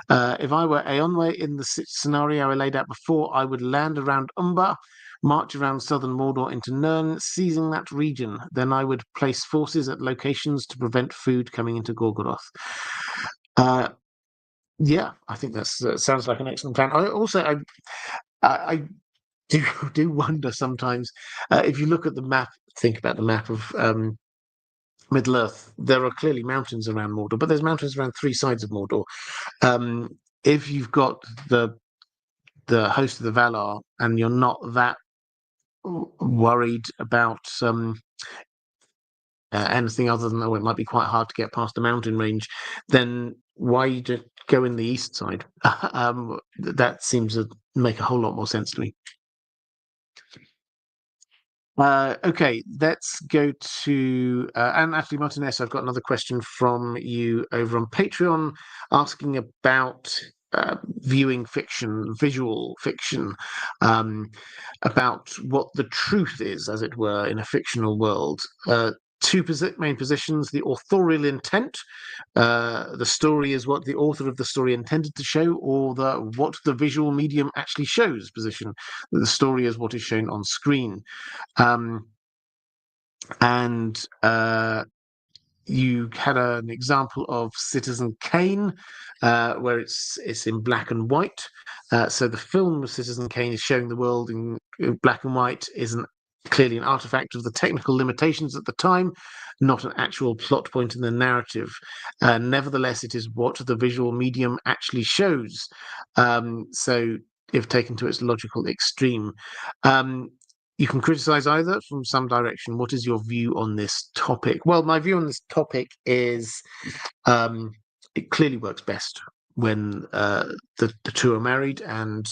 If I were Eonwë in the scenario I laid out before, I would land around Umbar, march around southern Mordor into Nirn, seizing that region. Then I would place forces at locations to prevent food coming into Gorgoroth. Yeah, I think that sounds like an excellent plan. I do wonder sometimes if you look at the map, think about the map of Middle Earth. There are clearly mountains around Mordor, but there's mountains around three sides of Mordor. If you've got the host of the Valar and you're not that worried about anything other than, it might be quite hard to get past the mountain range, then why just go in the east side? That seems to make a whole lot more sense to me. Okay, let's go to and actually, Martinez, I've got another question from you over on Patreon asking about viewing fiction, visual fiction, about what the truth is, as it were, in a fictional world. Two main positions: the authorial intent, the story is what the author of the story intended to show, or what the visual medium actually shows position, the story is what is shown on screen. And you had an example of Citizen Kane, where it's in black and white. So the film of Citizen Kane is showing the world in black and white, isn't clearly an artifact of the technical limitations at the time, not an actual plot point in the narrative. Nevertheless, it is what the visual medium actually shows. So if taken to its logical extreme. You can criticize either from some direction. What is your view on this topic? Well, my view on this topic is it clearly works best when the two are married, and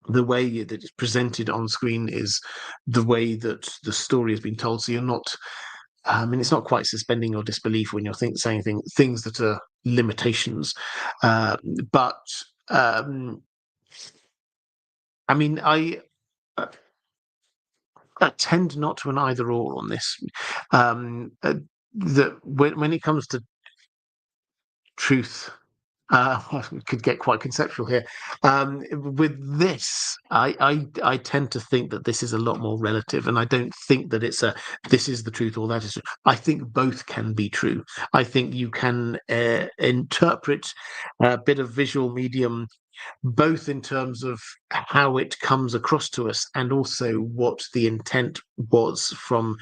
the way that it's presented on screen is the way that the story has been told. So you're not, it's not quite suspending your disbelief when you're saying things that are limitations. But I tend not to an either or on this. That when it comes to truth, could get quite conceptual here. With this, I tend to think that this is a lot more relative, and I don't think that it's this is the truth or that is true. I think both can be true. I think you can interpret a bit of visual medium both in terms of how it comes across to us and also what the intent was from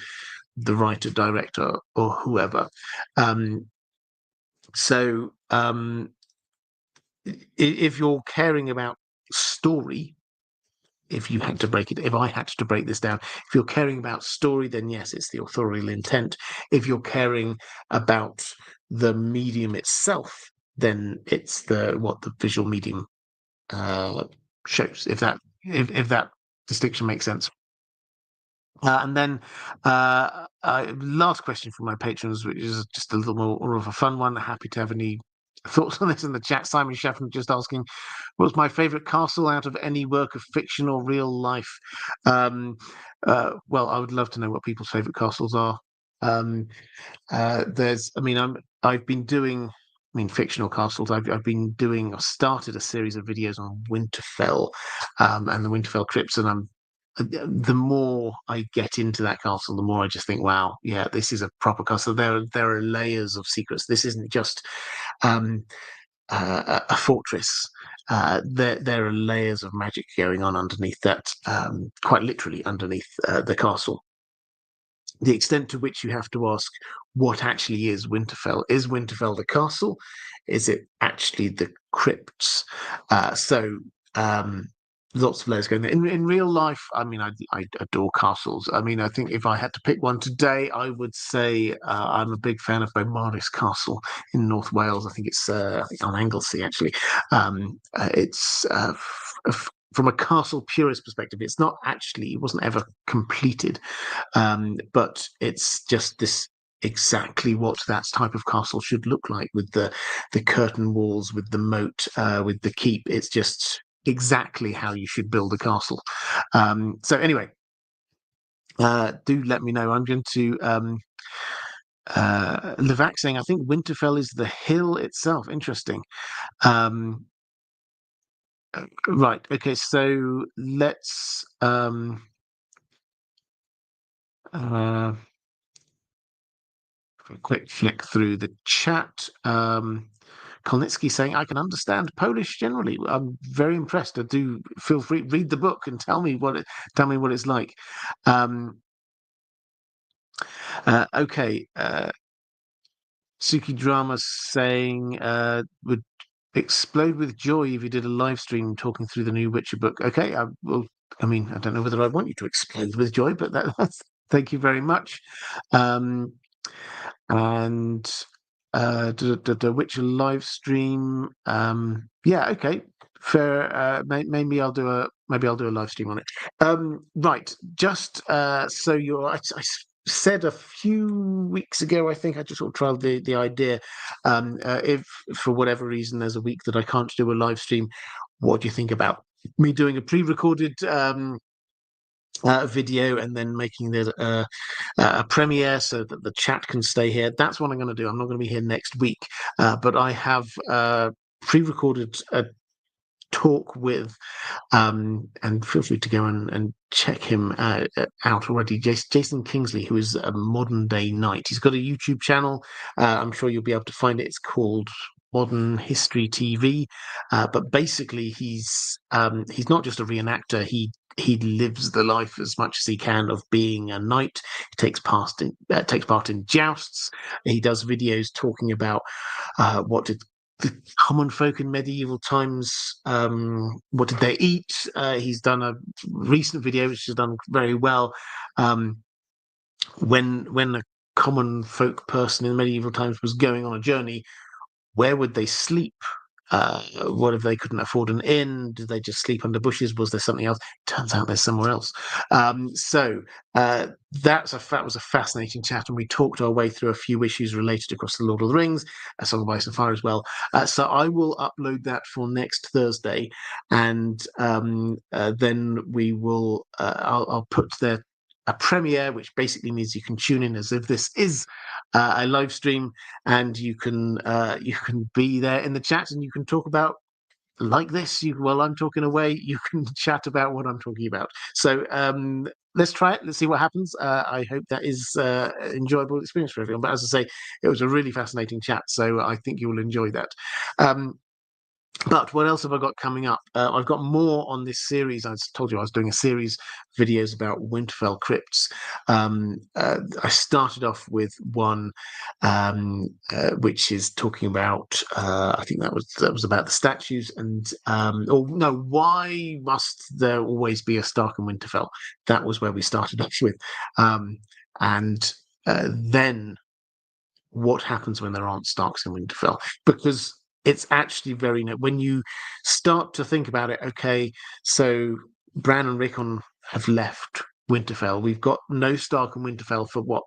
the writer, director, or whoever. If you're caring about story, if I had to break this down, if you're caring about story, then yes, it's the authorial intent. If you're caring about the medium itself, then it's what the visual medium shows, if that distinction makes sense. And then last question from my patrons, which is just a little more of a fun one. Happy to have any thoughts on this in the chat. Simon Sheffman just asking, what's my favourite castle out of any work of fiction or real life? Well, I would love to know what people's favourite castles are. I've been doing fictional castles. I've started a series of videos on Winterfell and the Winterfell crypts, and the more I get into that castle, the more I just think, wow, yeah, this is a proper castle. There are layers of secrets. This isn't just a fortress. There are layers of magic going on underneath that, quite literally underneath the castle. The extent to which you have to ask, what actually is Winterfell? Is Winterfell the castle? Is it actually the crypts? Lots of layers going there. In real life, I adore castles. I think if I had to pick one today, I would say I'm a big fan of Beaumaris Castle in North Wales. I think it's on Anglesey, actually. It's from a castle purist perspective, it wasn't ever completed, but it's just this exactly what that type of castle should look like, with the curtain walls, with the moat, with the keep. It's just exactly how you should build a castle. So anyway, do let me know. I'm going to Levac saying, I think Winterfell is the hill itself. Interesting. Um, right. Okay. So let's a quick flick through the chat. Kolnitsky saying, I can understand Polish generally. I'm very impressed. I do feel free, read the book and tell me what it's like. Okay. Suki Drama saying would explode with joy if you did a live stream talking through the new Witcher book. Okay, I will. I mean, I don't know whether I want you to explode with joy, but that's thank you very much. And the Witcher live stream. Yeah, okay, fair. Maybe I'll do a live stream on it. Right, just so you're. I said a few weeks ago, I think I just sort of trialed the idea. If for whatever reason there's a week that I can't do a live stream, what do you think about me doing a pre-recorded video and then making it a premiere so that the chat can stay here? That's what I'm going to do. I'm not going to be here next week, but I have pre-recorded a talk with and feel free to go and check him out already. Jason Kingsley, who is a modern day knight. He's got a YouTube channel. I'm sure you'll be able to find it. It's called Modern History TV. But basically, he's not just a reenactor. He lives the life as much as he can of being a knight. He takes part in jousts. He does videos talking about what did the common folk in medieval times, what did they eat? He's done a recent video which has done very well. When a common folk person in medieval times was going on a journey, where would they sleep? What if they couldn't afford an inn? Did they just sleep under bushes? Was there something else? Turns out there's somewhere else. So that was a fascinating chat, and we talked our way through a few issues related across the Lord of the Rings, A Song of Ice and Fire as well. So I will upload that for next Thursday, and then we will. I'll put there a premiere, which basically means you can tune in as if this is a live stream, and you can be there in the chat, and you can talk about like this. While I'm talking away, you can chat about what I'm talking about. So let's try it. Let's see what happens. I hope that is an enjoyable experience for everyone. But as I say, it was a really fascinating chat, so I think you will enjoy that. But what else have I got coming up? I've got more on this series. I told you I was doing a series of videos about Winterfell crypts. I started off with one which is talking about. I think that was about the statues and or no, why must there always be a Stark in Winterfell? That was where we started off with, and then what happens when there aren't Starks in Winterfell? Because it's actually when you start to think about it. Okay, so Bran and Rickon have left Winterfell. We've got no Stark in Winterfell for what?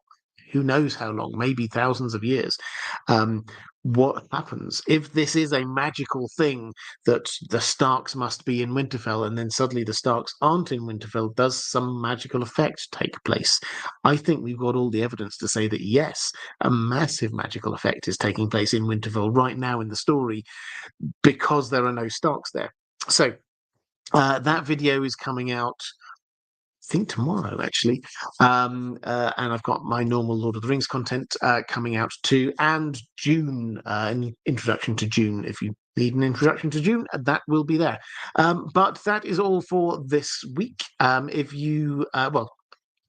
Who knows how long? Maybe thousands of years. What happens if this is a magical thing that the Starks must be in Winterfell, and then suddenly the Starks aren't in Winterfell? Does some magical effect take place? I think we've got all the evidence to say that yes, a massive magical effect is taking place in Winterfell right now in the story because there are no Starks there. So that video is coming out, I think, tomorrow, actually. And I've got my normal Lord of the Rings content coming out too, and June, an introduction to June. If you need an introduction to June, that will be there. But that is all for this week. If you,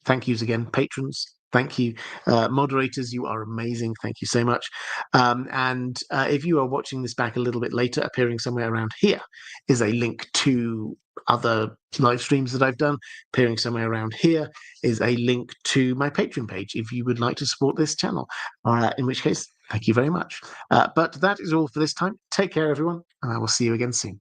thank yous again, patrons. Thank you, moderators. You are amazing. Thank you so much. And if you are watching this back a little bit later, appearing somewhere around here is a link to other live streams that I've done. Appearing somewhere around here is a link to my Patreon page if you would like to support this channel. In which case, thank you very much. But that is all for this time. Take care, everyone, and I will see you again soon.